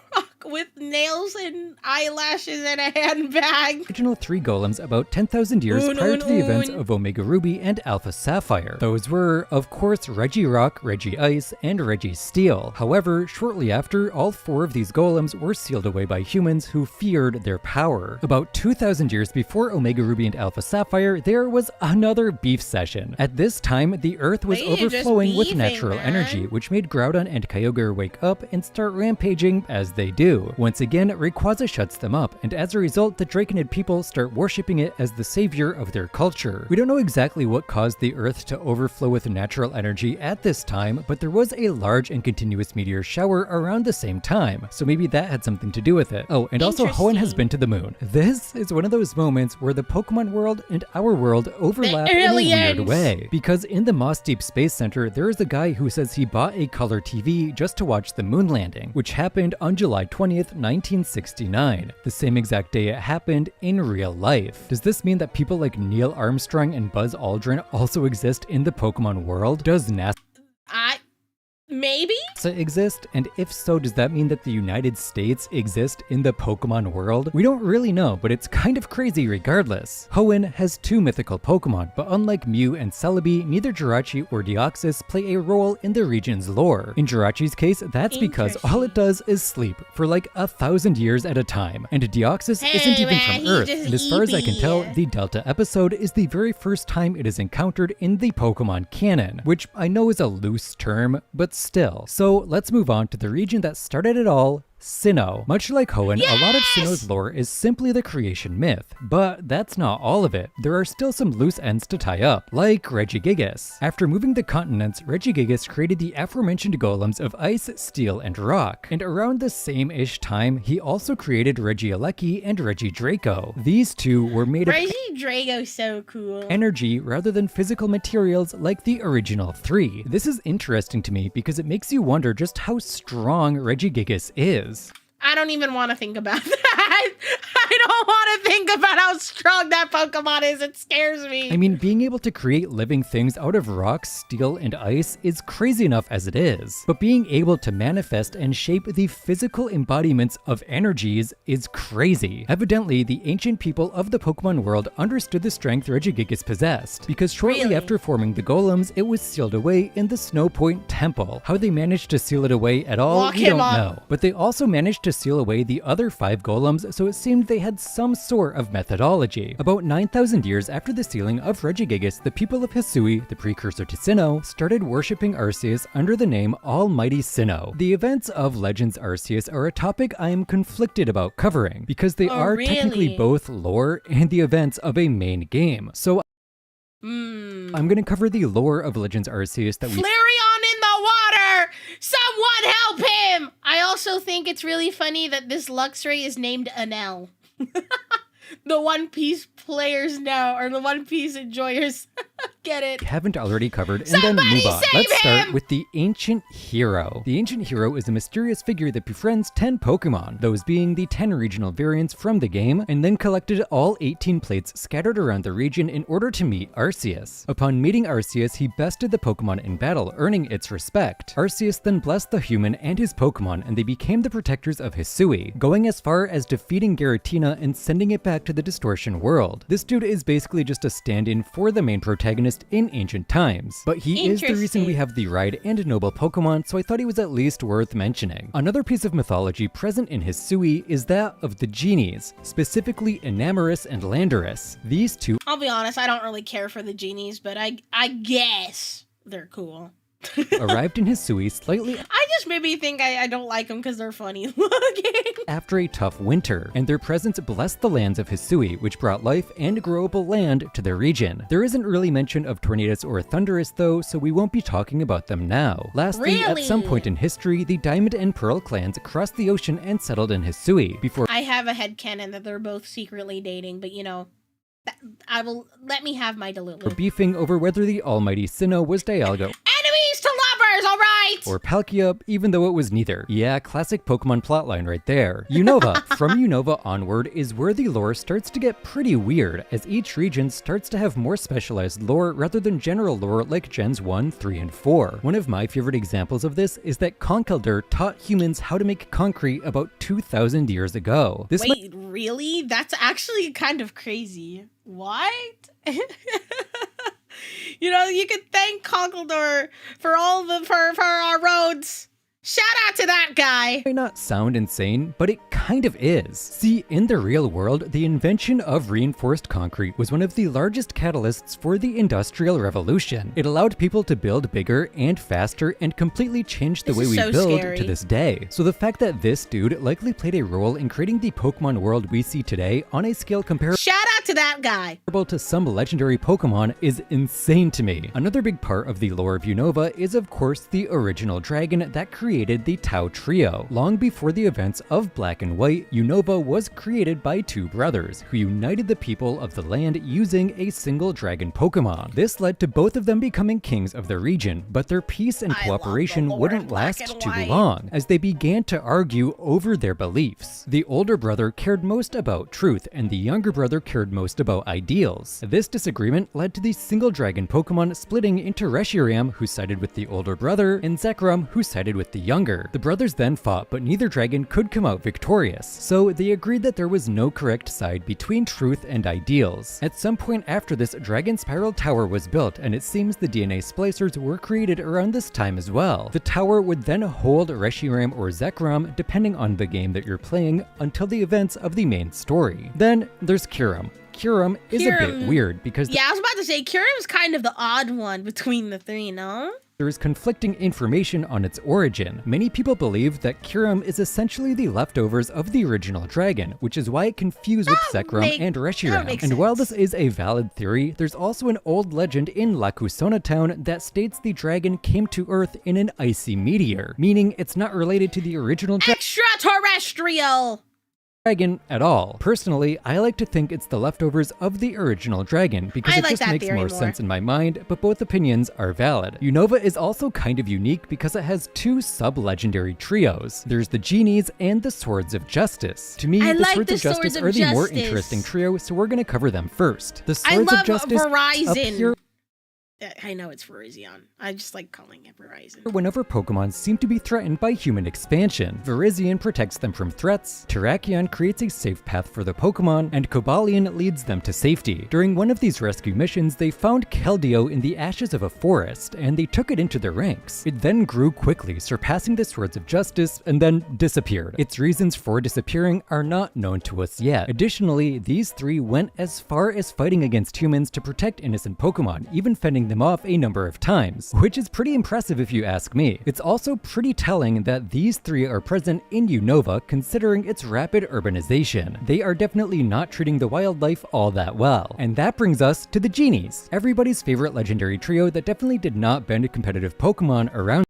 A: with nails and eyelashes and a handbag.
B: Original 3 golems about 10,000 years prior to the events of Omega Ruby and Alpha Sapphire. Those were, of course, Regirock, Regice, and Registeel. However, shortly after, all 4 of these golems were sealed away by humans who feared their power. About 2,000 years before Omega Ruby and Alpha Sapphire, there was another beef session. At this time, the Earth was overflowing with natural energy, which made Groudon and Kyogre wake up and start rampaging as they do. Once again, Rayquaza shuts them up, and as a result, the Draconid people start worshipping it as the savior of their culture. We don't know exactly what caused the Earth to overflow with natural energy at this time, but there was a large and continuous meteor shower around the same time, so maybe that had something to do with it. Oh, and also Hoenn has been to the moon. This is one of those moments where the Pokemon world and our world overlap in a weird way, because in the Moss Deep Space Center, there is a guy who says he bought a color TV just to watch the moon landing, which happened on July 20th, 1969, the same exact day it happened in real life. Does this mean that people like Neil Armstrong and Buzz Aldrin also exist in the Pokemon world? Does NASA
A: maybe
B: exist? And if so, does that mean that the United States exist in the Pokemon world? We don't really know, but it's kind of crazy regardless. Hoenn has 2 mythical Pokemon, but unlike Mew and Celebi, neither Jirachi or Deoxys play a role in the region's lore. In Jirachi's case, that's because all it does is sleep for like 1,000 years at a time, and Deoxys isn't even from Earth, and as far as I can tell, the Delta episode is the very first time it is encountered in the Pokemon canon, which I know is a loose term, but still. So let's move on to the region that started it all, Sinnoh. Much like Hoenn, a lot of Sinnoh's lore is simply the creation myth, but that's not all of it. There are still some loose ends to tie up, like Regigigas. After moving the continents, Regigigas created the aforementioned golems of ice, steel, and rock, and around the same-ish time, he also created Regieleki and Regidraco. These 2 were made of
A: Regidraco's so cool.
B: energy rather than physical materials like the original 3. This is interesting to me because it makes you wonder just how strong Regigigas is.
A: I don't even want to think about that. I don't want to think about how strong that Pokemon is. It scares me.
B: I mean, being able to create living things out of rock, steel, and ice is crazy enough as it is. But being able to manifest and shape the physical embodiments of energies is crazy. Evidently, the ancient people of the Pokemon world understood the strength Regigigas possessed, because shortly after forming the golems, it was sealed away in the Snow Point Temple. How they managed to seal it away at all, we don't know. But they also managed to seal away the other 5 golems so it seemed they had some sort of methodology. About 9,000 years after the sealing of Regigigas, the people of Hisui, the precursor to Sinnoh, started worshipping Arceus under the name Almighty Sinnoh. The events of Legends Arceus are a topic I am conflicted about covering, because they are technically both lore and the events of a main game. So I'm gonna cover the lore of Legends Arceus that we—
A: Flareon in the water! Someone help him! I also think it's really funny that this Luxray is named Anel. The One Piece players know, or the One Piece enjoyers get it.
B: Haven't already covered, and then move on. Let's start with the Ancient Hero. The Ancient Hero is a mysterious figure that befriends 10 Pokemon, those being the 10 regional variants from the game, and then collected all 18 plates scattered around the region in order to meet Arceus. Upon meeting Arceus, he bested the Pokemon in battle, earning its respect. Arceus then blessed the human and his Pokemon, and they became the protectors of Hisui, going as far as defeating Giratina and sending it back to the Distortion world. This dude is basically just a stand-in for the main protagonist in ancient times, but he is the reason we have the Ride and Noble Pokemon, so I thought he was at least worth mentioning. Another piece of mythology present in Hisui is that of the genies, specifically Enamorus and Landorus. These two—
A: I'll be honest, I don't really care for the genies, but I guess they're cool.
B: arrived in Hisui slightly—
A: I just maybe think I don't like them because they're funny looking.
B: after a tough winter, and their presence blessed the lands of Hisui, which brought life and growable land to their region. There isn't really mention of Tornadus or Thunderous though, so we won't be talking about them now. Lastly, at some point in history, the Diamond and Pearl clans crossed the ocean and settled in Hisui before—
A: I have a headcanon that they're both secretly dating, but you know, let me have my Delulu.
B: beefing over whether the Almighty Sinnoh was Dialga
A: Enemies to lovers, alright!
B: or Palkia, even though it was neither. Yeah, classic Pokemon plotline right there. Unova. From Unova onward is where the lore starts to get pretty weird, as each region starts to have more specialized lore rather than general lore like Gens 1, 3, and 4. One of my favorite examples of this is that Conkeldurr taught humans how to make concrete about 2,000 years ago.
A: Wait, really? That's actually kind of crazy. What? You know, you could thank Conkeldurr for for our roads. Shout out to that guy!
B: Might not sound insane, but it kind of is. See, in the real world, the invention of reinforced concrete was one of the largest catalysts for the Industrial Revolution. It allowed people to build bigger and faster and completely changed the way we build to this day. So the fact that this dude likely played a role in creating the Pokemon world we see today on a scale comparable—
A: Shout out to that guy!
B: to some legendary Pokemon is insane to me. Another big part of the lore of Unova is of course the original dragon that created the Tau Trio. Long before the events of Black and White, Unova was created by two brothers who united the people of the land using a single dragon Pokemon. This led to both of them becoming kings of the region, but their peace and cooperation wouldn't last too long, as they began to argue over their beliefs. The older brother cared most about truth, and the younger brother cared most about ideals. This disagreement led to the single dragon Pokemon splitting into Reshiram, who sided with the older brother, and Zekrom, who sided with the younger. The brothers then fought, but neither dragon could come out victorious, so they agreed that there was no correct side between truth and ideals. At some point after this, Dragon Spiral Tower was built, and it seems the DNA splicers were created around this time as well. The tower would then hold Reshiram or Zekrom, depending on the game that you're playing, until the events of the main story. Then there's Kyurem. Kyurem is a bit weird because—
A: Yeah, I was about to say, Kyurem's kind of the odd one between the three, no?
B: there is conflicting information on its origin. Many people believe that Kyurem is essentially the leftovers of the original dragon, which is why it confused with Zekrom and Reshiram. And while this is a valid theory, there's also an old legend in Lavender Town that states the dragon came to Earth in an icy meteor, meaning it's not related to the original
A: extraterrestrial
B: dragon at all. Personally, I like to think it's the leftovers of the original dragon because it just makes more sense in my mind, but both opinions are valid. Unova is also kind of unique because it has two sub-legendary trios. There's the Genies and the Swords of Justice. To me, the Swords of Justice are the more interesting trio, so we're gonna cover them first. The Swords of Justice
A: Verizon. I know it's Virizion. I just like calling it Verizon.
B: Whenever Pokemon seem to be threatened by human expansion, Virizion protects them from threats, Terrakion creates a safe path for the Pokemon, and Cobalion leads them to safety. During one of these rescue missions, they found Keldeo in the ashes of a forest, and they took it into their ranks. It then grew quickly, surpassing the Swords of Justice, and then disappeared. Its reasons for disappearing are not known to us yet. Additionally, these three went as far as fighting against humans to protect innocent Pokemon, even fending them off a number of times, which is pretty impressive if you ask me. It's also pretty telling that these three are present in Unova considering its rapid urbanization. They are definitely not treating the wildlife all that well. And that brings us to the Genies, everybody's favorite legendary trio that definitely did not bend competitive Pokemon around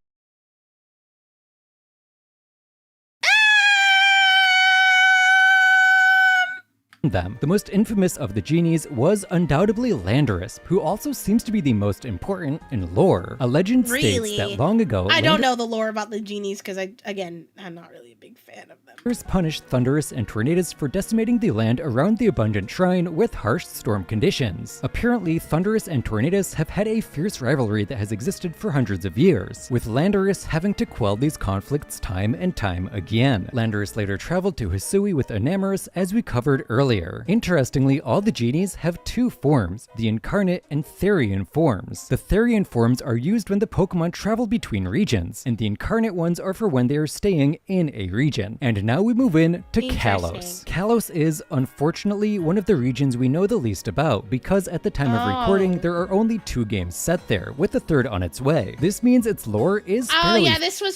B: them. The most infamous of the Genies was undoubtedly Landorus, who also seems to be the most important in lore. A legend states that long ago,
A: I don't know the lore about the Genies because I'm not really a big fan of them.
B: Landorus punished Thundurus and Tornadus for decimating the land around the Abundant Shrine with harsh storm conditions. Apparently, Thundurus and Tornadus have had a fierce rivalry that has existed for hundreds of years, with Landorus having to quell these conflicts time and time again. Landorus later traveled to Hisui with Enamorus, as we covered earlier. Interestingly, all the Genies have two forms, the Incarnate and Therian forms. The Therian forms are used when the Pokemon travel between regions, and the Incarnate ones are for when they are staying in a region. And now we move in to Kalos. Kalos is, unfortunately, one of the regions we know the least about, because at the time of recording, there are only 2 games set there, with a third on its way. This means its lore is fairly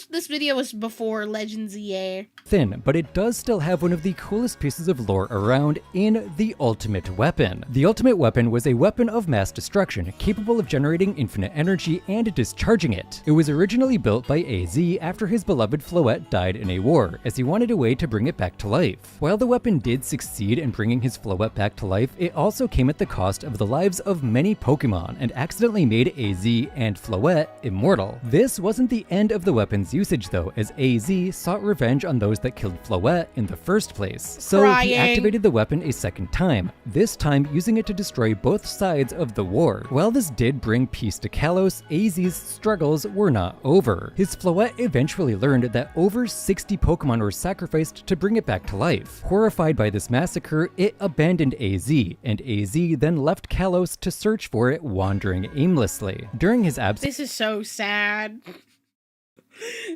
A: this video was before Legends EA.
B: Thin, but it does still have one of the coolest pieces of lore around in the Ultimate Weapon. The Ultimate Weapon was a weapon of mass destruction, capable of generating infinite energy and discharging it. It was originally built by AZ after his beloved Floette died in a war, as he wanted a way to bring it back to life. While the weapon did succeed in bringing his Floette back to life, it also came at the cost of the lives of many Pokemon, and accidentally made AZ and Floette immortal. This wasn't the end of the weapon's usage though, as AZ sought revenge on those that killed Floette in the first place. So he activated the weapon a second time, this time using it to destroy both sides of the war. While this did bring peace to Kalos, AZ's struggles were not over. His Floette eventually learned that over 60 Pokemon were sacrificed to bring it back to life. Horrified by this massacre, it abandoned AZ, and AZ then left Kalos to search for it, wandering aimlessly. During his absence—
A: This is so sad.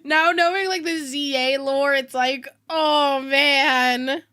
A: Now knowing like the ZA lore, it's like, oh man.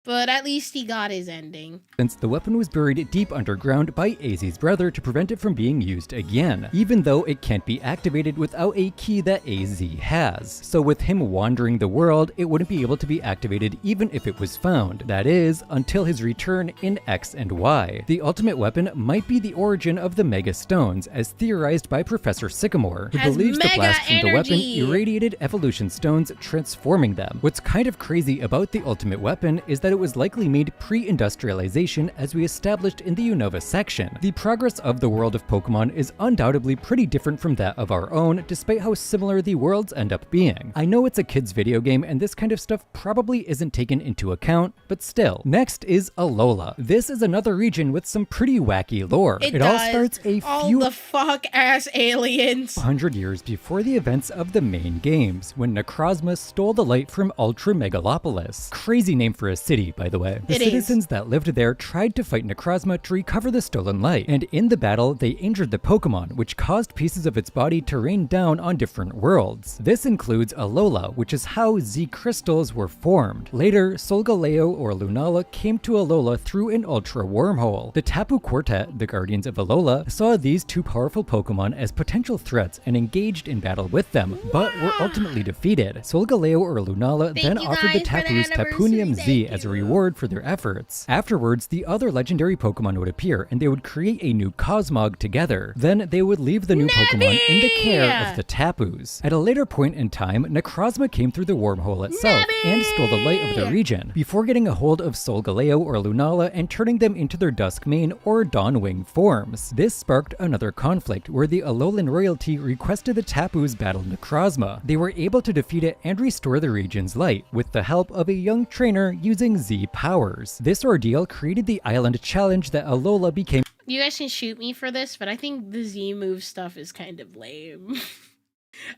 A: But at least he got his ending.
B: Since the weapon was buried deep underground by AZ's brother to prevent it from being used again, even though it can't be activated without a key that AZ has. So with him wandering the world, it wouldn't be able to be activated even if it was found. That is, until his return in X and Y. The Ultimate Weapon might be the origin of the Mega Stones, as theorized by Professor Sycamore, who believes the blast from the weapon irradiated evolution stones, transforming them. What's kind of crazy about the Ultimate Weapon is that it was likely made pre-industrialization, as we established in the Unova section. The progress of the world of Pokemon is undoubtedly pretty different from that of our own, despite how similar the worlds end up being. I know it's a kid's video game and this kind of stuff probably isn't taken into account, but still. Next is Alola. This is another region with some pretty wacky lore. It all starts a few
A: the fuck-ass aliens
B: 100 years before the events of the main games, when Necrozma stole the light from Ultra Megalopolis. Crazy name for a city, by the way. The citizens that lived there tried to fight Necrozma to recover the stolen light, and in the battle, they injured the Pokemon, which caused pieces of its body to rain down on different worlds. This includes Alola, which is how Z crystals were formed. Later, Solgaleo or Lunala came to Alola through an Ultra wormhole. The Tapu Quartet, the guardians of Alola, saw these two powerful Pokemon as potential threats and engaged in battle with them, but were ultimately defeated. Solgaleo or Lunala then offered the Tapus Tapunium Z as a reward for their efforts. Afterwards, the other legendary Pokemon would appear, and they would create a new Cosmog together. Then they would leave the new Pokemon in the care of the Tapus. At a later point in time, Necrozma came through the wormhole itself and stole the light of the region, before getting a hold of Solgaleo or Lunala and turning them into their Duskmane or Dawnwing forms. This sparked another conflict, where the Alolan royalty requested the Tapus battle Necrozma. They were able to defeat it and restore the region's light, with the help of a young trainer using Z powers. This ordeal created the island challenge that Alola became
A: you guys can shoot me for this, but I think the Z move stuff is kind of lame.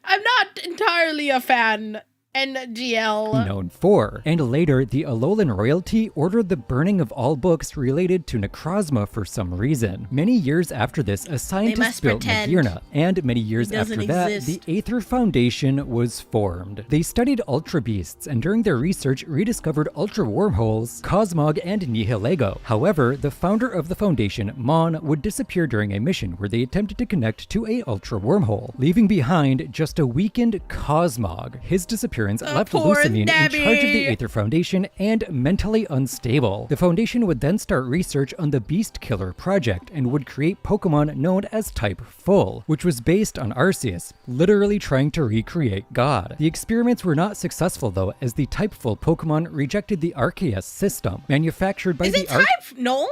A: I'm not entirely a fan. NGL.
B: Known for. And later, the Alolan royalty ordered the burning of all books related to Necrozma for some reason. Many years after this, a scientist built Magearna, and many years after that, the Aether Foundation was formed. They studied Ultra Beasts, and during their research, rediscovered Ultra Wormholes, Cosmog, and Nihilego. However, the founder of the Foundation, Mon, would disappear during a mission where they attempted to connect to a Ultra Wormhole, leaving behind just a weakened Cosmog. His disappearance left Lucamine in charge of the Aether Foundation and mentally unstable. The Foundation would then start research on the Beast Killer project and would create Pokemon known as Type Full, which was based on Arceus, literally trying to recreate God. The experiments were not successful though, as the Type Full Pokemon rejected the Arceus system, manufactured by
A: No?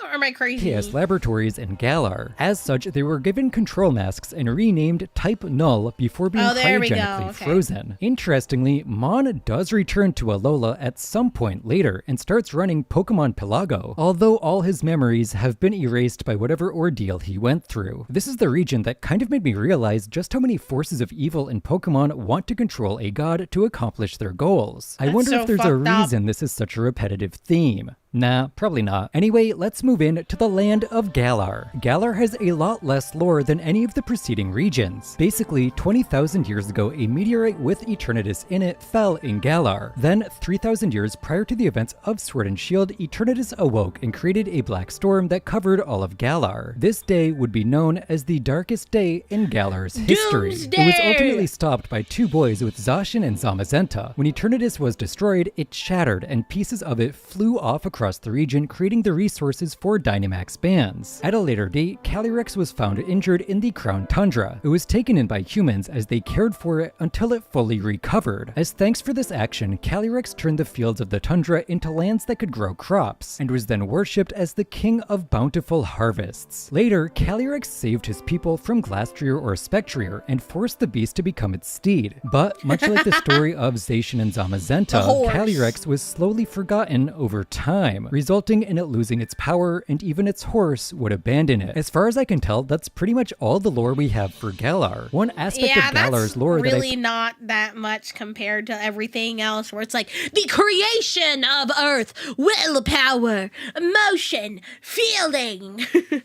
A: Or am I crazy?
B: Arceus Laboratories in Galar. As such, they were given control masks and renamed Type Null before being cryogenically frozen. Interestingly, Mon does return to Alola at some point later and starts running Pokemon Pelago, although all his memories have been erased by whatever ordeal he went through. This is the region that kind of made me realize just how many forces of evil in Pokemon want to control a god to accomplish their goals. I wonder if there's a reason this is such a repetitive theme. Nah, probably not. Anyway, let's move in to the land of Galar. Galar has a lot less lore than any of the preceding regions. Basically, 20,000 years ago, a meteorite with Eternatus in it fell in Galar. Then, 3,000 years prior to the events of Sword and Shield, Eternatus awoke and created a black storm that covered all of Galar. This day would be known as the darkest day in Galar's history.
A: Doomsday!
B: It was ultimately stopped by two boys with Zacian and Zamazenta. When Eternatus was destroyed, it shattered and pieces of it flew off across the region, creating the resources for Dynamax bands. At a later date, Calyrex was found injured in the Crown Tundra. It was taken in by humans as they cared for it until it fully recovered. As thanks for this action, Calyrex turned the fields of the tundra into lands that could grow crops, and was then worshipped as the king of bountiful harvests. Later, Calyrex saved his people from Glastrier or Spectrier and forced the beast to become its steed. But much like the story of Zacian and Zamazenta, Calyrex was slowly forgotten over time, resulting in it losing its power, and even its horse would abandon it. As far as I can tell, that's pretty much all the lore we have for Galar. One aspect of Galar's lore
A: really not that much compared to everything else, where it's like the creation of Earth, willpower, emotion, feeling, the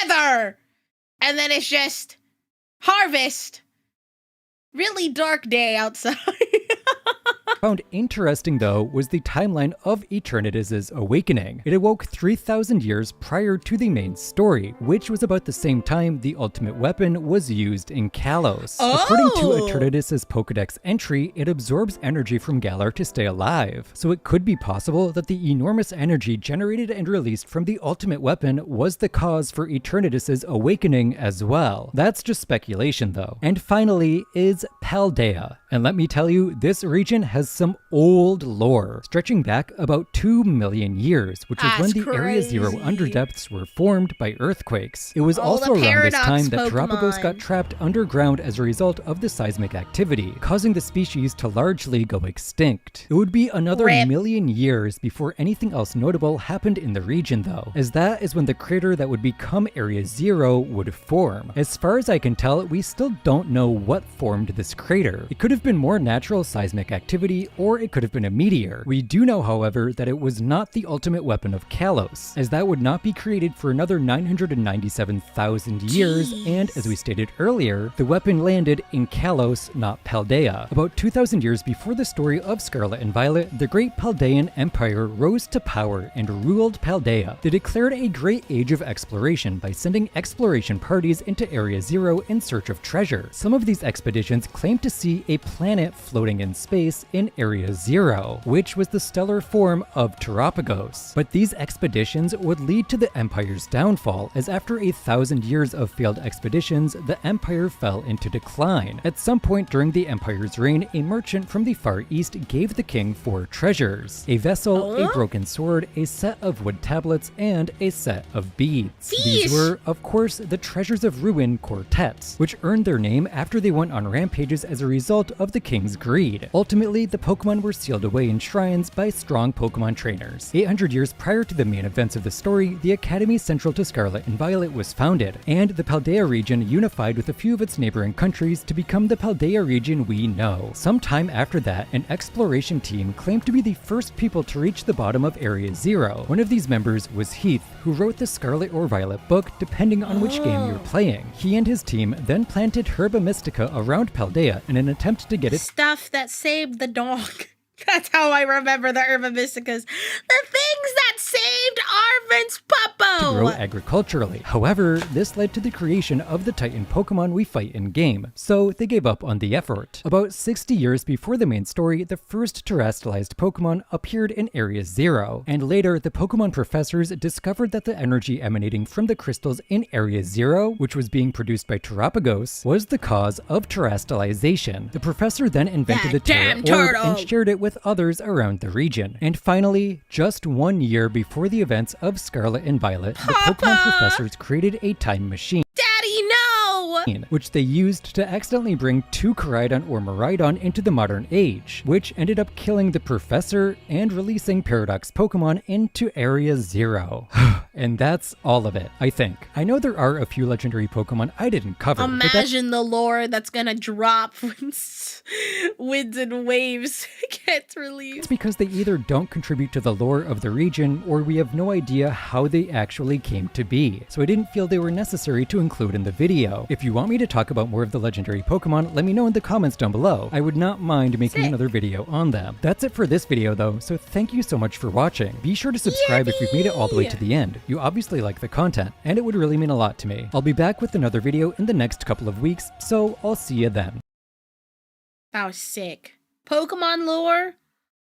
A: weather, and then it's just harvest. Really dark day outside.
B: Found interesting though was the timeline of Eternatus' awakening. It awoke 3,000 years prior to the main story, which was about the same time the ultimate weapon was used in Kalos. According to Eternatus' Pokedex entry, it absorbs energy from Galar to stay alive, so it could be possible that the enormous energy generated and released from the ultimate weapon was the cause for Eternatus' awakening as well. That's just speculation though. And finally is Paldea. And let me tell you, this region has some old lore, stretching back about 2 million years, which was when the Area Zero underdepths were formed by earthquakes. It was also around this time that Terapagos got trapped underground as a result of the seismic activity, causing the species to largely go extinct. It would be another million years before anything else notable happened in the region though, as that is when the crater that would become Area Zero would form. As far as I can tell, we still don't know what formed this crater. It could have been more natural seismic activity, or it could have been a meteor. We do know, however, that it was not the ultimate weapon of Kalos, as that would not be created for another 997,000 years, and as we stated earlier, the weapon landed in Kalos, not Paldea. About 2,000 years before the story of Scarlet and Violet, the Great Paldean Empire rose to power and ruled Paldea. They declared a great age of exploration by sending exploration parties into Area Zero in search of treasure. Some of these expeditions claimed to see a planet floating in space in Area Zero, which was the stellar form of Terapagos. But these expeditions would lead to the Empire's downfall, as after 1,000 years of failed expeditions, the Empire fell into decline. At some point during the Empire's reign, a merchant from the Far East gave the king 4 treasures: a vessel, a broken sword, a set of wood tablets, and a set of beads. These were, of course, the Treasures of Ruin quartets, which earned their name after they went on rampages as a result of the king's greed. Ultimately, the the Pokemon were sealed away in shrines by strong Pokemon trainers. 800 years prior to the main events of the story, the Academy central to Scarlet and Violet was founded, and the Paldea region unified with a few of its neighboring countries to become the Paldea region we know. Sometime after that, an exploration team claimed to be the first people to reach the bottom of Area Zero. One of these members was Heath, who wrote the Scarlet or Violet book depending on which game you were playing. He and his team then planted Herba Mystica around Paldea in an attempt to get it
A: stuff that saved the dog. That's how I remember the Herba Mysticas. The things that saved Arvin's Puppo!
B: to grow agriculturally. However, this led to the creation of the Titan Pokemon we fight in-game, so they gave up on the effort. About 60 years before the main story, the first terrestrialized Pokemon appeared in Area Zero, and later the Pokemon professors discovered that the energy emanating from the crystals in Area Zero, which was being produced by Terapagos, was the cause of terrestrialization. The professor then invented the Terra Orb and shared it with others around the region. And finally, just 1 year before the events of Scarlet and Violet, the Pokemon professors created a time machine,
A: Daddy, no!
B: which they used to accidentally bring 2 Koraidon or Miraidon into the modern age, which ended up killing the professor and releasing Paradox Pokemon into Area Zero. And that's all of it, I think. I know there are a few legendary Pokemon I didn't cover.
A: Imagine the lore that's gonna drop when Winds and Waves gets released.
B: It's because they either don't contribute to the lore of the region, or we have no idea how they actually came to be. So I didn't feel they were necessary to include in the video. If you want me to talk about more of the legendary Pokemon, let me know in the comments down below. I would not mind making another video on them. That's it for this video though, so thank you so much for watching. Be sure to subscribe if you've made it all the way to the end. You obviously like the content, and it would really mean a lot to me. I'll be back with another video in the next couple of weeks, so I'll see you then.
A: That was sick. Pokemon lore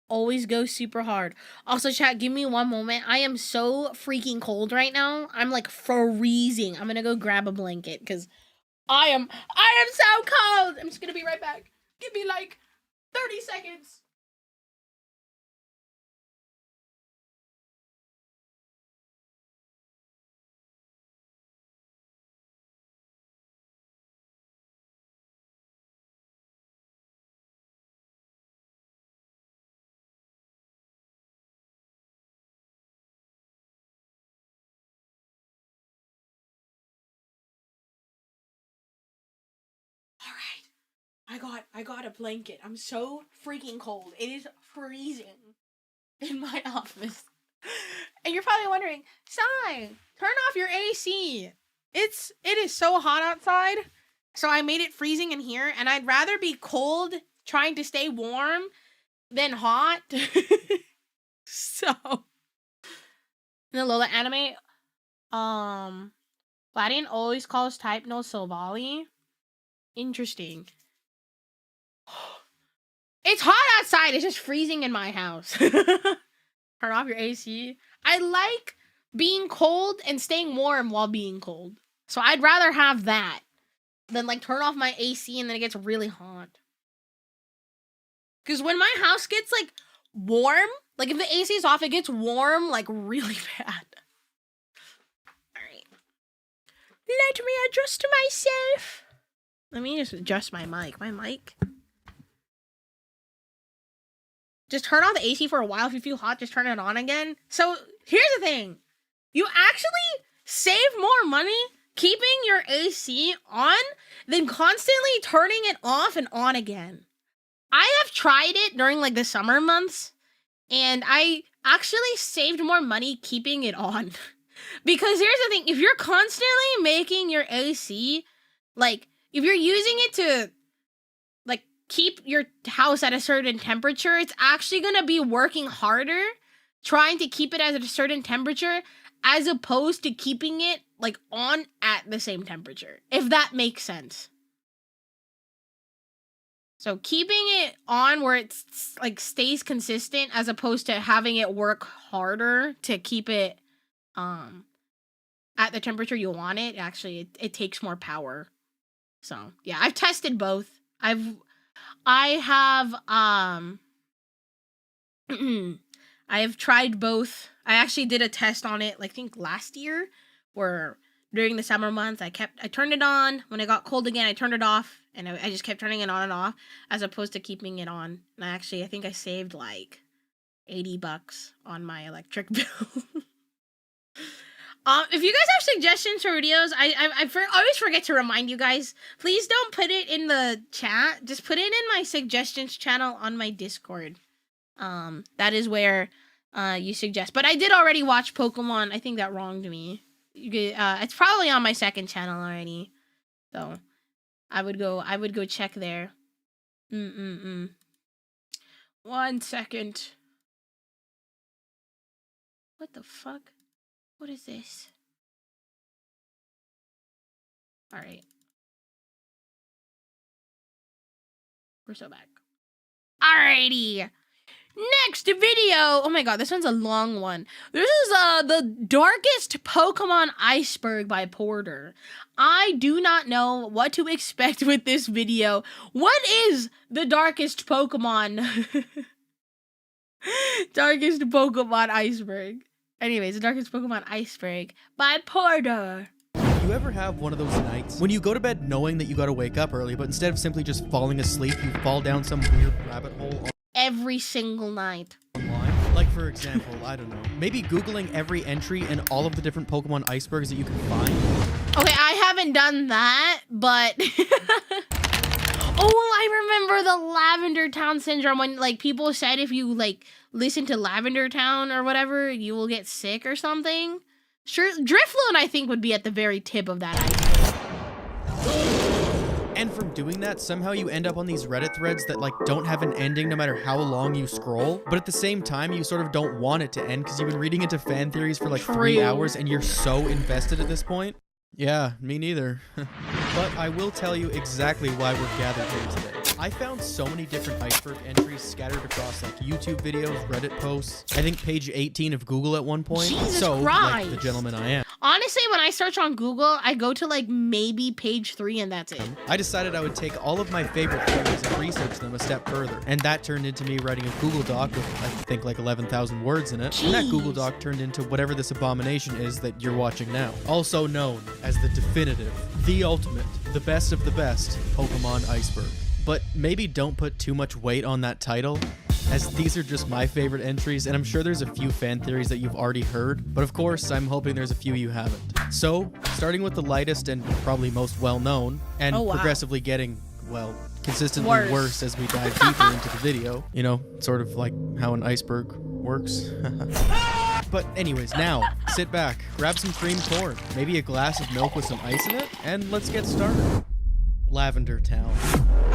A: always goes super hard. Also, chat, give me one moment. I am so freaking cold right now. I'm like freezing. I'm gonna go grab a blanket because I am so cold. I'm just gonna be right back. Give me like 30 seconds. All right. I got a blanket. I'm so freaking cold. It is freezing in my office. And you're probably wondering, Sai, turn off your AC. It is so hot outside. So I made it freezing in here, and I'd rather be cold trying to stay warm than hot. So in the Lola anime, Gladian always calls type no Silvally. Interesting. It's hot outside. It's just freezing in my house. Turn off your AC. I like being cold and staying warm while being cold. So I'd rather have that than like turn off my AC and then it gets really hot. Because when my house gets like warm, like if the AC is off, it gets warm like really bad. Alright. Let me adjust myself. Let me just adjust my mic. My mic. Just turn on the AC for a while. If you feel hot, just turn it on again. So here's the thing. You actually save more money keeping your AC on than constantly turning it off and on again. I have tried it during like the summer months, and I actually saved more money keeping it on. Because here's the thing. If you're constantly making your AC, like, if you're using it to, like, keep your house at a certain temperature, it's actually going to be working harder trying to keep it at a certain temperature as opposed to keeping it, like, on at the same temperature, if that makes sense. So keeping it on where it's, like, stays consistent as opposed to having it work harder to keep it at the temperature you want it, actually, it takes more power. So, yeah, I've tested both. I have I have tried both. I actually did a test on it, like, I think last year, where during the summer months, I turned it on. When it got cold again, I turned it off, and I just kept turning it on and off, as opposed to keeping it on. And I think I saved like $80 on my electric bill. If you guys have suggestions for videos, I always forget to remind you guys, please don't put it in the chat. Just put it in my suggestions channel on my Discord. That is where you suggest. But I did already watch Pokemon. I think that wronged me. It's probably on my second channel already. So I would go check there. 1 second. What the fuck? What is this? All right. We're so back. Alrighty. Next video. Oh my god, this one's a long one. This is the darkest Pokemon iceberg by Porter. I do not know what to expect with this video. What is the darkest Pokemon? Darkest Pokemon iceberg. Anyways, the darkest Pokemon iceberg by Porter.
C: You ever have one of those nights when you go to bed knowing that you gotta wake up early, but instead of simply just falling asleep, you fall down some weird rabbit hole
A: every single night?
C: online? Like, for example, I don't know, maybe Googling every entry in all of the different Pokemon icebergs that you can find?
A: Okay, I haven't done that, but... Oh, I remember the Lavender Town syndrome when, like, people said if you, like, listen to Lavender Town or whatever, you will get sick or something. Sure, Drifloon, I think, would be at the very tip of that iceberg.
C: And from doing that, somehow you end up on these Reddit threads that, like, don't have an ending no matter how long you scroll. But at the same time, you sort of don't want it to end because you've been reading into fan theories for, like, 3 hours and you're so invested at this point. Yeah, me neither. But I will tell you exactly why we're gathered here today. I found so many different iceberg entries scattered across like YouTube videos, Reddit posts, I think page 18 of Google at one point.
A: Jesus
C: so,
A: Christ.
C: like the gentleman I am.
A: Honestly, when I search on Google, I go to like maybe page 3 and that's it.
C: I decided I would take all of my favorite theories and research them a step further. And that turned into me writing a Google Doc with, I think, like 11,000 words in it.
A: Jeez.
C: And that Google Doc turned into whatever this abomination is that you're watching now. Also known as the definitive, the ultimate, the best of the best Pokemon iceberg. But maybe don't put too much weight on that title, as these are just my favorite entries, and I'm sure there's a few fan theories that you've already heard, but of course, I'm hoping there's a few you haven't. So, starting with the lightest and probably most well-known, and progressively getting, well, consistently worse as we dive deeper into the video. You know, sort of like how an iceberg works. But anyways, now, sit back, grab some creamed corn, maybe a glass of milk with some ice in it, and let's get started. Lavender Town.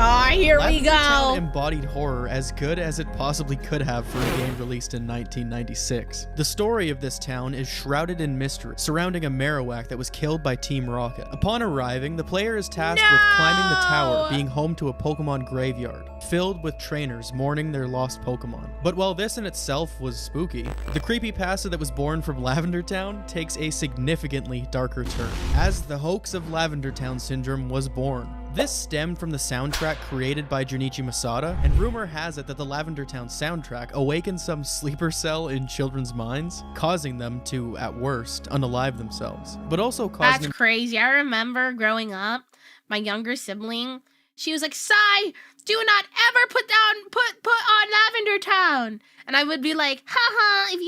A: Ah, here we go.
C: Lavender Town embodied horror as good as it possibly could have for a game released in 1996. The story of this town is shrouded in mystery, surrounding a Marowak that was killed by Team Rocket. Upon arriving, the player is tasked with climbing the tower, being home to a Pokemon graveyard, filled with trainers mourning their lost Pokemon. But while this in itself was spooky, the creepypasta that was born from Lavender Town takes a significantly darker turn, as the hoax of Lavender Town syndrome was born. This stemmed from the soundtrack created by Junichi Masada, and rumor has it that the Lavender Town soundtrack awakened some sleeper cell in children's minds, causing them to, at worst, unalive themselves, but also causing
A: That's crazy. I remember growing up, my younger sibling, she was like, Sai, do not ever put on Lavender Town. And I would be like, haha, if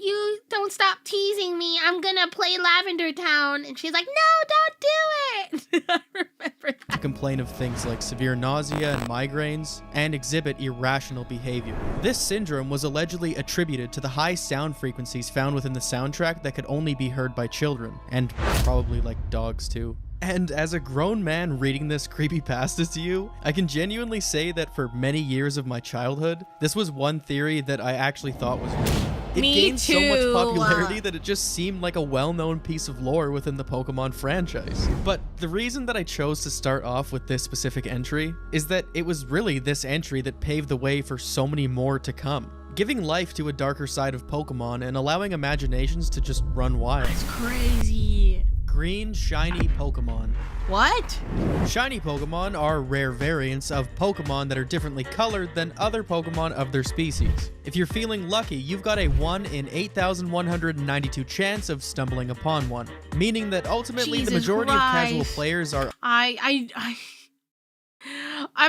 A: you don't stop teasing me, I'm gonna play Lavender Town. And she's like, no, don't do it. I remember that.
C: Complain of things like severe nausea and migraines, and exhibit irrational behavior. This syndrome was allegedly attributed to the high sound frequencies found within the soundtrack that could only be heard by children, and probably like dogs too. And as a grown man reading this creepypasta to you, I can genuinely say that for many years of my childhood, this was one theory that I actually thought was real. It gained so much popularity that it just seemed like a well-known piece of lore within the Pokemon franchise. But the reason that I chose to start off with this specific entry is that it was really this entry that paved the way for so many more to come, giving life to a darker side of Pokemon and allowing imaginations to just run wild.
A: That's crazy.
C: green shiny Pokemon.
A: What?
C: Shiny Pokemon are rare variants of Pokemon that are differently colored than other Pokemon of their species. If you're feeling lucky, you've got a 1 in 8,192 chance of stumbling upon one, meaning that ultimately the majority of casual players are...
A: I'm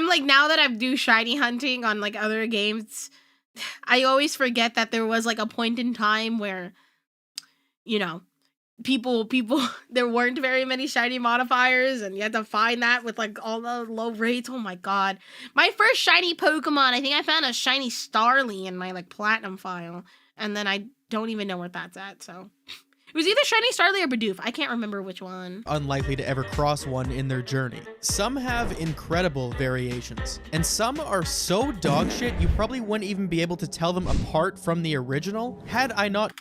A: like, now that I do shiny hunting on like other games, I always forget that there was like a point in time where, you know, people there weren't very many shiny modifiers, and you had to find that with like all the low rates. Oh my god. My first shiny Pokemon, I think I found a shiny Starly in my like platinum file, and then I don't even know where that's at, so it was either shiny Starly or Bidoof. I can't remember which one.
C: Unlikely to ever cross one in their journey. Some have incredible variations, and some are so dogshit you probably wouldn't even be able to tell them apart from the original had I not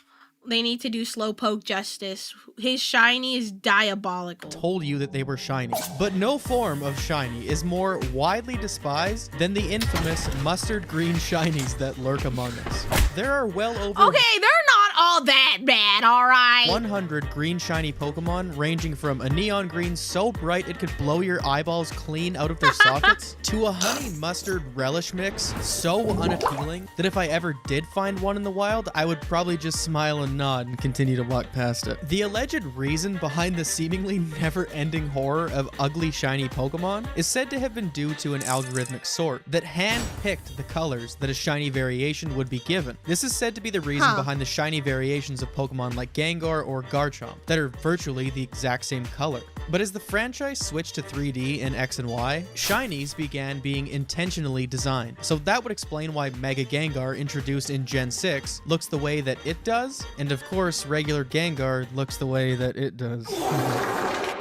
A: They need to do Slowpoke justice. His shiny is diabolical.
C: Told you that they were shiny. But no form of shiny is more widely despised than the infamous mustard green shinies that lurk among us. There are well over...
A: Okay, they're not all that bad, alright?
C: 100 green shiny Pokemon, ranging from a neon green so bright it could blow your eyeballs clean out of their sockets, to a honey mustard relish mix so unappealing that if I ever did find one in the wild, I would probably just smile and nod and continue to walk past it. The alleged reason behind the seemingly never-ending horror of ugly shiny Pokemon is said to have been due to an algorithmic sort that hand-picked the colors that a shiny variation would be given. This is said to be the reason behind the shiny variations of Pokemon like Gengar or Garchomp that are virtually the exact same color. But as the franchise switched to 3D in X and Y, shinies began being intentionally designed. So that would explain why Mega Gengar, introduced in Gen 6, looks the way that it does, and of course regular Gengar looks the way that it does.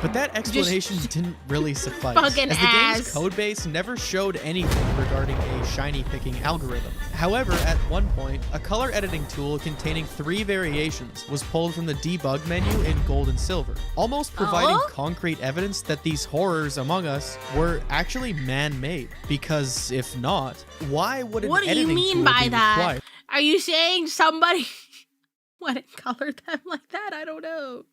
C: But that explanation didn't really suffice, as the game's codebase never showed anything regarding a shiny picking algorithm. However, at one point, a color editing tool containing 3 variations was pulled from the debug menu in Gold and Silver, almost providing concrete evidence that these horrors among us were actually man-made. Because if not, why would an editing tool be required?
A: What do you mean by that? Are you saying somebody wouldn't color them like that? I don't know.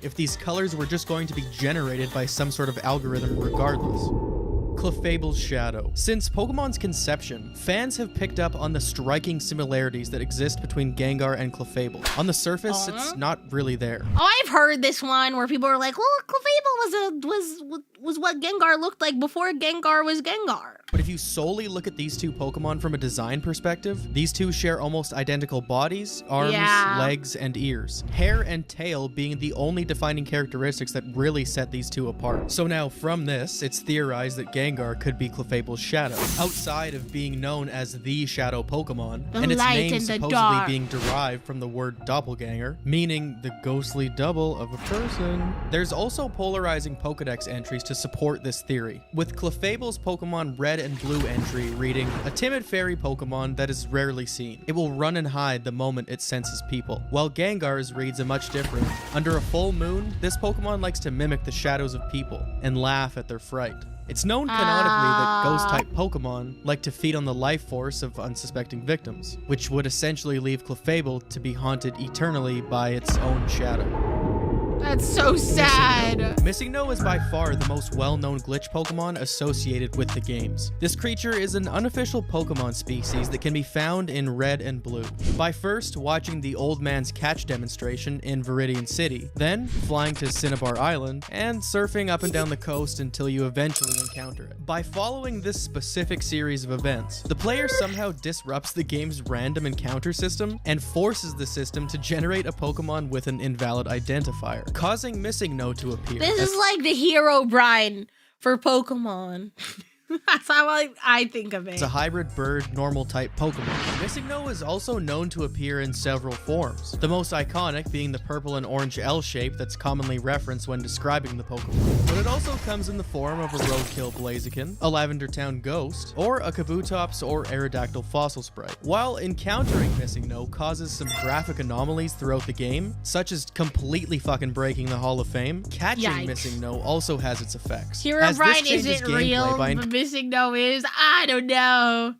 C: If these colors were just going to be generated by some sort of algorithm regardless. Clefable's Shadow. Since Pokemon's conception, fans have picked up on the striking similarities that exist between Gengar and Clefable. On the surface, it's not really there.
A: Oh, I've heard this one where people are like, well, Clefable was what Gengar looked like before Gengar was Gengar.
C: But if you solely look at these two Pokemon from a design perspective, these two share almost identical bodies, arms, legs, and ears. Hair and tail being the only defining characteristics that really set these two apart. So now from this, it's theorized that Gengar could be Clefable's shadow. Outside of being known as the Shadow Pokemon, and its name supposedly being derived from the word doppelganger, meaning the ghostly double of a person. There's also polarizing Pokedex entries to support this theory, with Clefable's Pokemon Red and Blue entry reading, a timid fairy Pokemon that is rarely seen. It will run and hide the moment it senses people, while Gengar's reads a much different. Under a full moon, this Pokemon likes to mimic the shadows of people and laugh at their fright. It's known canonically that ghost-type Pokemon like to feed on the life force of unsuspecting victims, which would essentially leave Clefable to be haunted eternally by its own shadow.
A: That's so sad.
C: Missingno is by far the most well-known glitch Pokemon associated with the games. This creature is an unofficial Pokemon species that can be found in Red and Blue. By first watching the Old Man's Catch demonstration in Viridian City, then flying to Cinnabar Island, and surfing up and down the coast until you eventually encounter it. By following this specific series of events, the player somehow disrupts the game's random encounter system and forces the system to generate a Pokemon with an invalid identifier, causing Missingno to appear.
A: This is like the hero brine for Pokemon. That's how I think of it.
C: It's a hybrid bird, normal type Pokemon. Missingno is also known to appear in several forms, the most iconic being the purple and orange L shape that's commonly referenced when describing the Pokemon. But it also comes in the form of a roadkill Blaziken, a Lavender Town ghost, or a Kabutops or Aerodactyl fossil sprite. While encountering Missingno causes some graphic anomalies throughout the game, such as completely fucking breaking the Hall of Fame, catching Missingno also has its effects.
A: Hero brine isn't real. Missingno is, I don't know.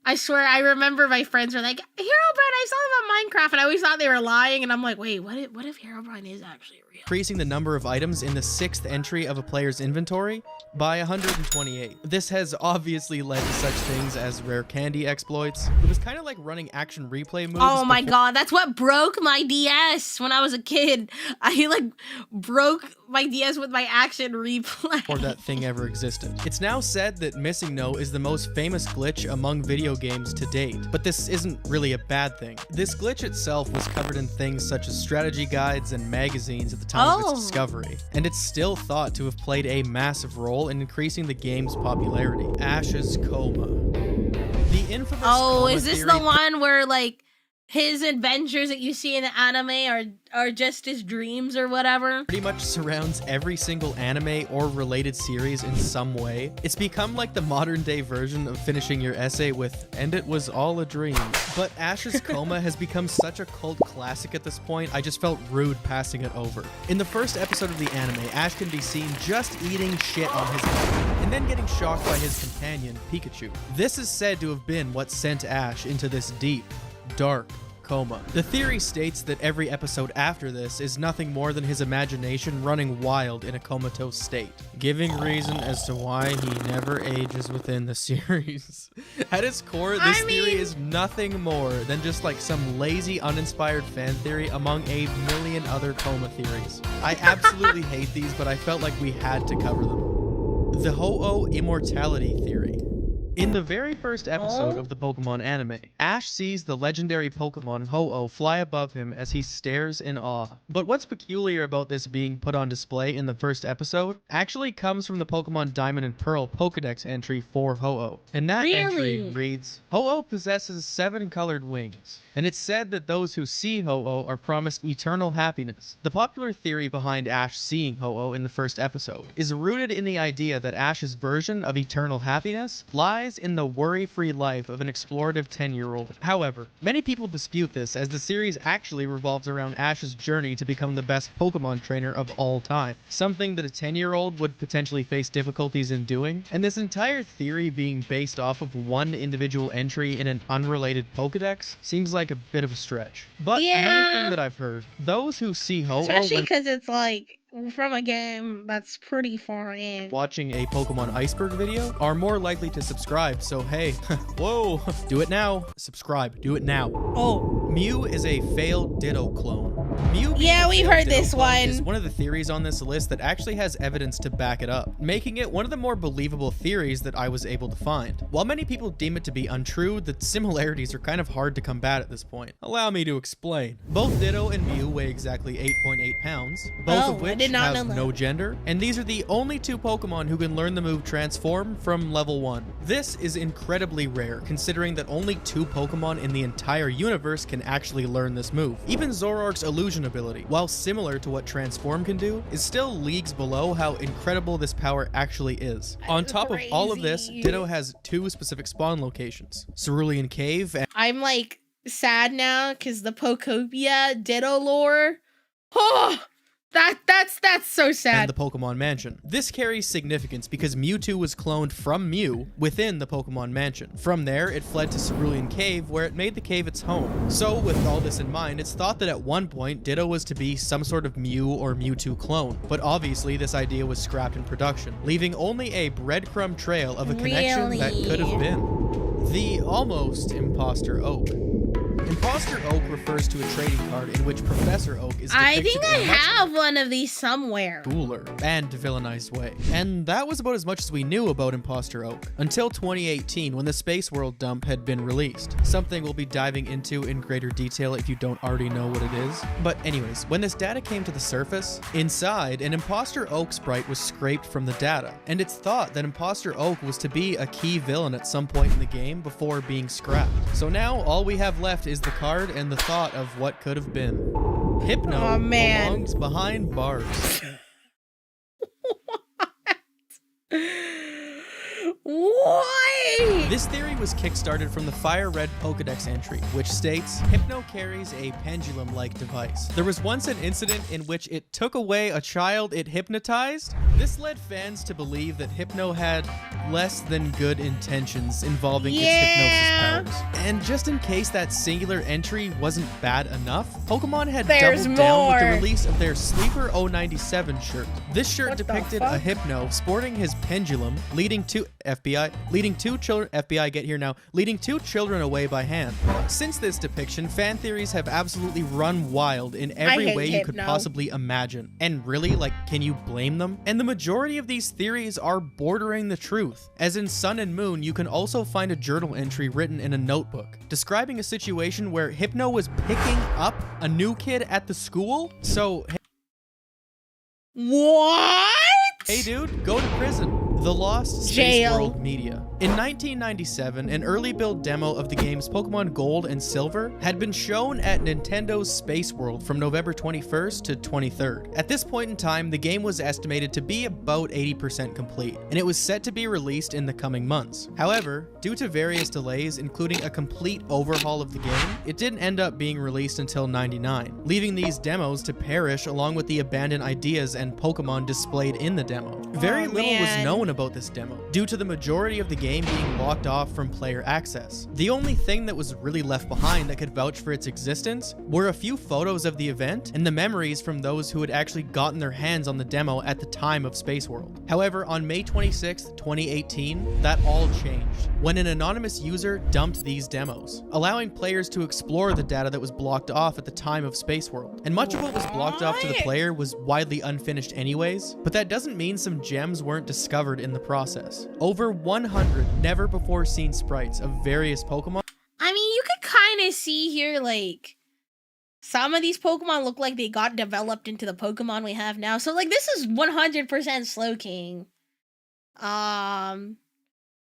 A: I swear, I remember my friends were like, Herobrine, I saw them on Minecraft, and I always thought they were lying, and I'm like, wait, what if Herobrine is actually real?
C: Increasing the number of items in the 6th entry of a player's inventory by 128. This has obviously led to such things as rare candy exploits. It was kind of like running action replay moves.
A: Oh my god, that's what broke my DS when I was a kid. I like broke my DS with my action replay.
C: Before that thing ever existed. It's now said that Missing No is the most famous glitch among video games to date, but this isn't really a bad thing. This glitch itself was covered in things such as strategy guides and magazines at the time of its discovery, and it's still thought to have played a massive role in increasing the game's popularity. Ash's coma. The infamous coma
A: is this
C: theory
A: the one where like his adventures that you see in the anime are just his dreams or whatever?
C: Pretty much surrounds every single anime or related series in some way. It's become like the modern day version of finishing your essay with, and it was all a dream. But Ash's coma has become such a cult classic at this point, I just felt rude passing it over. In the first episode of the anime, Ash can be seen just eating shit on his own, and then getting shocked by his companion, Pikachu. This is said to have been what sent Ash into this deep, dark coma. The theory states that every episode after this is nothing more than his imagination running wild in a comatose state, giving reason as to why he never ages within the series. At its core, this theory is nothing more than just like some lazy, uninspired fan theory among a million other coma theories. I absolutely hate these, but I felt like we had to cover them. The Ho-Oh immortality theory. In the very first episode of the Pokemon anime, Ash sees the legendary Pokemon Ho-Oh fly above him as he stares in awe. But what's peculiar about this being put on display in the first episode actually comes from the Pokemon Diamond and Pearl Pokedex entry for Ho-Oh. And that entry reads, Ho-Oh possesses 7 colored wings, and it's said that those who see Ho-Oh are promised eternal happiness. The popular theory behind Ash seeing Ho-Oh in the first episode is rooted in the idea that Ash's version of eternal happiness lies in the worry-free life of an explorative 10-year-old. However, many people dispute this, as the series actually revolves around Ash's journey to become the best Pokemon trainer of all time, something that a 10-year-old would potentially face difficulties in doing, and this entire theory being based off of one individual entry in an unrelated Pokedex seems like a bit of a stretch. But another thing that I've heard, those who see Ho-Oh
A: especially because it's like from a game that's pretty far in,
C: watching a Pokemon Iceberg video are more likely to subscribe, so hey, whoa, do it now. Subscribe, do it now.
A: Oh,
C: Mew is a failed Ditto clone. Mew
A: yeah, we've heard
C: Ditto
A: this
C: clone is
A: one.
C: one of the theories on this list that actually has evidence to back it up, making it one of the more believable theories that I was able to find. While many people deem it to be untrue, the similarities are kind of hard to combat at this point. Allow me to explain. Both Ditto and Mew weigh exactly 8.8 pounds, both of which have no gender, and these are the only 2 Pokemon who can learn the move Transform from level 1. This is incredibly rare, considering that only 2 Pokemon in the entire universe can actually learn this move. Even Zoroark's illusion ability, while similar to what Transform can do, is still leagues below how incredible this power actually is. On top of all of this, Ditto has 2 specific spawn locations, Cerulean Cave and
A: I'm like sad now because the Pokopia Ditto lore. Oh, that's so sad.
C: and the Pokemon Mansion. This carries significance because Mewtwo was cloned from Mew within the Pokemon Mansion. From there, it fled to Cerulean Cave, where it made the cave its home. So, with all this in mind, it's thought that at one point, Ditto was to be some sort of Mew or Mewtwo clone. But obviously, this idea was scrapped in production, leaving only a breadcrumb trail of a connection that could have been. The almost Imposter Oak. Imposter Oak refers to a trading card in which Professor Oak is depicted
A: I think I
C: in a much
A: have one of these somewhere.
C: cooler and villainized way. And that was about as much as we knew about Imposter Oak until 2018, when the Space World dump had been released. Something we'll be diving into in greater detail if you don't already know what it is. But anyways, when this data came to the surface, inside, an Imposter Oak sprite was scraped from the data, and it's thought that Imposter Oak was to be a key villain at some point in the game before being scrapped. So now all we have left is the card and the thought of what could have been. Hypno belongs behind bars.
A: Why? right.
C: This theory was kickstarted from the Fire Red Pokedex entry, which states, Hypno carries a pendulum-like device. There was once an incident in which it took away a child it hypnotized. This led fans to believe that Hypno had less than good intentions involving its hypnosis powers. And just in case that singular entry wasn't bad enough, Pokemon had doubled down with the release of their Sleeper 097 shirt. This shirt depicted a Hypno sporting his pendulum, leading two children away by hand. Since this depiction, fan theories have absolutely run wild in every way you could possibly imagine. And really, like, can you blame them? And the majority of these theories are bordering the truth. As in Sun and Moon, you can also find a journal entry written in a notebook describing a situation where Hypno was picking up a new kid at the school. So,
A: what?
C: Hey dude, go to prison. The Lost Space World Media. In 1997, an early build demo of the games Pokemon Gold and Silver had been shown at Nintendo's Space World from November 21st to 23rd. At this point in time, the game was estimated to be about 80% complete, and it was set to be released in the coming months. However, due to various delays, including a complete overhaul of the game, it didn't end up being released until 99, leaving these demos to perish along with the abandoned ideas and Pokemon displayed in the demo. Very little was known about this demo, due to the majority of the game being locked off from player access. The only thing that was really left behind that could vouch for its existence were a few photos of the event and the memories from those who had actually gotten their hands on the demo at the time of Space World. However, on May 26, 2018, that all changed when an anonymous user dumped these demos, allowing players to explore the data that was blocked off at the time of Space World. And much of what was blocked off to the player was widely unfinished anyways, but that doesn't mean some gems weren't discovered in the process. Over 100 never before seen sprites of various Pokemon.
A: I mean, you could kind of see here, like, some of these Pokemon look like they got developed into the Pokemon we have now. So, like, this is 100% Slowking. I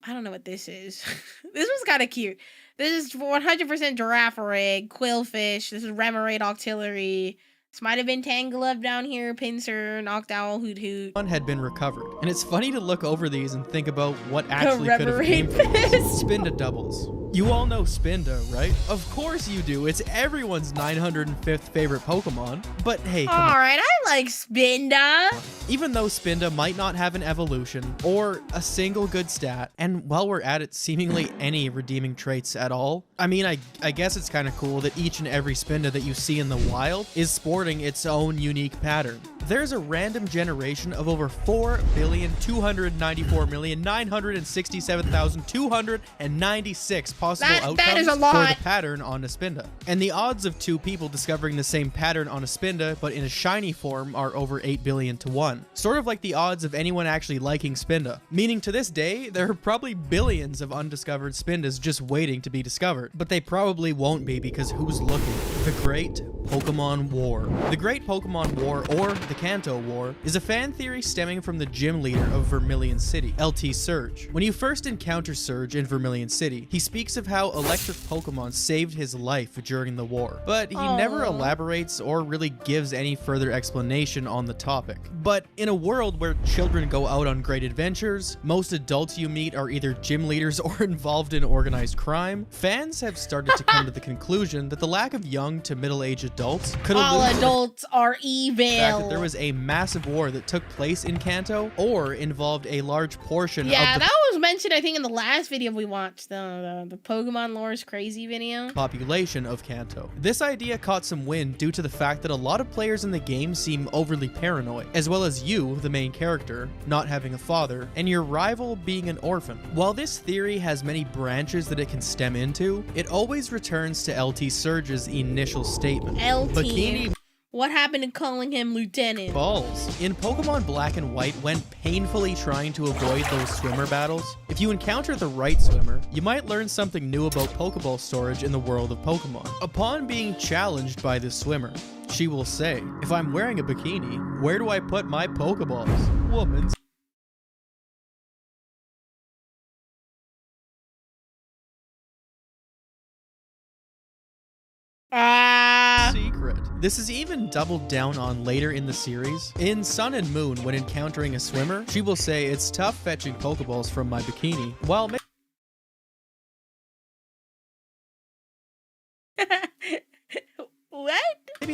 A: don't know what this is. This one's kind of cute. This is 100% Girafarig, Quillfish. This is Remoraid Octillery. This might have been Tangela down here, Pinsir, Noctowl, Hoot Hoot.
C: One had been recovered. And it's funny to look over these and think about what actually could have came from this. Spinda doubles. You all know Spinda, right? Of course you do. It's everyone's 905th favorite Pokemon. But hey, come on.
A: Alright, I like Spinda.
C: Even though Spinda might not have an evolution or a single good stat, and while we're at it, seemingly any redeeming traits at all, I mean, I guess it's kind of cool that each and every Spinda that you see in the wild is sporting its own unique pattern. There's a random generation of over 4,294,967,296 possible outcomes for the pattern on a Spinda. And the odds of two people discovering the same pattern on a Spinda but in a shiny form are over 8 billion to 1. Sort of like the odds of anyone actually liking Spinda. Meaning to this day, there are probably billions of undiscovered Spindas just waiting to be discovered. But they probably won't be because who's looking? The Great Pokemon War. The Great Pokemon War, or the Kanto War, is a fan theory stemming from the gym leader of Vermilion City, LT Surge. When you first encounter Surge in Vermilion City, he speaks of how electric Pokemon saved his life during the war, but he never elaborates or really gives any further explanation on the topic. But in a world where children go out on great adventures, most adults you meet are either gym leaders or involved in organized crime, fans have started to come to the conclusion that the lack of young to middle-aged adults could
A: all adults are evil.
C: The fact that there was a massive war that took place in Kanto or involved a large portion of the
A: that was mentioned, I think, in the last video we watched, the Pokemon Lore's Crazy video.
C: Population of Kanto. This idea caught some wind due to the fact that a lot of players in the game seem overly paranoid, as well as you, the main character, not having a father, and your rival being an orphan. While this theory has many branches that it can stem into, it always returns to LT Surge's initial statement.
A: LT.
C: Bikini
A: What happened to calling him Lieutenant?
C: Balls. In Pokemon Black and White, when painfully trying to avoid those swimmer battles, if you encounter the right swimmer, you might learn something new about Pokeball storage in the world of Pokemon. Upon being challenged by this swimmer, she will say, "If I'm wearing a bikini, where do I put my Pokeballs?" Woman's secret. This is even doubled down on later in the series. In Sun and Moon, when encountering a swimmer, she will say, "It's tough fetching Pokeballs from my bikini," while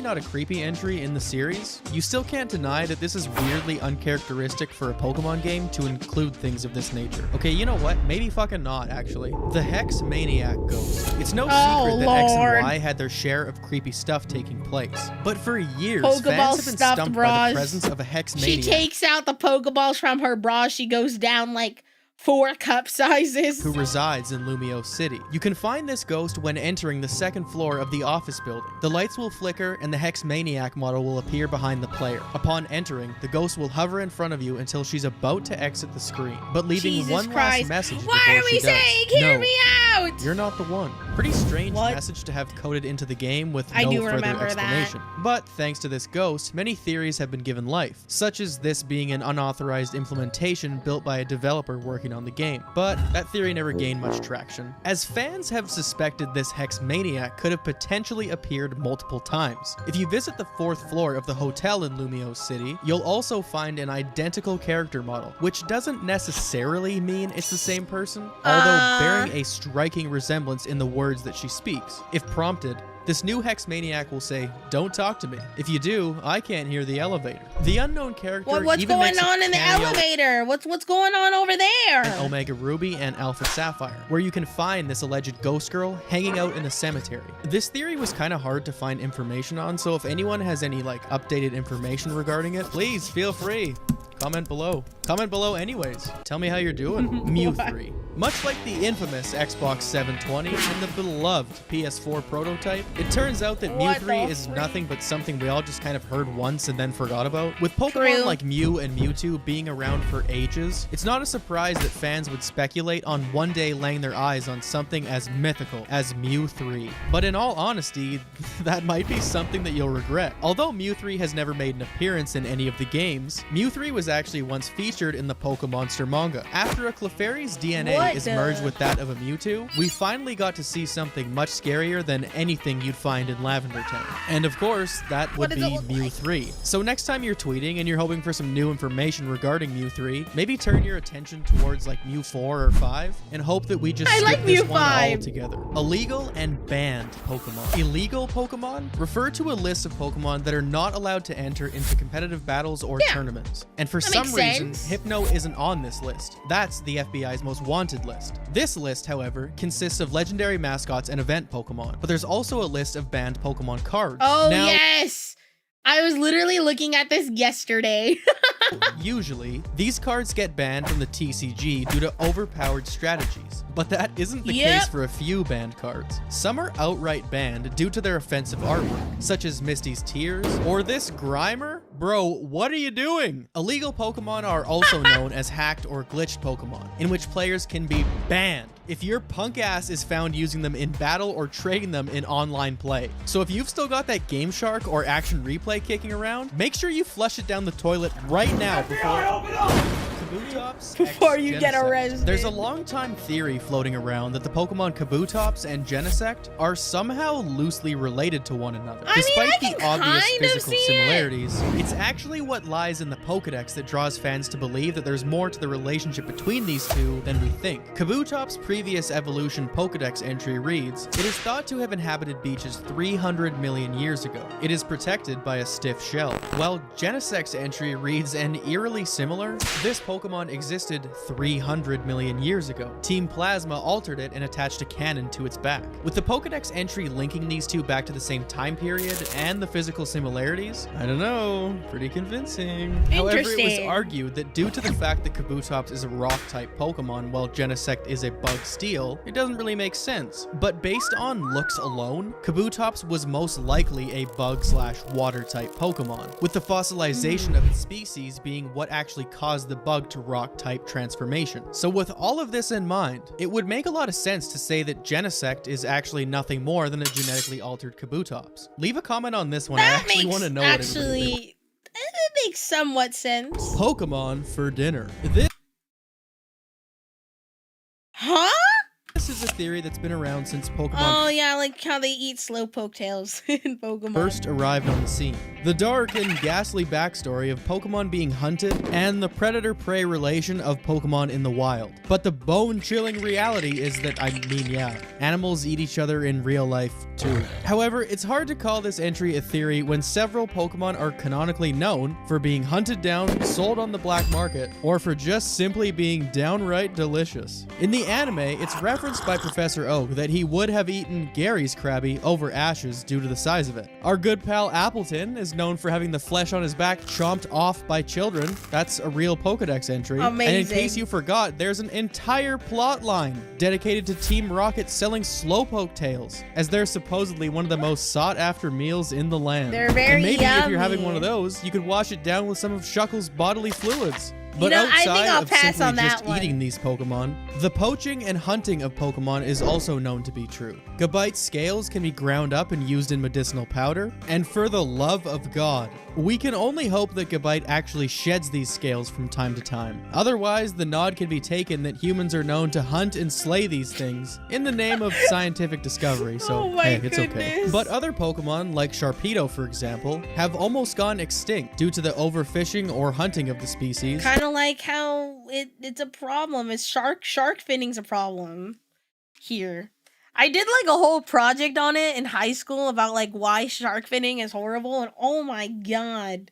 C: not a creepy entry in the series, you still can't deny that this is weirdly uncharacteristic for a Pokemon game to include things of this nature. Okay, you know what? Maybe fucking not, actually. The Hex Maniac Ghost. It's no secret that X and Y had their share of creepy stuff taking place. But for years,
A: Pokeball
C: fans have been
A: stuffed
C: stumped by
A: bras.
C: the presence of a Hex
A: She
C: Maniac.
A: takes out the Pokeballs from her bra. She goes down like 4 cup sizes.
C: Who resides in Lumio City. You can find this ghost when entering the 2nd floor of the office building. The lights will flicker and the Hex Maniac model will appear behind the player. Upon entering, the ghost will hover in front of you until she's about to exit the screen, but leaving
A: Jesus
C: one
A: Christ.
C: last message
A: Why
C: before
A: are we
C: she does.
A: saying, hear
C: No,
A: me out?
C: you're not the one. Pretty strange
A: What?
C: message to have coded into the game with
A: I
C: no
A: do
C: further
A: remember that.
C: explanation. But thanks to this ghost, many theories have been given life, such as this being an unauthorized implementation built by a developer working on the game. But that theory never gained much traction, as fans have suspected this Hex Maniac could have potentially appeared multiple times. If you visit the 4th floor of the hotel in Lumio City, you'll also find an identical character model, which doesn't necessarily mean it's the same person, although bearing a striking resemblance in the words that she speaks. If prompted, this new Hex Maniac will say, "Don't talk to me. If you do, I can't hear the elevator." The unknown character
A: What's
C: even
A: going
C: makes a
A: on in the
C: cameo
A: elevator? What's going on over there?
C: in Omega Ruby and Alpha Sapphire, where you can find this alleged ghost girl hanging out in a cemetery. This theory was kind of hard to find information on, so if anyone has any like updated information regarding it, please feel free. Comment below. Comment below anyways. Tell me how you're doing. Mew 3. Much like the infamous Xbox 720 and the beloved PS4 prototype, it turns out that Mew
A: What
C: 3
A: the
C: is
A: freak?
C: nothing but something we all just kind of heard once and then forgot about. With Pokemon
A: True.
C: like Mew and Mewtwo being around for ages, it's not a surprise that fans would speculate on one day laying their eyes on something as mythical as Mew 3. But in all honesty, that might be something that you'll regret. Although Mew 3 has never made an appearance in any of the games, Mew 3 was actually once featured in the Pokemonster manga. After a Clefairy's DNA
A: What
C: is
A: the-
C: merged with that of a Mewtwo, we finally got to see something much scarier than anything you'd find in Lavender Town. And of course, that would
A: What does it
C: be
A: look
C: Mew
A: like?
C: 3. So next time you're tweeting and you're hoping for some new information regarding Mew 3, maybe turn your attention towards like Mew 4 or 5 and hope that we just
A: I
C: skip
A: like
C: this
A: Mew
C: one
A: 5.
C: altogether. Illegal and banned Pokemon. Illegal Pokemon refer to a list of Pokemon that are not allowed to enter into competitive battles or
A: Yeah.
C: tournaments. And for
A: That
C: some
A: makes
C: reason,
A: sense.
C: Hypno isn't on this list. That's the FBI's most wanted list. This list, however, consists of legendary mascots and event Pokemon, but there's also a list of banned Pokemon cards.
A: Oh,
C: now,
A: yes. I was literally looking at this yesterday.
C: usually, these cards get banned from the TCG due to overpowered strategies, but that isn't the
A: Yep.
C: case for a few banned cards. Some are outright banned due to their offensive artwork, such as Misty's Tears or this Grimer. Bro, what are you doing? Illegal Pokemon are also known as hacked or glitched Pokemon, in which players can be banned if your punk ass is found using them in battle or trading them in online play. So if you've still got that Game Shark or Action Replay kicking around, make sure you flush it down the toilet right now
A: Before you get arrested.
C: There's a long time theory floating around that the Pokemon Kabutops and Genesect are somehow loosely related to one another.
A: I mean,
C: Despite
A: I
C: the
A: can
C: obvious
A: kind of
C: physical
A: see it.
C: similarities, it's actually what lies in the Pokedex that draws fans to believe that there's more to the relationship between these two than we think. Kabutop's previous evolution Pokedex entry reads, "It is thought to have inhabited beaches 300 million years ago. It is protected by a stiff shell." While Genesect's entry reads an eerily similar, this Pokemon existed 300 million years ago. Team Plasma altered it and attached a cannon to its back. With the Pokedex entry linking these two back to the same time period and the physical similarities, I don't know, pretty convincing. However, it was
A: Interesting.
C: argued that due to the fact that Kabutops is a rock-type Pokemon while Genesect is a bug steel, it doesn't really make sense. But based on looks alone, Kabutops was most likely a bug/water-type Pokemon, with the fossilization of its species being what actually caused the bug to rock-type transformation. So with all of this in mind, it would make a lot of sense to say that Genesect is actually nothing more than a genetically altered Kabutops. Leave a comment on this one. I
A: That
C: actually
A: makes
C: want to know what everybody thinks.
A: actually, it makes somewhat sense.
C: Pokemon for dinner. This
A: Huh?
C: This is a theory that's been around since Pokemon
A: Oh yeah, like how they eat slowpoke tails in Pokemon.
C: first arrived on the scene. The dark and ghastly backstory of Pokemon being hunted and the predator-prey relation of Pokemon in the wild. But the bone-chilling reality is that, yeah, animals eat each other in real life too. However, it's hard to call this entry a theory when several Pokemon are canonically known for being hunted down, sold on the black market, or for just simply being downright delicious. In the anime, it's referenced by Professor Oak that he would have eaten Gary's Krabby over Ash's due to the size of it. Our good pal Appleton is known for having the flesh on his back chomped off by children. That's a real Pokedex entry.
A: Amazing.
C: And in case you forgot, there's an entire plot line dedicated to Team Rocket selling Slowpoke tails, as they're supposedly one of the most sought-after meals in the land.
A: They're very
C: and maybe if you're
A: yummy.
C: having one of those, you could wash it down with some of Shuckle's bodily fluids. But
A: You know, I
C: outside
A: think I'll
C: of
A: pass
C: simply
A: on that
C: just
A: one.
C: eating these Pokemon, the poaching and hunting of Pokemon is also known to be true. Gabite scales can be ground up and used in medicinal powder, and for the love of God, we can only hope that Gabite actually sheds these scales from time to time. Otherwise, the nod can be taken that humans are known to hunt and slay these things in the name of scientific discovery, so
A: Oh my
C: hey, it's okay.
A: goodness.
C: But other Pokemon, like Sharpedo for example, have almost gone extinct due to the overfishing or hunting of the species.
A: Kind of like how it's a problem. It's shark finning's a problem here. I did like a whole project on it in high school about like why shark finning is horrible, and oh my god,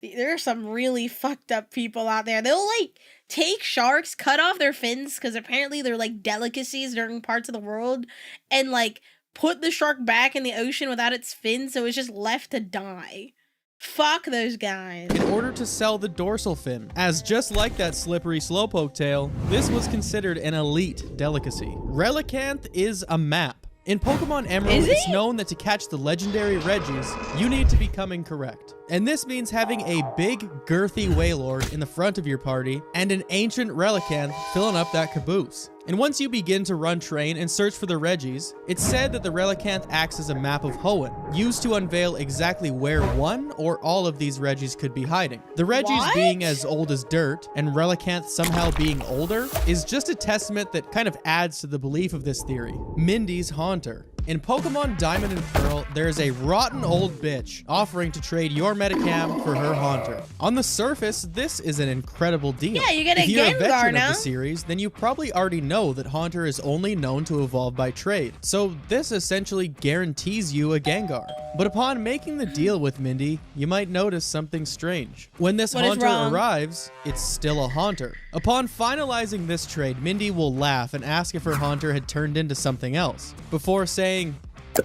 A: there are some really fucked up people out there. They'll like take sharks, cut off their fins because apparently they're like delicacies during parts of the world, and like put the shark back in the ocean without its fins, so it's just left to die. Fuck those guys.
C: In order to sell the dorsal fin, as just like that slippery slowpoke tail, this was considered an elite delicacy. Relicanth is a map. In Pokemon Emerald,
A: Is
C: it's
A: it?
C: known that to catch the legendary Regis, you need to be coming correct. And this means having a big, girthy Wailord in the front of your party and an ancient Relicanth filling up that caboose. And once you begin to run train and search for the Regis, it's said that the Relicanth acts as a map of Hoenn, used to unveil exactly where one or all of these Regis could be hiding. The Regis
A: What?
C: being as old as dirt, and Relicanth somehow being older, is just a testament that kind of adds to the belief of this theory. Mindy's Haunter. In Pokemon Diamond and Pearl, there is a rotten old bitch offering to trade your Metacam for her Haunter. On the surface, this is an incredible deal.
A: Yeah, you get a
C: If you're a
A: Gengar
C: veteran
A: now.
C: of the series, then you probably already know that Haunter is only known to evolve by trade. So this essentially guarantees you a Gengar. But upon making the deal with Mindy, you might notice something strange. When this
A: What is
C: Haunter
A: wrong?
C: arrives, it's still a Haunter. Upon finalizing this trade, Mindy will laugh and ask if her Haunter had turned into something else, before saying,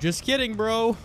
C: "Just kidding, bro,"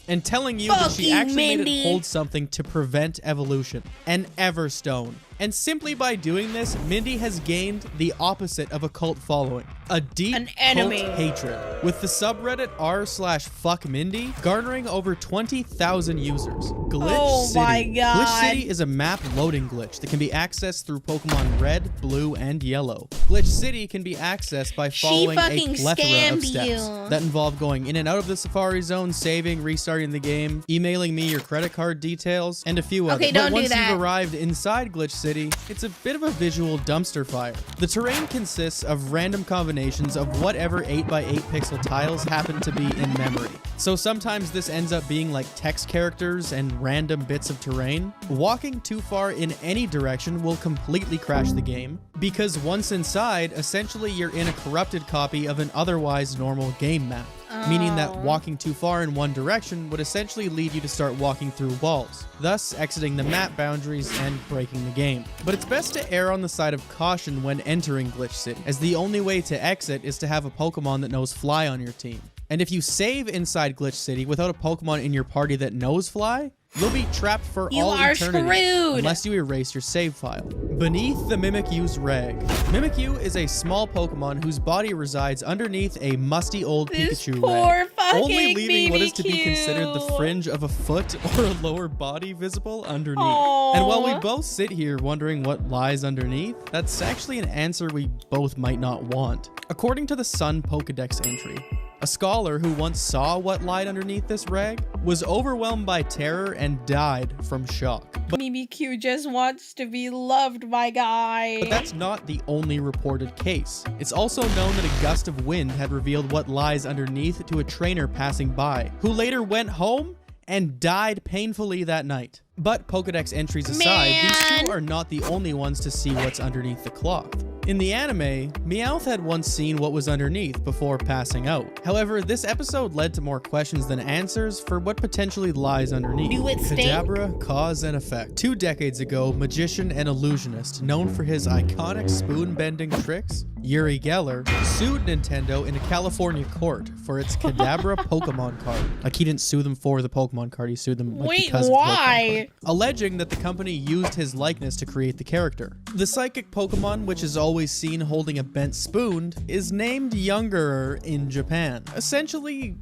C: and telling you that
A: Fuck
C: she
A: you,
C: actually made
A: Mindy.
C: it hold something to prevent evolution, an Everstone. And simply by doing this, Mindy has gained the opposite of a cult following, a deep
A: An enemy.
C: cult hatred, with the subreddit r/fuckmindy garnering over 20,000 users. Glitch
A: Oh
C: City.
A: my God.
C: Glitch City is a map loading glitch that can be accessed through Pokemon Red, Blue, and Yellow. Glitch City can be accessed by following a
A: fucking
C: plethora of
A: scammed
C: steps
A: you.
C: that involve going in and out of the Safari Zone, saving, restarting the game, emailing me your credit card details, and a few others.
A: Okay, don't
C: But
A: do
C: once
A: that.
C: you've arrived inside Glitch City, it's a bit of a visual dumpster fire. The terrain consists of random combinations of whatever 8x8 pixel tiles happen to be in memory. So sometimes this ends up being like text characters and random bits of terrain. Walking too far in any direction will completely crash the game, because once inside, essentially you're in a corrupted copy of an otherwise normal game map. Meaning that
A: Oh.
C: walking too far in one direction would essentially lead you to start walking through walls, thus exiting the map boundaries and breaking the game. But it's best to err on the side of caution when entering Glitch City, as the only way to exit is to have a Pokemon that knows Fly on your team. And if you save inside Glitch City without a Pokemon in your party that knows Fly, you'll be trapped for
A: You
C: all
A: are
C: eternity
A: screwed.
C: unless you erase your save file. Beneath the Mimikyu's rag. Mimikyu is a small Pokemon whose body resides underneath a musty old
A: This
C: Pikachu
A: poor
C: rag,
A: fucking
C: only leaving what is to be
A: Mimikyu.
C: considered the fringe of a foot or a lower body visible underneath.
A: Aw.
C: And while we both sit here wondering what lies underneath, that's actually an answer we both might not want. According to the Sun Pokedex entry, A scholar who once saw what lied underneath this rag was overwhelmed by terror and died from shock.
A: Mimikyu just wants to be loved, my guy.
C: But that's not the only reported case. It's also known that a gust of wind had revealed what lies underneath to a trainer passing by, who later went home and died painfully that night. But Pokedex entries aside, these two are not the only ones to see what's underneath the cloth. In the anime, Meowth had once seen what was underneath before passing out. However, this episode led to more questions than answers for what potentially lies underneath.
A: Do it stink?
C: Kadabra, cause and effect. 2 decades ago, magician and illusionist known for his iconic spoon-bending tricks, Uri Geller, sued Nintendo in a California court for its Kadabra Pokemon card. Like, he didn't sue them for the Pokemon card, he sued them because of the Pokemon card. Alleging that the company used his likeness to create the character. The psychic Pokemon, which is always seen holding a bent spoon, is named Younger in Japan. Essentially,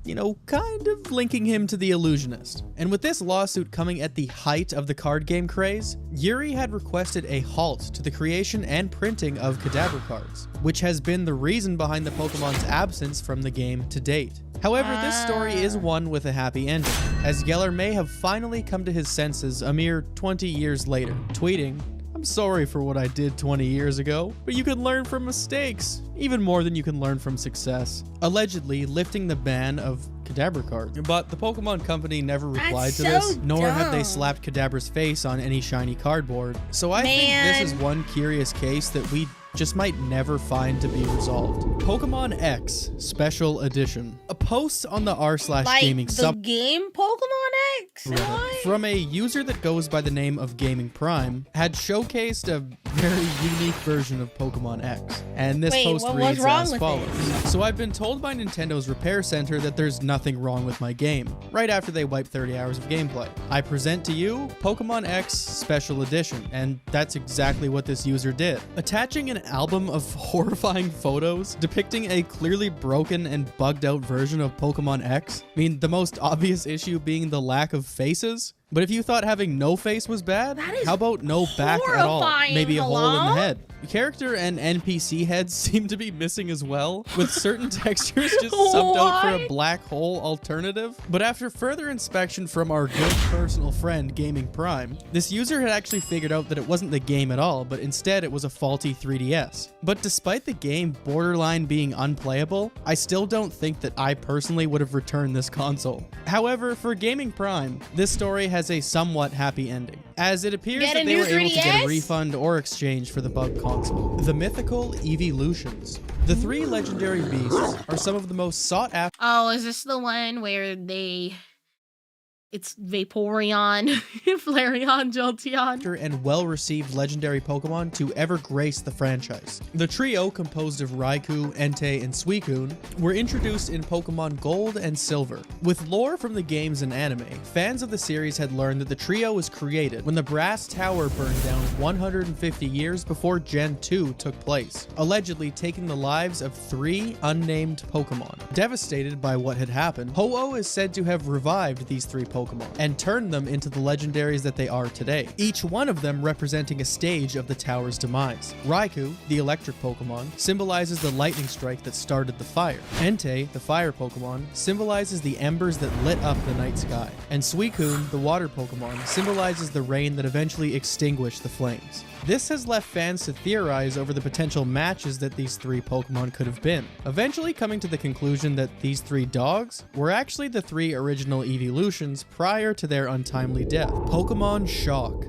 C: kind of linking him to the illusionist. And with this lawsuit coming at the height of the card game craze, Yuri had requested a halt to the creation and printing of Kadabra cards, which has been the reason behind the Pokemon's absence from the game to date. However, this story is one with a happy ending, as Geller may have finally come to his senses a mere 20 years later, tweeting, "I'm sorry for what I did 20 years ago, but you can learn from mistakes, even more than you can learn from success," allegedly lifting the ban of Kadabra cards. But the Pokemon Company never replied to this, nor have they slapped Kadabra's face on any shiny cardboard. So I think this is one curious case that we just might never find to be resolved. Pokemon X Special Edition. A post on the r/gaming
A: the game Pokemon X?
C: From a user that goes by the name of Gaming Prime had showcased a very unique version of Pokemon X. And this post reads as follows. So I've been told by Nintendo's repair center that there's nothing wrong with my game, right after they wipe 30 hours of gameplay. I present to you Pokemon X Special Edition, and that's exactly what this user did. Attaching an album of horrifying photos depicting a clearly broken and bugged out version of Pokemon X. I mean, the most obvious issue being the lack of faces. But if you thought having no face was bad, how about no back at all? Maybe a hole in the head. Character and NPC heads seem to be missing as well, with certain textures just subbed out for a black hole alternative. But after further inspection from our good personal friend Gaming Prime, this user had actually figured out that it wasn't the game at all, but instead it was a faulty 3DS. But despite the game borderline being unplayable, I still don't think that I personally would have returned this console. However, for Gaming Prime, this story has a somewhat happy ending, as it appears that they were able to get a refund or exchange for the bug console. The mythical evolutions. The 3 legendary beasts are some of the most sought after.
A: Oh, is this the one where it's Vaporeon, Flareon, Jolteon,
C: and well-received legendary Pokemon to ever grace the franchise. The trio, composed of Raikou, Entei, and Suicune, were introduced in Pokemon Gold and Silver. With lore from the games and anime, fans of the series had learned that the trio was created when the Brass Tower burned down 150 years before Gen 2 took place, allegedly taking the lives of 3 unnamed Pokemon. Devastated by what had happened, Ho-Oh is said to have revived these 3 Pokemon and turned them into the legendaries that they are today, each one of them representing a stage of the tower's demise. Raikou, the electric Pokemon, symbolizes the lightning strike that started the fire. Entei, the fire Pokemon, symbolizes the embers that lit up the night sky. And Suicune, the water Pokemon, symbolizes the rain that eventually extinguished the flames. This has left fans to theorize over the potential matches that these 3 Pokemon could have been, eventually coming to the conclusion that these 3 dogs were actually the 3 original evolutions prior to their untimely death. Pokemon Shock.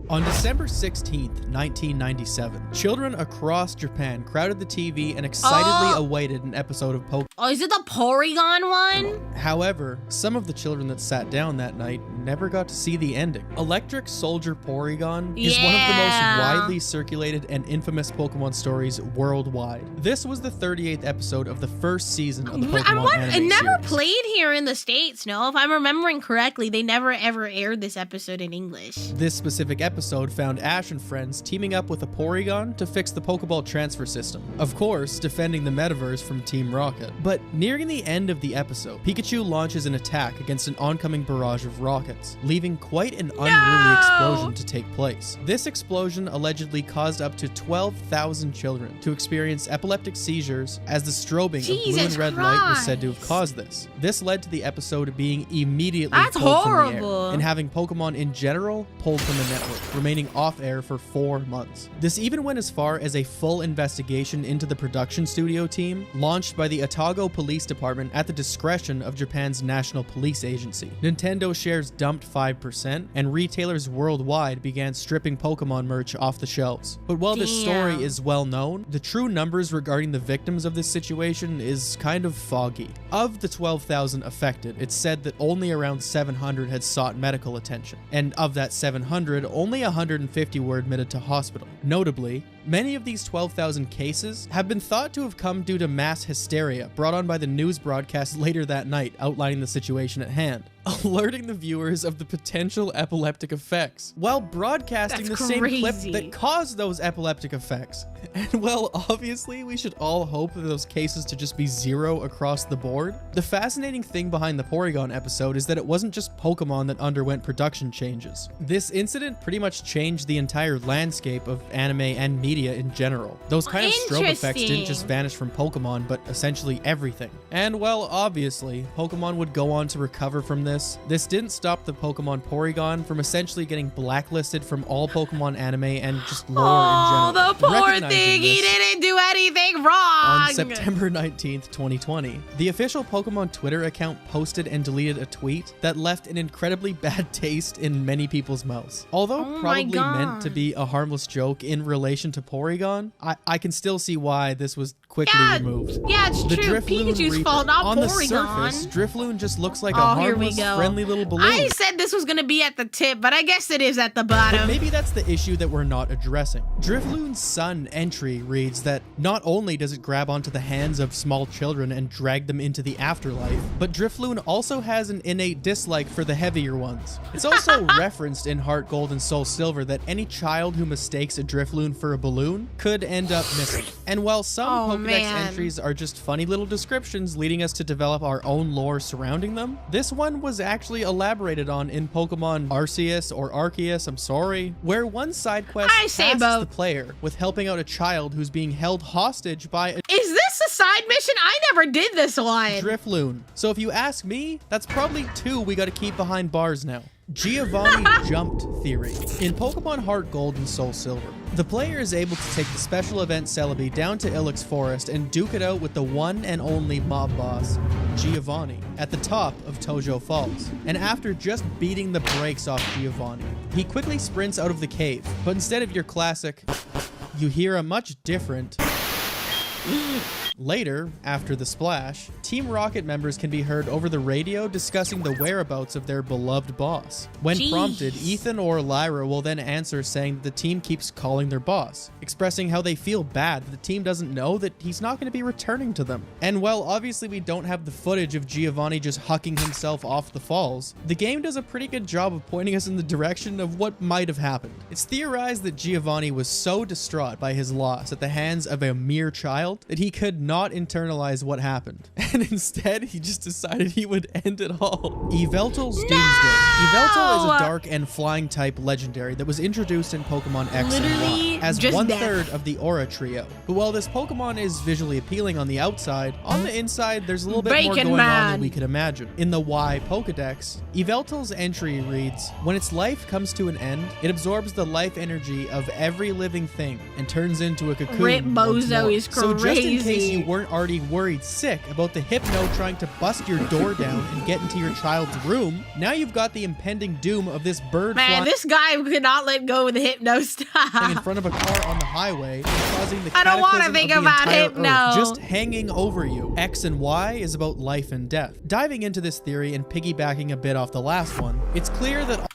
C: On December 16th, 1997, children across Japan crowded the TV and excitedly awaited an episode of Pokemon.
A: Oh, is it the Porygon one?
C: However, some of the children that sat down that night never got to see the ending. Electric Soldier Porygon is one of the most widely circulated and infamous Pokemon stories worldwide. This was the 38th episode of the first season of the Pokemon anime
A: It never
C: series.
A: played here in the States, no? If I'm remembering correctly, they never ever aired this episode in English.
C: This specific episode found Ash and friends teaming up with a Porygon to fix the Pokeball transfer system. Of course, defending the metaverse from Team Rocket. But nearing the end of the episode, Pikachu launches an attack against an oncoming barrage of rockets. rockets, leaving quite an unruly explosion to take place. This explosion allegedly caused up to 12,000 children to experience epileptic seizures, as the strobing of blue and red light was said to have caused this. This led to the episode being immediately pulled from the air, and having Pokemon in general pulled from the network, remaining off air for 4 months. This even went as far as a full investigation into the production studio team, launched by the Otago Police Department at the discretion of Japan's National Police Agency. Nintendo shares dumped 5%, and retailers worldwide began stripping Pokemon merch off the shelves. But while this story is well known, the true numbers regarding the victims of this situation is kind of foggy. Of the 12,000 affected, it's said that only around 700 had sought medical attention, and of that 700, only 150 were admitted to hospital. Notably, many of these 12,000 cases have been thought to have come due to mass hysteria brought on by the news broadcast later that night outlining the situation at hand, alerting the viewers of the potential epileptic effects, while broadcasting the same clip that caused those epileptic effects. And well, obviously, we should all hope for those cases to just be zero across the board. The fascinating thing behind the Porygon episode is that it wasn't just Pokemon that underwent production changes. This incident pretty much changed the entire landscape of anime and media in general. Those kind of strobe effects didn't just vanish from Pokemon, but essentially everything. And well, obviously, Pokemon would go on to recover from this. This didn't stop the Pokemon Porygon from essentially getting blacklisted from all Pokemon anime and just lore in general.
A: Oh, the poor thing, he didn't do anything wrong!
C: On September 19th, 2020, the official Pokemon Twitter account posted and deleted a tweet that left an incredibly bad taste in many people's mouths. Although probably meant to be a harmless joke in relation to Porygon, I can still see why this was quickly removed.
A: Yeah, it's true. Pikachu's fault, not
C: on
A: Porygon.
C: The surface, Drifloon just looks like a harmless, friendly little balloon.
A: I said this was gonna be at the tip, but I guess it is at the bottom.
C: But maybe that's the issue that we're not addressing. Drifloon's Sun entry reads that not only does it grab onto the hands of small children and drag them into the afterlife, but Drifloon also has an innate dislike for the heavier ones. It's also referenced in Heart Gold and Soul Silver that any child who mistakes a Drifloon for a balloon could end up missing. And while some Pokedex entries are just funny little descriptions leading us to develop our own lore surrounding them, this one was actually elaborated on in Pokemon Arceus or Arceus, I'm sorry, where one side quest tasks the player with helping out a child who's being held hostage by a
A: Is this a side mission? I never did this one.
C: Drifloon. So if you ask me, that's probably 2 we gotta keep behind bars now. Giovanni jumped theory. In Pokemon Heart Gold and Soul Silver, the player is able to take the special event Celebi down to Ilex Forest and duke it out with the one and only mob boss, Giovanni, at the top of Tojo Falls. And after just beating the brakes off Giovanni, he quickly sprints out of the cave, but instead of your classic, you hear a much different Later, after the splash, Team Rocket members can be heard over the radio discussing the whereabouts of their beloved boss. When prompted, Ethan or Lyra will then answer saying that the team keeps calling their boss, expressing how they feel bad that the team doesn't know that he's not going to be returning to them. And while obviously we don't have the footage of Giovanni just hucking himself off the falls, the game does a pretty good job of pointing us in the direction of what might have happened. It's theorized that Giovanni was so distraught by his loss at the hands of a mere child that he could not internalize what happened, and instead he just decided he would end it all. Yveltal's Doomsday. Yveltal is a dark and flying type legendary that was introduced in Pokemon X and Y as 1/3 of the Aura trio. But while this Pokemon is visually appealing on the outside, on the inside there's a little bit more going on than we could imagine. In the Y Pokedex, Yveltal's entry reads, when its life comes to an end, it absorbs the life energy of every living thing and turns into a cocoon.
A: Rip Bozo is crazy.
C: So just in case you weren't already worried sick about the Hypno trying to bust your door down and get into your child's room, now you've got the impending doom of this bird
A: Man, this guy could not let go of the Hypno stuff.
C: In front of a car on the highway, causing the
A: I don't want to think about Hypno.
C: Earth just hanging over you. X and Y is about life and death. Diving into this theory and piggybacking a bit off the last one, it's clear that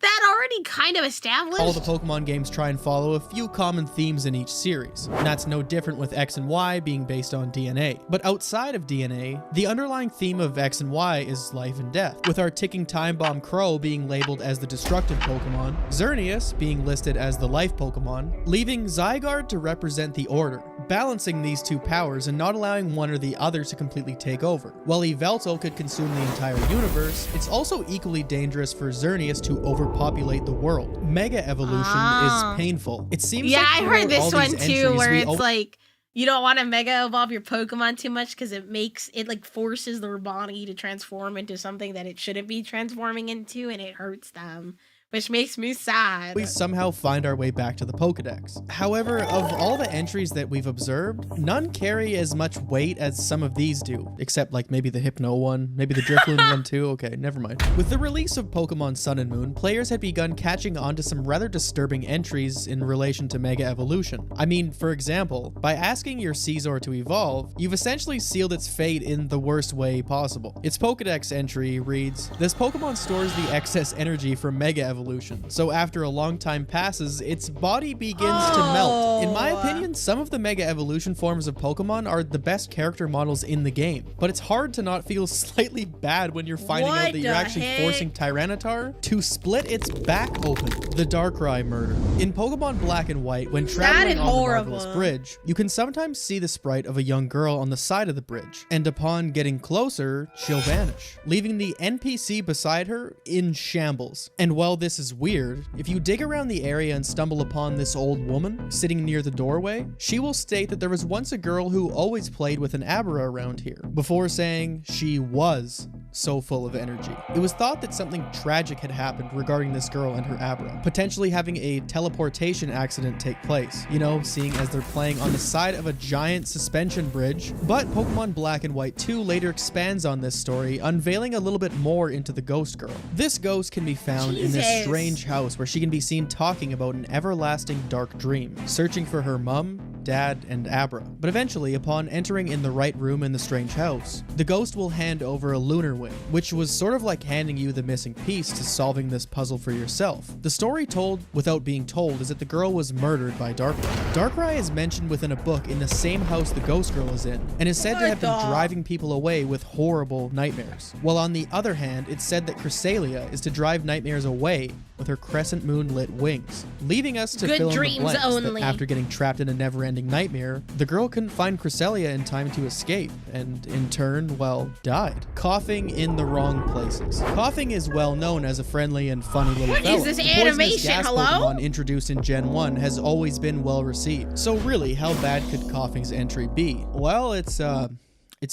A: that already kind of established?
C: All the Pokemon games try and follow a few common themes in each series, and that's no different with X and Y being based on DNA. But outside of DNA, the underlying theme of X and Y is life and death, with our ticking time bomb Crow being labeled as the destructive Pokemon, Xerneas being listed as the life Pokemon, leaving Zygarde to represent the order, balancing these two powers and not allowing one or the other to completely take over. While Yveltal could consume the entire universe, it's also equally dangerous for Xerneas to overpopulate the world. Mega evolution is painful. It seems like
A: I heard this one
C: these
A: too, where
C: entries,
A: it's like you don't want to mega evolve your Pokemon too much because it like forces their body to transform into something that it shouldn't be transforming into, and it hurts them, which makes me sad.
C: We somehow find our way back to the Pokedex. However, of all the entries that we've observed, none carry as much weight as some of these do, except like maybe the Hypno one, maybe the Drifloon one too. Okay, never mind. With the release of Pokemon Sun and Moon, players had begun catching on to some rather disturbing entries in relation to Mega Evolution. I mean, for example, by asking your Caesar to evolve, you've essentially sealed its fate in the worst way possible. Its Pokedex entry reads, "This Pokemon stores the excess energy from Mega Evolution. So after a long time passes, its body begins to melt. In my opinion, some of the Mega Evolution forms of Pokemon are the best character models in the game, but it's hard to not feel slightly bad when you're finding out that you're actually forcing Tyranitar to split its back open. The Darkrai murder. In Pokemon Black and White, when traveling on the Marvelous Bridge, you can sometimes see the sprite of a young girl on the side of the bridge, and upon getting closer, she'll vanish, leaving the NPC beside her in shambles. And while this is weird, if you dig around the area and stumble upon this old woman sitting near the doorway, she will state that there was once a girl who always played with an Abra around here, before saying she was so full of energy. It was thought that something tragic had happened regarding this girl and her Abra, potentially having a teleportation accident take place, you know, seeing as they're playing on the side of a giant suspension bridge. But Pokemon Black and White 2 later expands on this story, unveiling a little bit more into the ghost girl. This ghost can be found in this strange house where she can be seen talking about an everlasting dark dream, searching for her mum, dad, and Abra. But eventually, upon entering in the right room in the strange house, the ghost will hand over a lunar wing, which was sort of like handing you the missing piece to solving this puzzle for yourself. The story told without being told is that the girl was murdered by Darkrai. Darkrai is mentioned within a book in the same house the ghost girl is in, and is said to have been driving people away with horrible nightmares. While on the other hand, it's said that Cresselia is to drive nightmares away with her crescent moon lit wings, leaving us to fill in the blanks that after getting trapped in a never-ending nightmare, the girl couldn't find Cresselia in time to escape, and in turn, well, died. Coughing in the wrong places. Coughing is well known as a friendly and funny little fella.
A: What is this animation? Hello?
C: Pokemon introduced in Gen 1 has always been well received. So really, how bad could Coughing's entry be? Well, it's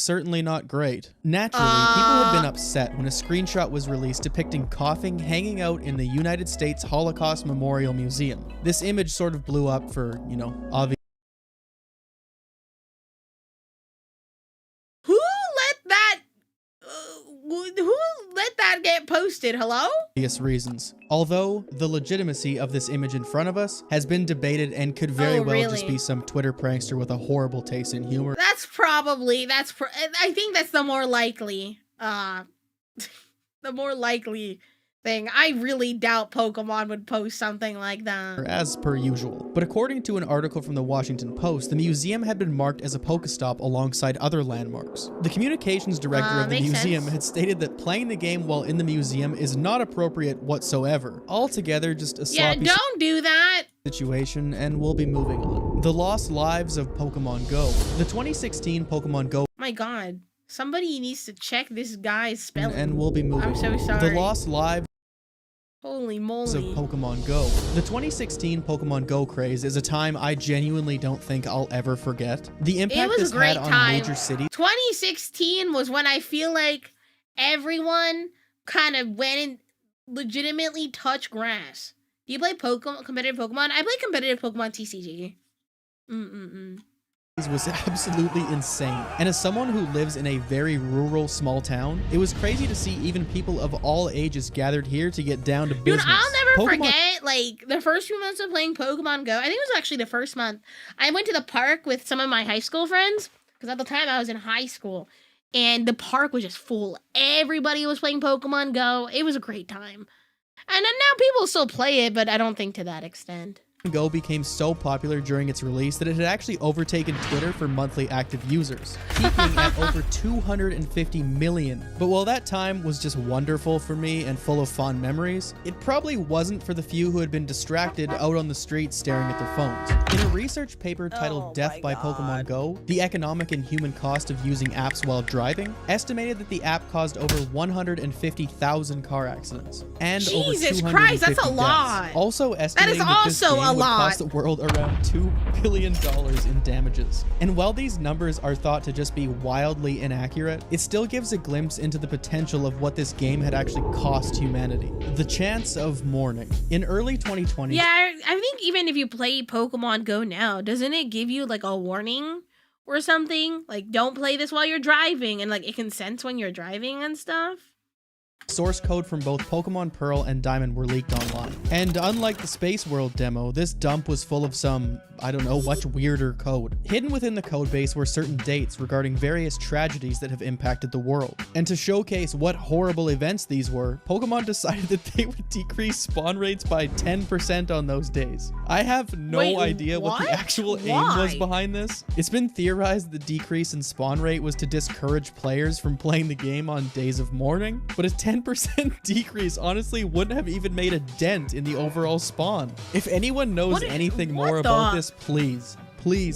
C: certainly not great. Naturally, people had been upset when a screenshot was released depicting Coughing hanging out in the United States Holocaust Memorial Museum. This image sort of blew up for, you know, obvious.
A: Who let that get posted? Hello?
C: Reasons. Although the legitimacy of this image in front of us has been debated and could very well just be some Twitter prankster with a horrible taste in humor.
A: I think that's the more likely, the more likely thing. I really doubt Pokemon would post something like that.
C: As per usual. But according to an article from the Washington Post, the museum had been marked as a Pokestop alongside other landmarks. The communications director of the museum had stated that playing the game while in the museum is not appropriate whatsoever. Altogether, just a sloppy
A: don't do that
C: situation, and we'll be moving on. The Lost Lives of Pokemon Go. The 2016 Pokemon Go.
A: My God. Somebody needs to check this guy's spelling.
C: And we'll be moving
A: on. I'm so sorry.
C: The Lost Lives
A: Holy moly.
C: of Pokemon Go. The 2016 Pokemon Go craze is a time I genuinely don't think I'll ever forget. The impact this had on major cities.
A: 2016 was when I feel like everyone kind of went and legitimately touched grass. Do you play competitive Pokemon? I play competitive Pokemon TCG.
C: Was absolutely insane. And as someone who lives in a very rural small town, it was crazy to see even people of all ages gathered here to get down to business.
A: Dude, I'll never forget, like, the first few months of playing Pokemon Go. I think it was actually the first month. I went to the park with some of my high school friends, because at the time I was in high school, and the park was just full. Everybody was playing Pokemon Go. It was a great time. And then now people still play it, but I don't think to that extent.
C: Go became so popular during its release that it had actually overtaken Twitter for monthly active users, peaking at over 250 million. But while that time was just wonderful for me and full of fond memories, it probably wasn't for the few who had been distracted out on the streets staring at their phones. In a research paper titled Death by Pokemon Go, the economic and human cost of using apps while driving, estimated that the app caused over 150,000 car accidents and over 250
A: Christ, that's a
C: deaths.
A: lot.
C: Also estimating that this game would cost the world around $2 billion in damages. And while these numbers are thought to just be wildly inaccurate, it still gives a glimpse into the potential of what this game had actually cost humanity. The chance of mourning. In early 2020...
A: Yeah, I think even if you play Pokemon Go now, doesn't it give you like a warning or something? Like, don't play this while you're driving, and like it can sense when you're driving and stuff?
C: Source code from both Pokemon Pearl and Diamond were leaked online. And unlike the Space World demo, this dump was full of some, I don't know, much weirder code. Hidden within the codebase were certain dates regarding various tragedies that have impacted the world. And to showcase what horrible events these were, Pokemon decided that they would decrease spawn rates by 10% on those days. I have no idea what the actual aim was behind this. It's been theorized the decrease in spawn rate was to discourage players from playing the game on days of mourning, but a 10% decrease honestly wouldn't have even made a dent in the overall spawn. If anyone knows anything more about this, please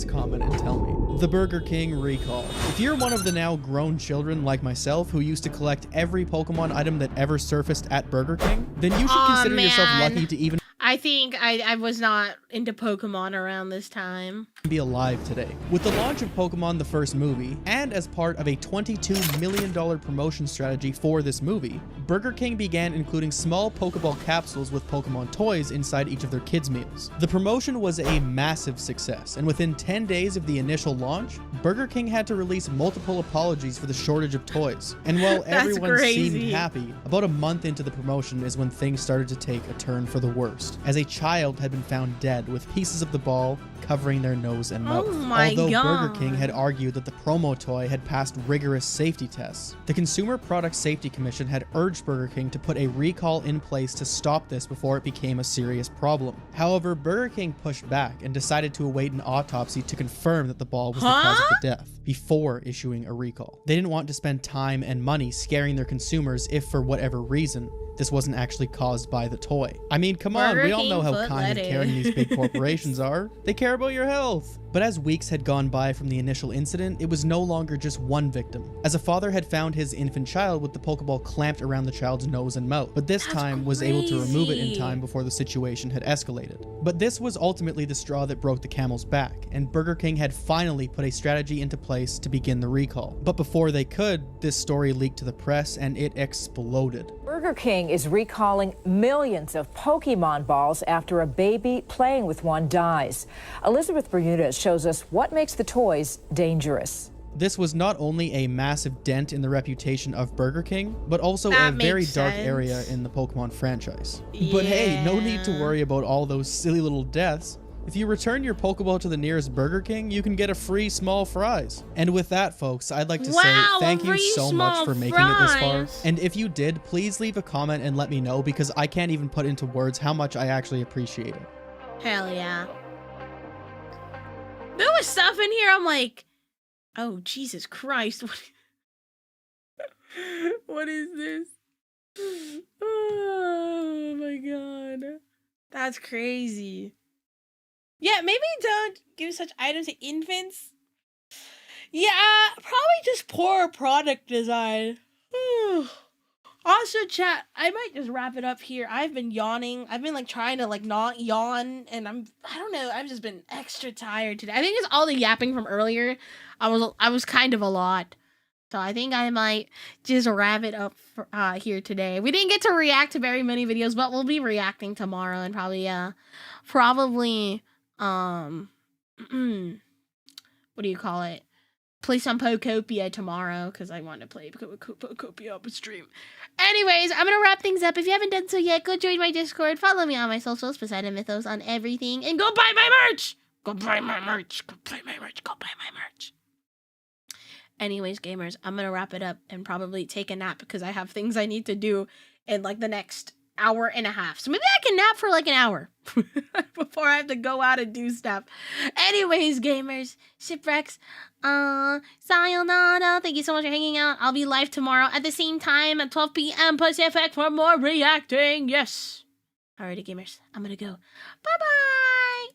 C: comment and tell me. The Burger King recall. If you're one of the now grown children like myself who used to collect every Pokemon item that ever surfaced at Burger King, then you should consider yourself lucky to even
A: I think I was not into Pokemon around this time.
C: Be alive today. With the launch of Pokemon the first movie, and as part of a $22 million promotion strategy for this movie, Burger King began including small Pokeball capsules with Pokemon toys inside each of their kids' meals. The promotion was a massive success, and within 10 days of the initial launch, Burger King had to release multiple apologies for the shortage of toys. And while everyone seemed happy, about a month into the promotion is when things started to take a turn for the worst, as a child had been found dead with pieces of the ball covering their nose and mouth. Although Burger King had argued that the promo toy had passed rigorous safety tests, the Consumer Product Safety Commission had urged Burger King to put a recall in place to stop this before it became a serious problem. However, Burger King pushed back and decided to await an autopsy to confirm that the ball was the cause of the death before issuing a recall. They didn't want to spend time and money scaring their consumers if, for whatever reason, this wasn't actually caused by the toy. I mean, come on, we all know how kind and caring these big corporations are. They care about your health. But as weeks had gone by from the initial incident, it was no longer just one victim, as a father had found his infant child with the Pokeball clamped around the child's nose and mouth, but this time was able to remove it in time before the situation had escalated. But this was ultimately the straw that broke the camel's back, and Burger King had finally put a strategy into place to begin the recall. But before they could, this story leaked to the press and it exploded.
D: Burger King is recalling millions of Pokemon balls after a baby playing with one dies. Elizabeth Bermudez shows us what makes the toys dangerous.
C: This was not only a massive dent in the reputation of Burger King, but also a very dark area in the Pokemon franchise. But hey, no need to worry about all those silly little deaths. If you return your Pokeball to the nearest Burger King, you can get a free small fries. And with that, folks, I'd like to say thank you so much for making it this far. And if you did, please leave a comment and let me know, because I can't even put into words how much I actually appreciate it.
A: Hell yeah. There was stuff in here, I'm like, oh, Jesus Christ. What is this? Oh my God. That's crazy. Yeah, maybe don't give such items to infants. Yeah, probably just poor product design. Also, chat, I might just wrap it up here. I've been yawning. I've been like trying to like not yawn, and I don't know, I've just been extra tired today. I think it's all the yapping from earlier. I was kind of a lot. So I think I might just wrap it up for, here today. We didn't get to react to very many videos, but we'll be reacting tomorrow and probably what do you call it? Play some Pokopia tomorrow, because I want to play Pokopia up a stream. Anyways, I'm going to wrap things up. If you haven't done so yet, go join my Discord, follow me on my socials, Poseidon Mythos on everything, and go buy my merch! Go buy my merch! Go buy my merch! Go buy my merch! Anyways, gamers, I'm going to wrap it up and probably take a nap, because I have things I need to do in like the next hour and a half. So maybe I can nap for like an hour before I have to go out and do stuff. Anyways, gamers, shipwrecks, sayonara. Thank you so much for hanging out. I'll be live tomorrow at the same time at 12 p.m. Pacific for more reacting. Yes. Alrighty, gamers. I'm gonna go. Bye-bye.